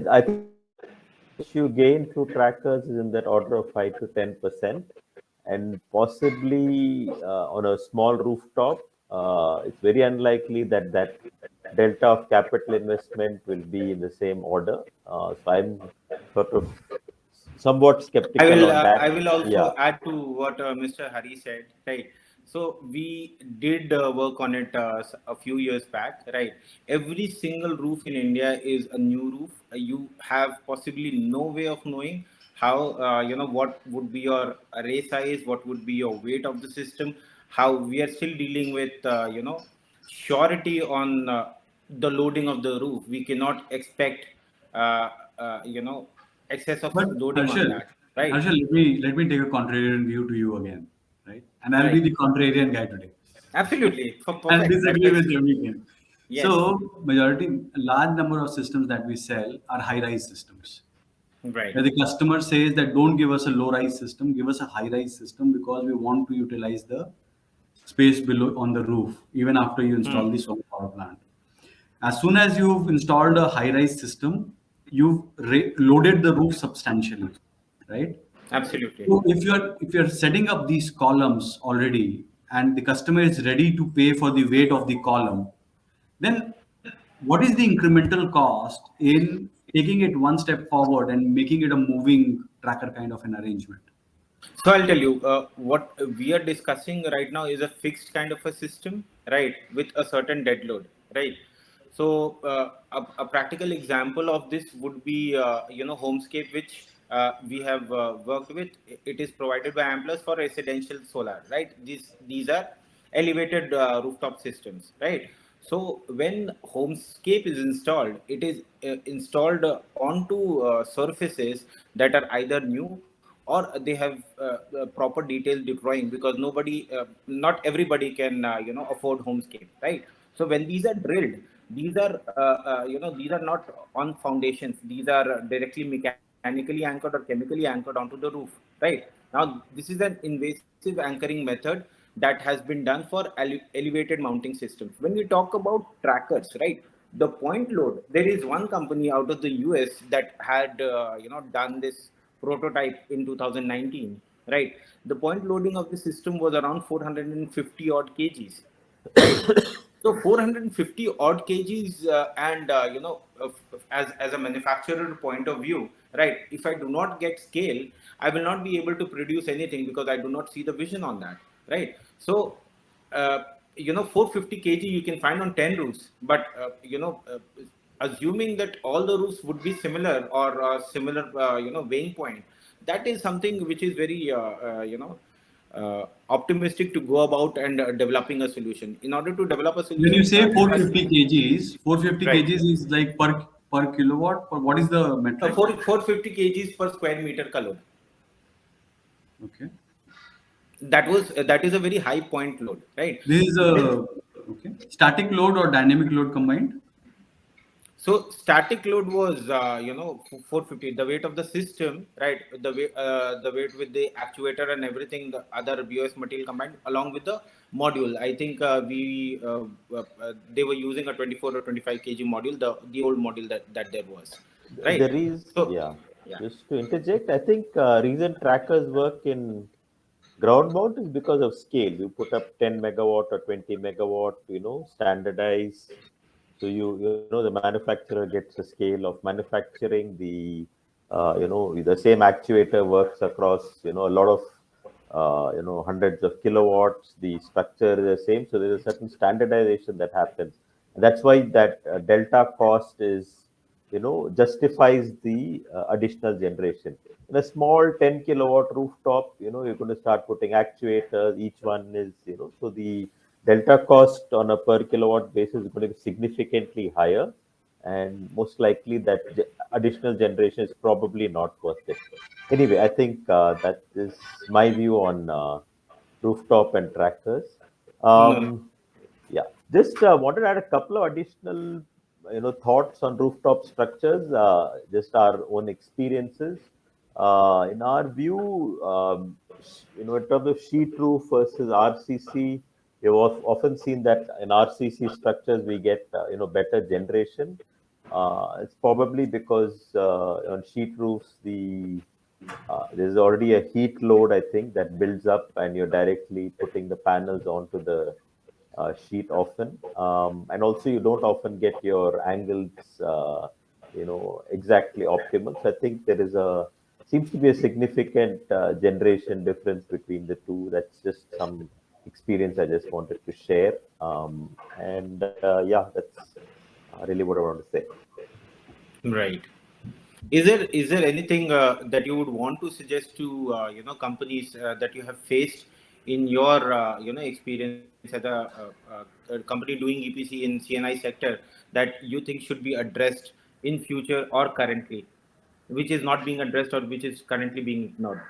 I think the advantage you gain through trackers is in that order of 5 to 10%, and possibly on a small rooftop, it's very unlikely that that delta of capital investment will be in the same order. So I'm sort of somewhat skeptical on I that. will also Yeah, add to what Mr. Hari said, right? So we did work on it a few years back, right? Every single roof in India is a new roof. You have possibly no way of knowing how, what would be your array size, what would be your weight of the system, how we are still dealing with, surety on the loading of the roof. We cannot expect, uh, excess of But loading on Harshal, that, right? Harshal, let me take a contrarian view to you again, right? And I'll be Right. the contrarian guy today. Absolutely. For I'll perfect. disagree That's with everything. yes. So, a large number of systems that we sell are high-rise systems. Right. Where the customer says that don't give us a low-rise system, give us a high-rise system because we want to utilize the space below on the roof, even after you install the Hmm. solar power plant. As soon as you've installed a high-rise system, you've loaded the roof substantially, right? Absolutely. So if you're setting up these columns already and the customer is ready to pay for the weight of the column, then what is the incremental cost in taking it one step forward and making it a moving tracker kind of an arrangement? So I'll tell you, what we are discussing right now is a fixed kind of a system, right, with a certain dead load, right? So a practical example of this would be, Homescape, which we have worked with. It is provided by Amplus for residential solar, right? These are elevated rooftop systems, right? So when Homescape is installed, it is installed onto surfaces that are either new or they have proper detailed deploying, because not everybody can afford Homescape, right? So when these are drilled, these are not on foundations. These are directly mechanically anchored or chemically anchored onto the roof, right? Now this is an invasive anchoring method that has been done for elevated mounting systems. When we talk about trackers, right, the point load, there is one company out of the US that had done this prototype in 2019, right? The point loading of the system was around 450 odd kgs, right? So 450 odd kgs, and as a manufacturer point of view, right, if I do not get scale, I will not be able to produce anything because I do not see the vision on that, right? So 450 kg you can find on 10 roofs, but assuming that all the roofs would be similar or similar weighing point, that is something which is very optimistic to go about and developing a solution. In order to develop a When you solution, say you must 450 kgs, 450 right. kgs is like per kilowatt. Or what is the metric? 450 kgs per square meter color. Okay. That is a very high point load, right? This is Then a okay static load or dynamic load combined. so static load was 450, the weight of the system, right? The weight with the actuator and everything, the other BOS material combined along with the module. I think they were using a 24 or 25 kg module, the old module that there was, right? There is, So yeah, yeah. just to interject, I think reason trackers work in ground mount is because of scale. You put up 10 megawatt or 20 megawatt, standardize. So the manufacturer gets a scale of manufacturing. The same actuator works across, a lot of, hundreds of kilowatts. The structure is the same. So there's a certain standardization that happens. And that's why that delta cost is, justifies the additional generation. In a small 10 kilowatt rooftop, you're going to start putting actuators. Each one is, so the delta cost on a per kilowatt basis is going to be significantly higher, and most likely that additional generation is probably not worth it. Anyway, I think that is my view on rooftop and trackers. No, Yeah, just wanted to add a couple of additional, thoughts on rooftop structures. Just our own experiences. In our view, in terms of sheet roof versus RCC, we've often seen that in RCC structures we get, better generation. It's probably because on sheet roofs there's already a heat load, I think, that builds up, and you're directly putting the panels onto the sheet often, and also you don't often get your angles, exactly optimal. So I think there is a seems to be a significant generation difference between the two. That's just some experience I just wanted to share, and yeah, that's really what I want to say. right. Is there anything that you would want to suggest to companies that you have faced in your experience as a company doing EPC in CNI sector that you think should be addressed in future or currently, which is not being addressed or which is currently being ignored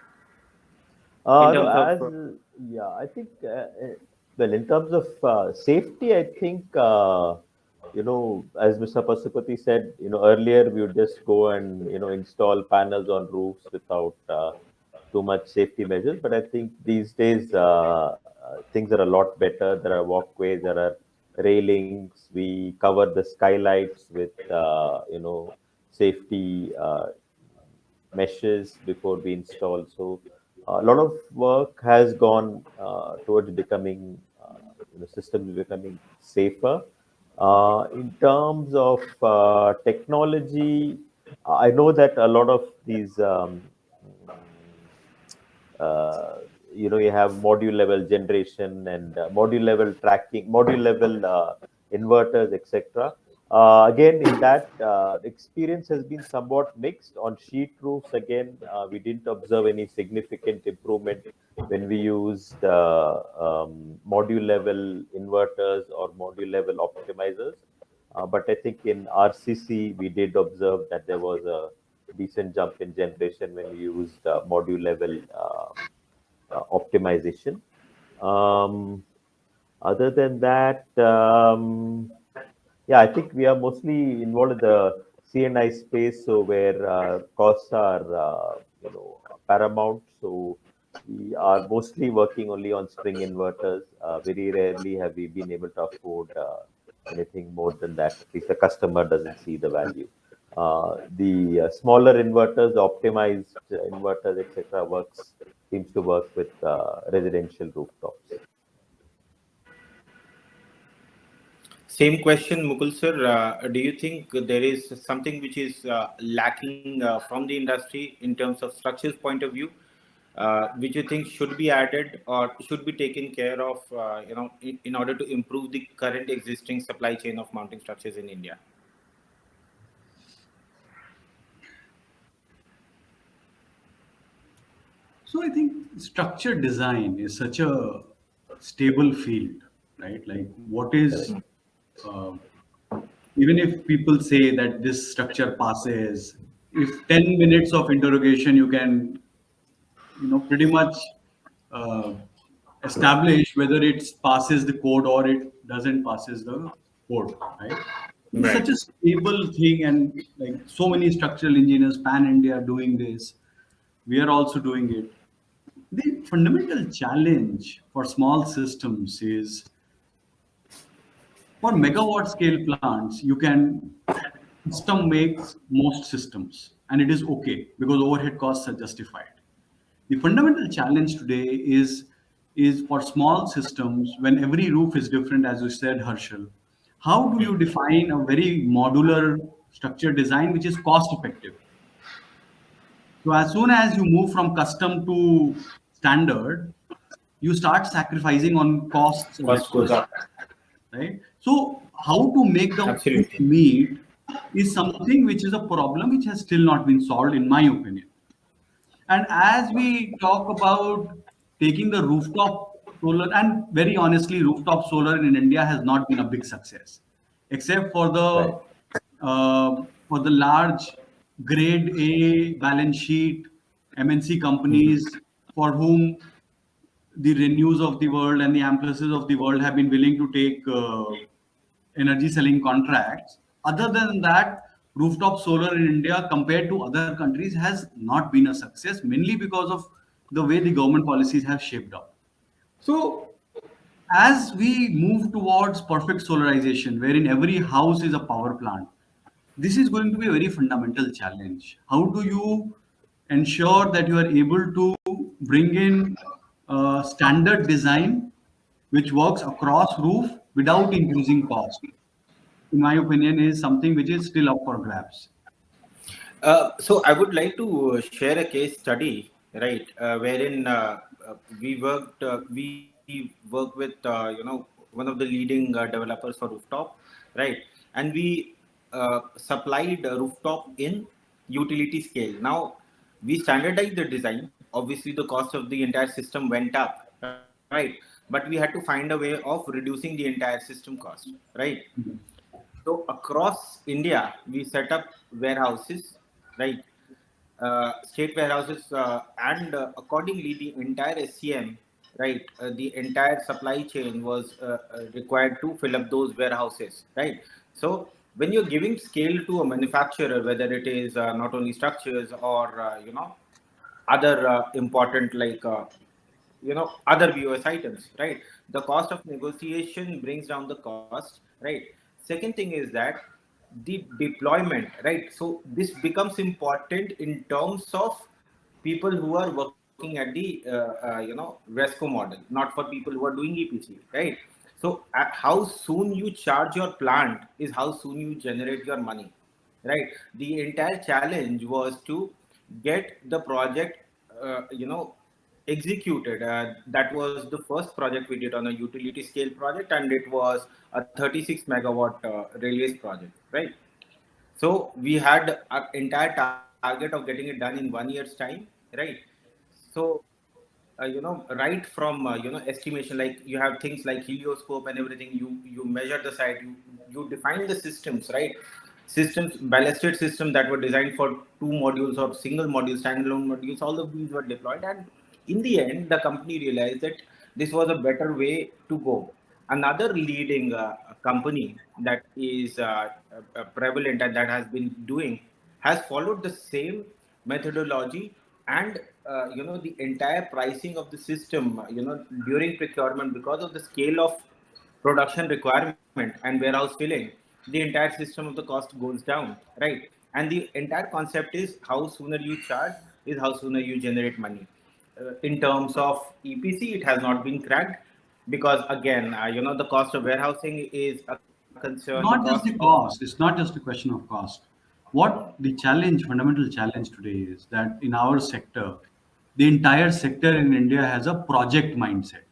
in No, terms of yeah, I think, well, in terms of safety, I think, as Mr. Pasupati said, earlier we would just go and, install panels on roofs without too much safety measures. But I think these days things are a lot better. There are walkways, there are railings. We cover the skylights with, safety meshes before we install. So a lot of work has gone towards becoming, systems becoming safer. In terms of technology, I know that a lot of these, uh, you have module level generation and module level tracking, module level inverters, etc. Again, in that experience has been somewhat mixed. On sheet roofs, again, we didn't observe any significant improvement when we used module level inverters or module level optimizers. But I think in RCC, we did observe that there was a decent jump in generation when we used module level optimization. Um, Other than that, yeah, I think we are mostly involved in the CNI space, so where costs are, paramount. So we are mostly working only on string inverters. Very rarely have we been able to afford anything more than that. At least the customer doesn't see the value. The smaller inverters, optimized inverters, etc., works seems to work with residential rooftops. Same question, Mukul sir. Do you think there is something which is lacking from the industry in terms of structures point of view, which you think should be added or should be taken care of, in order to improve the current existing supply chain of mounting structures in India? So I think structure design is such a stable field, right? Like what is, uh, even if people say that this structure passes, if 10 minutes of interrogation you can, pretty much uh, establish whether it passes the code or it doesn't passes the code, right? It's Right. such a stable thing, and like so many structural engineers pan India are doing this. We are also doing it. The fundamental challenge for small systems is for megawatt scale plants, you can custom make most systems, and it is okay because overhead costs are justified. The fundamental challenge today is for small systems when every roof is different, as you said, Harshal. How do you define a very modular structure design which is cost effective? So as soon as you move from custom to standard, you start sacrificing on costs a Cost little goes bit, up. right? So how to make the two Absolutely. meet is something which is a problem which has still not been solved, in my opinion. And as we talk about taking the rooftop solar, and very honestly, rooftop solar in India has not been a big success, except Right. for the large grade A balance sheet MNC Mhm. companies for whom the Renews of the world and the Amplices of the world have been willing to take energy selling contracts. Other than that, rooftop solar in India compared to other countries has not been a success, mainly because of the way the government policies have shaped up. So, as we move towards perfect solarization, wherein every house is a power plant, this is going to be a very fundamental challenge. How do you ensure that you are able to bring in standard design which works across roof without increasing cost? In my opinion, is something which is still up for grabs. So I would like to share a case study, right, wherein we work with, one of the leading developers for rooftop, right, and we supplied a rooftop in utility scale. Now we standardized the design. Obviously, the cost of the entire system went up, right, but we had to find a way of reducing the entire system cost, right. So across India, we set up warehouses, right? State warehouses, and accordingly, the entire SCM, right? The entire supply chain was required to fill up those warehouses, right? So when you're giving scale to a manufacturer, whether it is not only structures or other important like other BOS items, right? The cost of negotiation brings down the cost, right? Second thing is that the deployment, right? So this becomes important in terms of people who are working at the Resco model, not for people who are doing EPC, right? So at how soon you charge your plant is how soon you generate your money, right? The entire challenge was to get the project executed. That was the first project we did on a utility scale project, and it was a 36 megawatt railways project, right? So we had an entire target of getting it done in 1 year's time, right? So right from estimation, like you have things like helioscope and everything. You measure the site, you define the systems, right? Systems, ballasted system that were designed for two modules or single modules, standalone modules, all of these were deployed, and in the end the company realized that this was a better way to go. Another leading company that is prevalent and that has been doing has followed the same methodology, and the entire pricing of the system, during procurement, because of the scale of production requirement and warehouse filling, the entire system of the cost goes down, right? And the entire concept is how sooner you charge is how sooner you generate money. In terms of EPC, it has not been cracked because again, the cost of warehousing is a concern. The cost Not just the of cost. It's not just a question of cost. What the challenge, fundamental challenge today is that in our sector, the entire sector in India has a project mindset.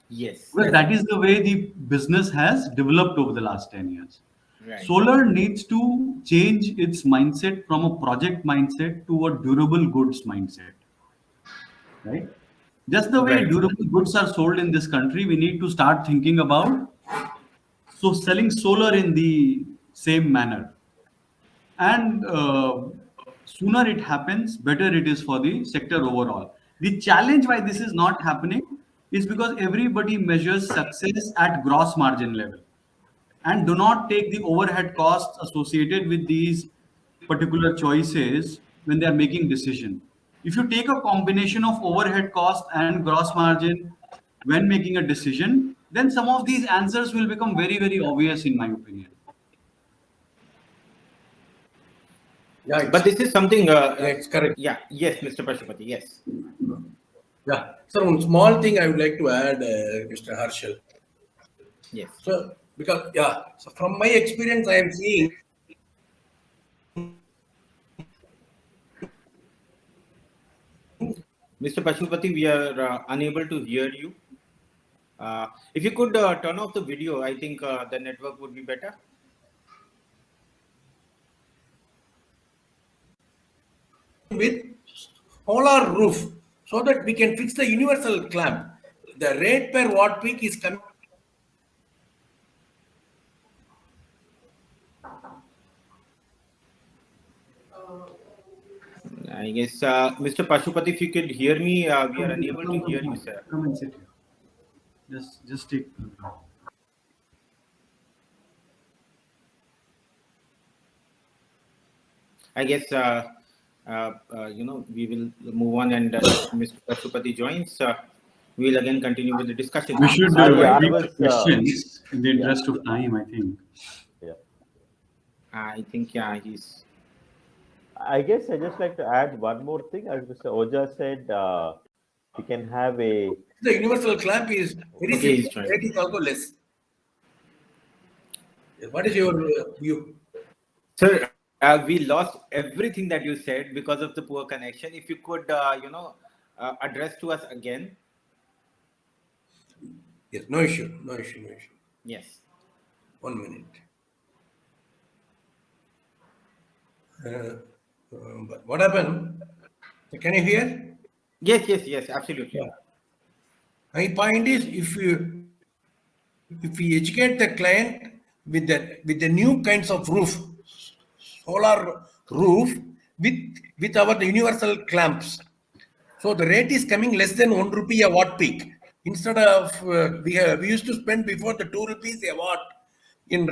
yes, Well, that is the way the business has developed over the last 10 years. right, Solar needs to change its mindset from a project mindset to a durable goods mindset, right? Just the way right, durable goods are sold in this country, we need to start thinking about selling solar in the same manner. And sooner it happens, better it is for the sector overall. The challenge why this is not happening is because everybody measures success at gross margin level and do not take the overhead costs associated with these particular choices when they are making decision. If you take a combination of overhead cost and gross margin when making a decision, then some of these answers will become very, very obvious in my opinion. Yeah, but this is something. it's correct. Yeah, yes, Mr. Pashupati, yes, Yeah. So one small thing I would like to add, Mr. Harshal. yes. So because so from my experience, I am seeing Mr. Pashupati, we are unable to hear you. If you could turn off the video, I think the network would be better. with solar roof so that we can fix the universal clamp. The rate per watt peak is coming. I guess, Mr. Pashupati, if you could hear me, we are unable to hear you, sir. Come and sit here. Just take. I guess, we will move on, and Mr. Pashupati joins. We will again continue with the discussion. We should I take was, questions in the yeah. interest of time, I think. Yeah. I think, yeah, he's. I guess I just like to add one more thing. As Mr. Oja said, we can have a. The universal clamp is very Okay, he's simple. joining. Rate is also less. What is your view? Sir, we lost everything that you said because of the poor connection. If you could, address to us again. Yes, no issue, no issue, no issue. Yes. 1 minute. But what happened? Can you hear? Yes, absolutely. Yeah. My point is, if we educate the client with the new kinds of roof, solar roof with our universal clamps, so the rate is coming less than 1 rupee a watt peak. Instead of we used to spend before the 2 rupees a watt in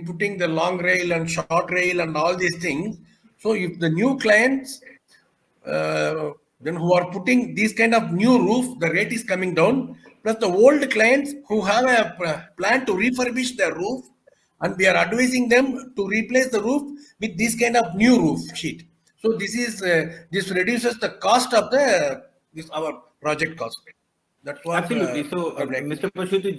putting the long rail and short rail and all these things. So if the new clients then who are putting these kind of new roof, the rate is coming down. Plus the old clients who have a plan to refurbish their roof, and we are advising them to replace the roof with this kind of new roof sheet. So this reduces the cost of our project cost. That's what. Absolutely. So, I would like to- Mr. Pashuti,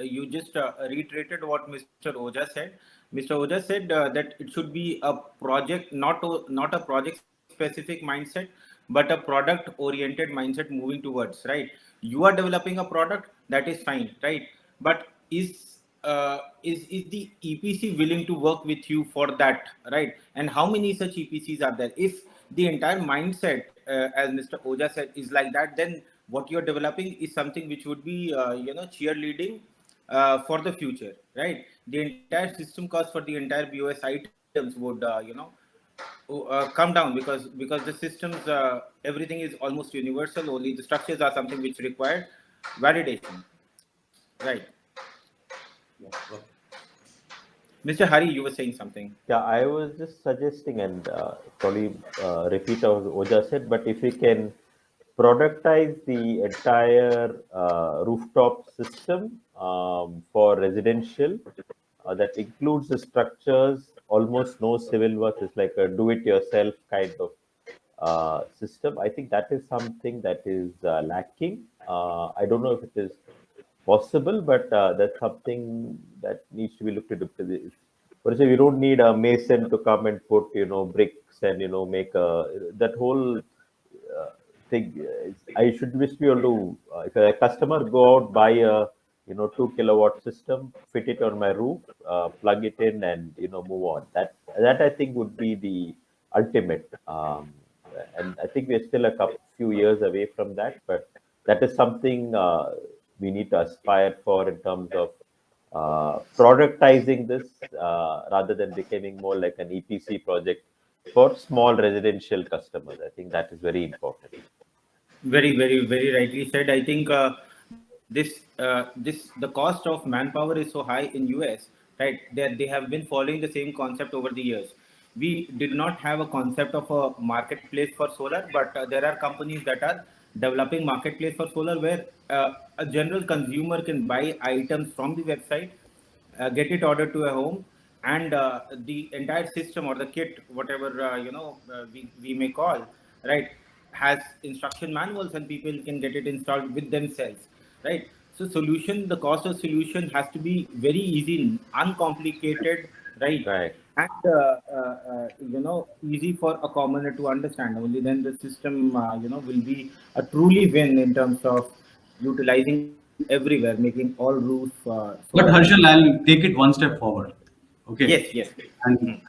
you just reiterated what Mr. Oja said. Mr. Oja said that it should be a project, not a project-specific mindset, but a product-oriented mindset moving towards, right? You are developing a product, that is fine, right? But is the EPC willing to work with you for that, right? And how many such EPCs are there? If the entire mindset, as Mr. Oja said, is like that, then what you're developing is something which would be, cheerleading for the future, right? The entire system cost for the entire BOS items would, come down because the systems, everything is almost universal. Only the structures are something which require validation, right? Mr. Hari, you were saying something. Yeah, I was just suggesting and probably repeat what Oja said, but if we can productize the entire rooftop system for residential. That includes the structures, almost no civil work. It's like a do-it-yourself kind of system. I think that is something that is lacking. I don't know if it is possible, but that's something that needs to be looked into. Because for example, you don't need a mason to come and put, bricks and make that whole thing. I should just be able to, if a customer go out buy a 2 kilowatt system, fit it on my roof, plug it in, and move on. That I think would be the ultimate. And I think we're still a few years away from that, but that is something we need to aspire for in terms of productizing this rather than becoming more like an EPC project for small residential customers. I think that is very important. Very, very, very rightly said. I think the cost of manpower is so high in US, right? That they have been following the same concept over the years. We did not have a concept of a marketplace for solar, but there are companies that are developing marketplace for solar where a general consumer can buy items from the website, get it ordered to a home, and the entire system or the kit, whatever we may call, right, has instruction manuals and people can get it installed with themselves, right? So solution, the cost of solution has to be very easy, uncomplicated, right? Right. And easy for a commoner to understand. Only then the system will be a truly win in terms of utilizing everywhere, making all roofs solar But panels. Harshal, I'll take it one step forward. Okay. Yes, yes. And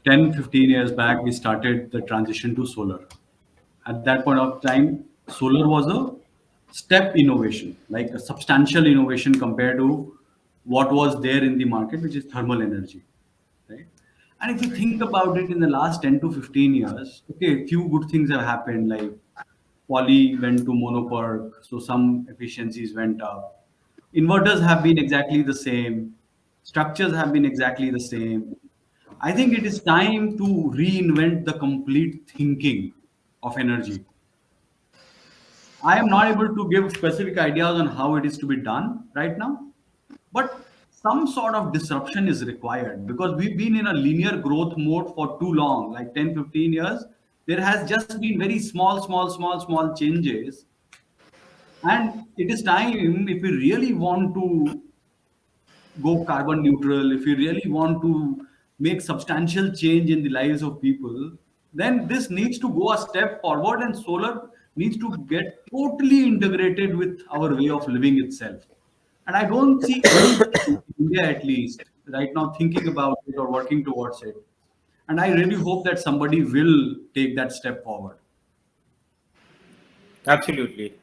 10, 15 years back, we started the transition to solar. At that point of time, solar was a step innovation, like a substantial innovation compared to what was there in the market, which is thermal energy, right? And if you think about it, in the last 10 to 15 years, okay, few good things have happened, like poly went to monoperk, so some efficiencies went up. Inverters have been exactly the same, structures have been exactly the same. I think it is time to reinvent the complete thinking of energy. I am not able to give specific ideas on how it is to be done right now, but some sort of disruption is required because we've been in a linear growth mode for too long, like 10, 15 years. There has just been very small changes. And it is time, if we really want to go carbon neutral, if we really want to make substantial change in the lives of people, then this needs to go a step forward and solar needs to get totally integrated with our way of living itself. And I don't see any in India at least right now thinking about it or working towards it. And I really hope that somebody will take that step forward. Absolutely.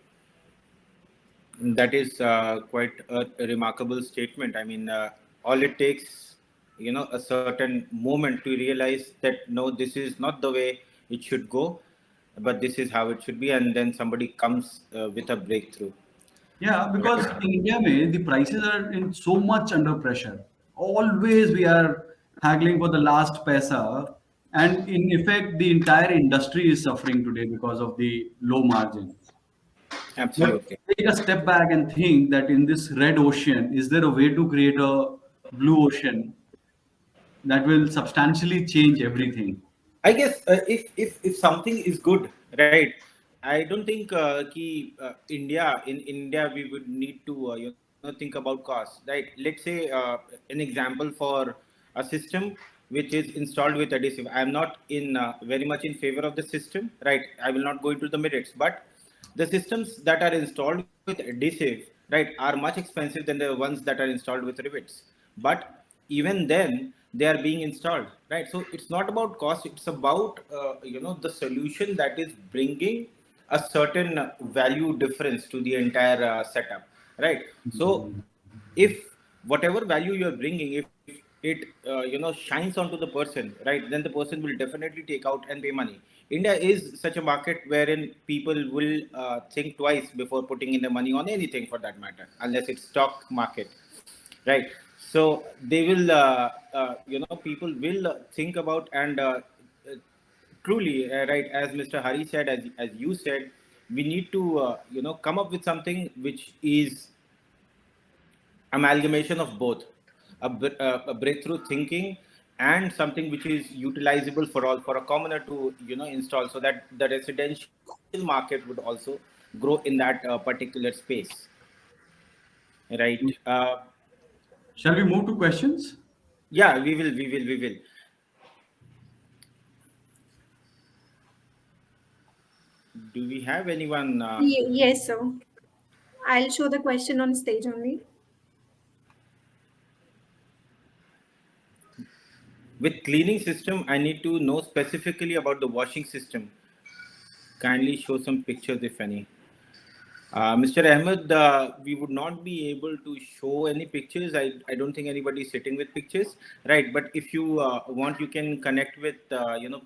That is quite a remarkable statement. I mean, all it takes, a certain moment to realize that no, this is not the way it should go, but this is how it should be, and then somebody comes with a breakthrough. Yeah, because in India, mein, the prices are in so much under pressure. Always we are haggling for the last paisa, and in effect, the entire industry is suffering today because of the low margins. But Absolutely. take a step back and think that in this red ocean, is there a way to create a blue ocean that will substantially change everything? I guess if something is good, right? I don't think in India we would need to think about cost, right? Let's say an example for a system which is installed with adhesive. I am not in very much in favor of the system, right? I will not go into the merits, but the systems that are installed with adhesive, right, are much expensive than the ones that are installed with rivets. But even then, they are being installed, right? So it's not about cost; it's about the solution that is bringing a certain value difference to the entire setup, right? So if whatever value you're bringing, if it shines onto the person, right, then the person will definitely take out and pay money. India is such a market wherein people will think twice before putting in the money on anything for that matter, unless it's stock market, right? So they will people will think about and truly right, as Mr. Hari said, as you said, we need to come up with something which is amalgamation of both, a breakthrough thinking and something which is utilizable for all, for a commoner to install, so that the residential market would also grow in that particular space, right? Shall we move to questions? Yeah, we will. Do we have anyone Yes, sir. I'll show the question on stage only. with cleaning system? I need to know specifically about the washing system. Kindly show some pictures if any. Mr. Ahmed, we would not be able to show any pictures. I don't think anybody is sitting with pictures, right? But if you want, you can connect with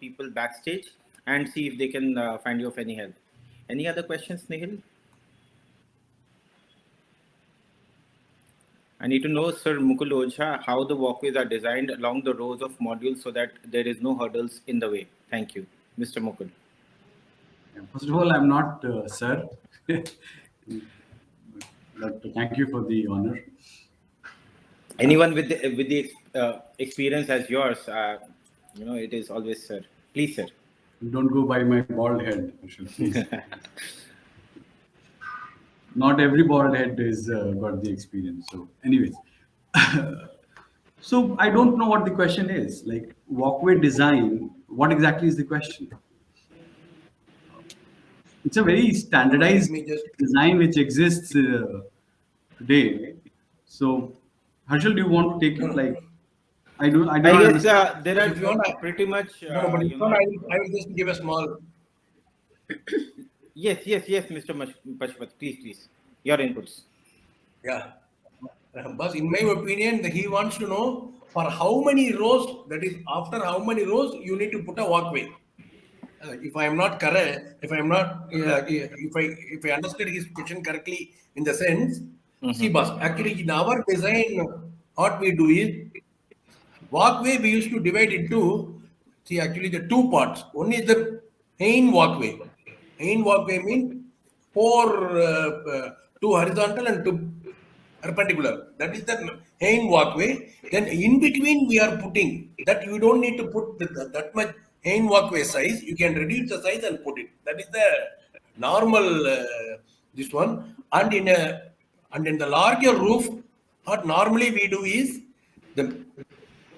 people backstage and see if they can find you of any help. Any other questions, Nihil? I need to know, Sir Mukul Ojha, how the walkways are designed along the rows of modules so that there is no hurdles in the way. Thank you, Mr. Mukul. First of all, I'm not sir, but thank you for the honor. Anyone with the experience as yours, it is always sir. Please, sir. Don't go by my bald head, Harshal, please. Not every bald head is got the experience. So, anyways, so I don't know what the question is. Like walkway design, what exactly is the question? It's a very standardized design which exists today. So, Harshal, do you want to take it? Like, I guess there are pretty much. No, but if you want, I will just give a small. Yes, Mr. Pashpat, please, your inputs. Yeah, but in my opinion, he wants to know for how many rows. That is, after how many rows you need to put a walkway. If I am not correct, if I understood his question correctly, in the sense, see, boss, actually in our design, what we do is walkway we used to divide into, see, actually the two parts. One is the main walkway. Main walkway means two horizontal and two perpendicular. That is the main walkway. Then in between we are putting that you don't need to put that much main walkway size. You can reduce the size and put it. That is the normal this one. And in the larger roof, what normally we do is the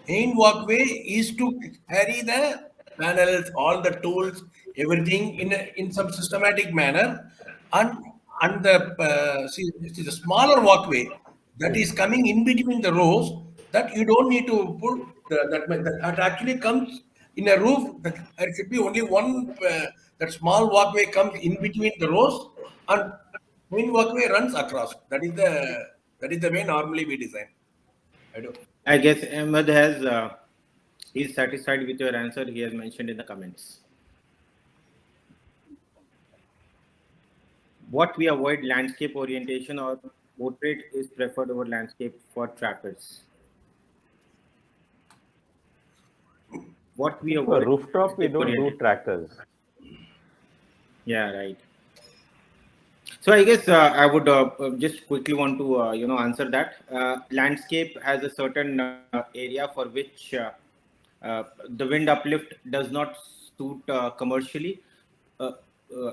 main walkway is to carry the panels, all the tools, everything in some systematic manner, and the smaller walkway that is coming in between the rows, that you don't need to put that actually comes in a roof. That there should be only one that small walkway comes in between the rows, and main walkway runs across. That is the way normally we design. I guess Ahmed is satisfied with your answer. He has mentioned in the comments. What we avoid, landscape orientation or portrait is preferred over landscape for trackers. What we avoid, for rooftop, we don't do trackers. Yeah, right. So I guess I would just quickly want to answer that. Landscape has a certain area for which the wind uplift does not suit commercially,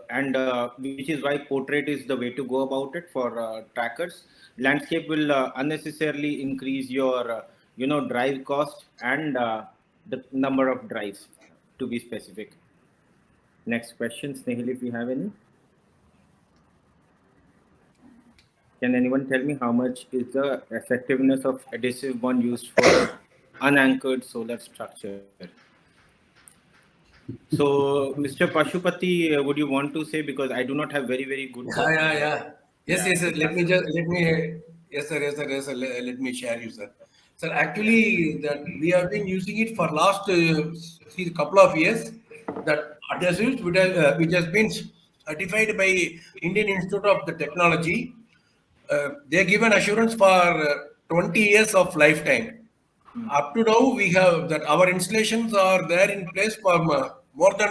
and which is why portrait is the way to go about it for trackers. Landscape will unnecessarily increase your drive cost and the number of drives, to be specific. Next question, Snehal, if you have any. Can anyone tell me how much is the effectiveness of adhesive bond used for unanchored solar structure? So, Mr. Pashupati, would you want to say, because I do not have very good. Yeah. Yes. Let me. Yes, sir. Let me share you, sir. Sir, actually, that we have been using it for last couple of years. That adhesives which has been certified by Indian Institute of the Technology. They give an assurance for 20 years of lifetime. Up to now, we have that our installations are there in place for more than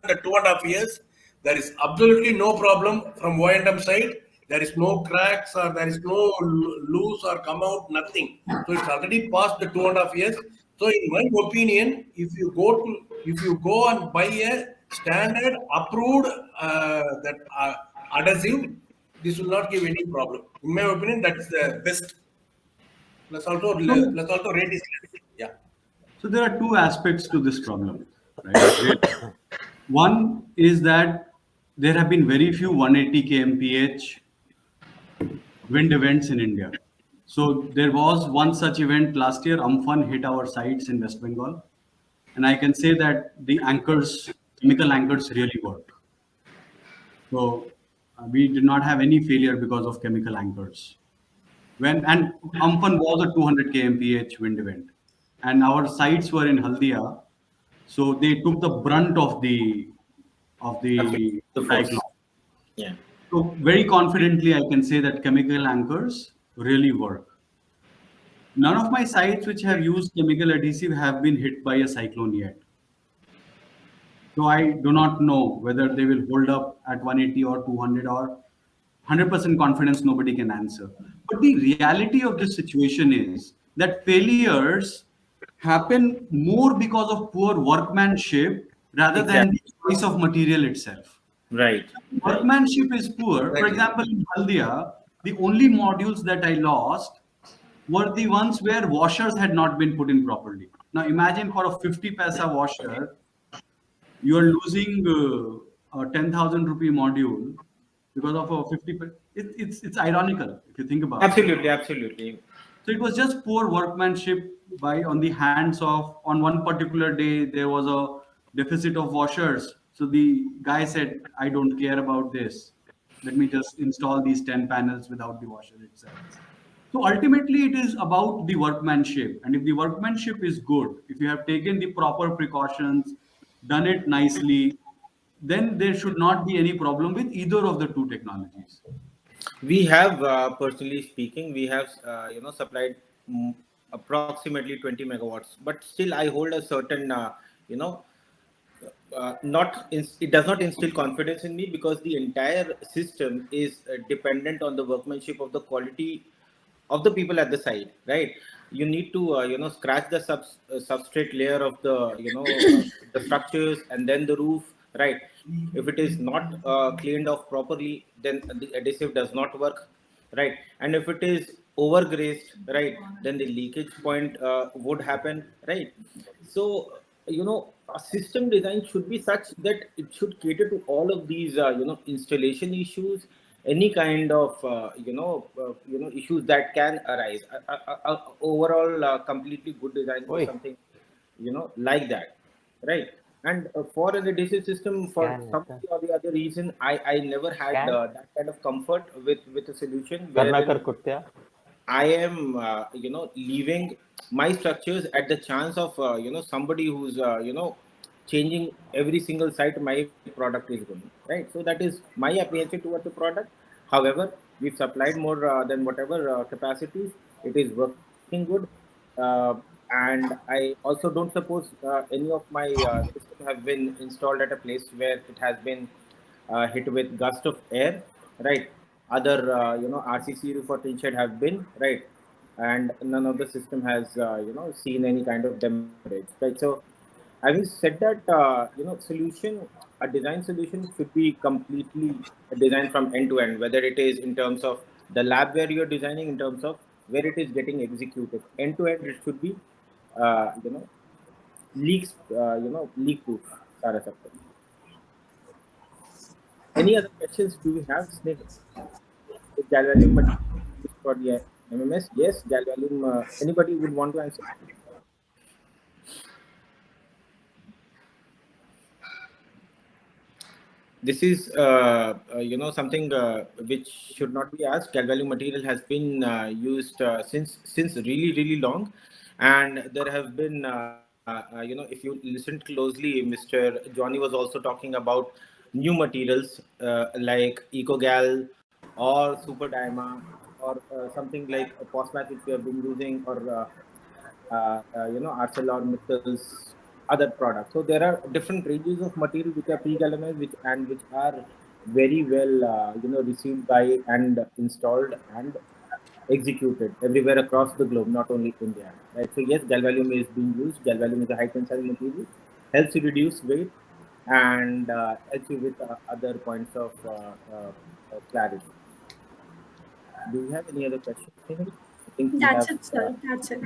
the 2.5 years, there is absolutely no problem from O&M side. There is no cracks or there is no loose or come out, nothing. So it's already past the 2.5 years. So in my opinion, if you go and buy a standard approved that adhesive, this will not give any problem. In my opinion, that's the best. So, Plus also rate is less. Yeah. so there are two aspects to this problem, right? Really. One is that there have been very few 180 kmph wind events in India. So there was one such event last year. Amphan hit our sites in West Bengal, and I can say that the anchors, chemical anchors, really worked. So we did not have any failure because of chemical anchors. And Amphan was a 200 kmph wind event, and our sites were in Haldia, so they took the brunt of the The force. cyclone. Yeah. So very confidently, I can say that chemical anchors really work. None of my sites which have used chemical adhesive have been hit by a cyclone yet. So I do not know whether they will hold up at 180 or 200 or 100% confidence nobody can answer. But the reality of this situation is that failures happen more because of poor workmanship rather than the Exactly. choice of material itself. Right. Right. Workmanship is poor. For Exactly. example, in Haldia, the only modules that I lost were the ones where washers had not been put in properly. Now imagine for a 50 paisa washer, you are losing a 10,000 rupee module because of a 50. It's ironical if you think about it. Absolutely. Absolutely. So it was just poor workmanship by on the hands of on one particular day there was a deficit of washers. So the guy said, I don't care about this. Let me just install these 10 panels without the washer itself. So ultimately it is about the workmanship. And if the workmanship is good, if you have taken the proper precautions, done it nicely, then there should not be any problem with either of the two technologies. We have, personally speaking, we have, supplied approximately 20 megawatts, but still I hold a certain, you know, it does not instill confidence in me because the entire system is dependent on the workmanship of the quality of the people at the side, right? You need to, scratch the substrate layer of the, the structures and then the roof, right? If it is not cleaned off properly, then the adhesive does not work, right? And if it is overgrazed, right, then the leakage point would happen, right? So, a system design should be such that it should cater to all of these, installation issues, any kind of, issues that can arise. Overall, completely good design is Oi, something, like that, right? And for an adhesive system, for scan some it. or the other reason, I never had Scan. that kind of comfort with a solution Karnakar wherein Kutya. I am, leaving my structures at the chance of, somebody who's, changing every single site my product is going, right? So that is my apprehension towards the product. However, we've supplied more than whatever capacities. It is working good. And I also don't suppose any of my system have been installed at a place where it has been hit with gust of air, right? Other, RCC roof or tin shed have been, right? And none of the system has, seen any kind of damage, right? So, having said that, a design solution should be completely designed from end to end, whether it is in terms of the lab where you're designing, in terms of where it is getting executed. End to end, it should be, uh, you know, leak proof. Sara Saptam. Any other questions do we have, Sneh? Galvanium material used for the MMS? Yes, galvanium. Anybody would want to answer? This is, something which should not be asked. Galvanium material has been used since really really long, and there have been, if you listen closely, Mr. Johnny was also talking about new materials like EcoGal or Super Dyma or something like Postmax which we have been using, or ArcelorMittal's. other products. So there are different ranges of material which are pre-galvanized, which are very well received by and installed and executed everywhere across the globe, not only India. Right. So yes, galvalume is being used. Galvalume is a high tensile material, helps you reduce weight and helps you with other points of clarity. Do you have any other questions? I think we That's have. it, sir. That's it.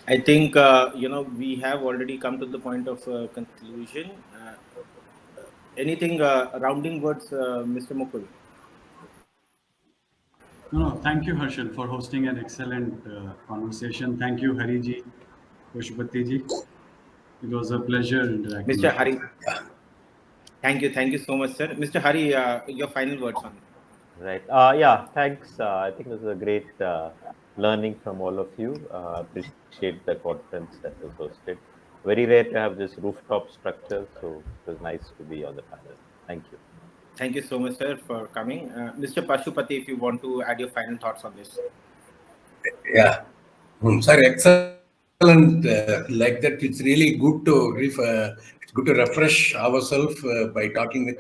I think we have already come to the point of conclusion. Anything rounding words, Mr. Mukul? No, no, thank you, Harshal, for hosting an excellent conversation. Thank you, Hariji, Pashupati ji. It was a pleasure interacting Mr. with you. Hari, thank you so much, sir. Mr. Hari, your final words on. Right. Yeah, thanks. I think this is a great learning from all of you. Appreciate the conference that was hosted. Very rare to have this rooftop structure, so it was nice to be on the panel. Thank you. Thank you so much, sir, for coming. Mr. Pashupati, if you want to add your final thoughts on this. Yeah. Sir, excellent. Like that, it's really good to it's good to refresh ourselves by talking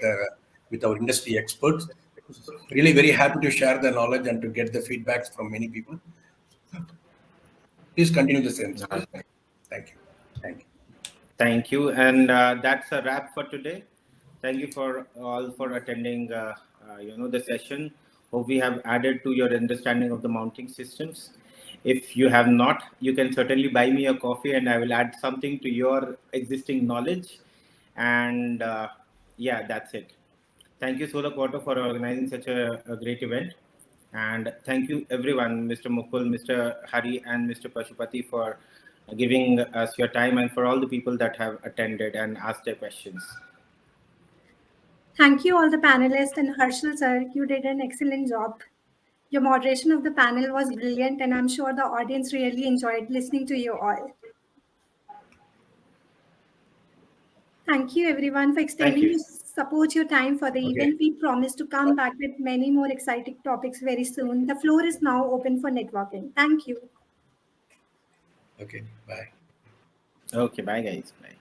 with our industry experts. Really very happy to share the knowledge and to get the feedbacks from many people. Please continue the same, sir. Thank you. Thank you. Thank you, and that's a wrap for today. Thank you for all for attending. The session. Hope we have added to your understanding of the mounting systems. If you have not, you can certainly buy me a coffee, and I will add something to your existing knowledge. And yeah, that's it. Thank you, Solar Quarter, for organizing such a great event. And thank you, everyone, Mr. Mukul, Mr. Hari, and Mr. Pashupati, for giving us your time, and for all the people that have attended and asked their questions. Thank you, all the panelists, and Harshal, sir. You did an excellent job. Your moderation of the panel was brilliant, and I'm sure the audience really enjoyed listening to you all. Thank you, everyone, for Thank extending you. your support, your time for the Okay. event. We promise to come back with many more exciting topics very soon. The floor is now open for networking. Thank you. Okay. Bye. Okay, bye, guys. Bye.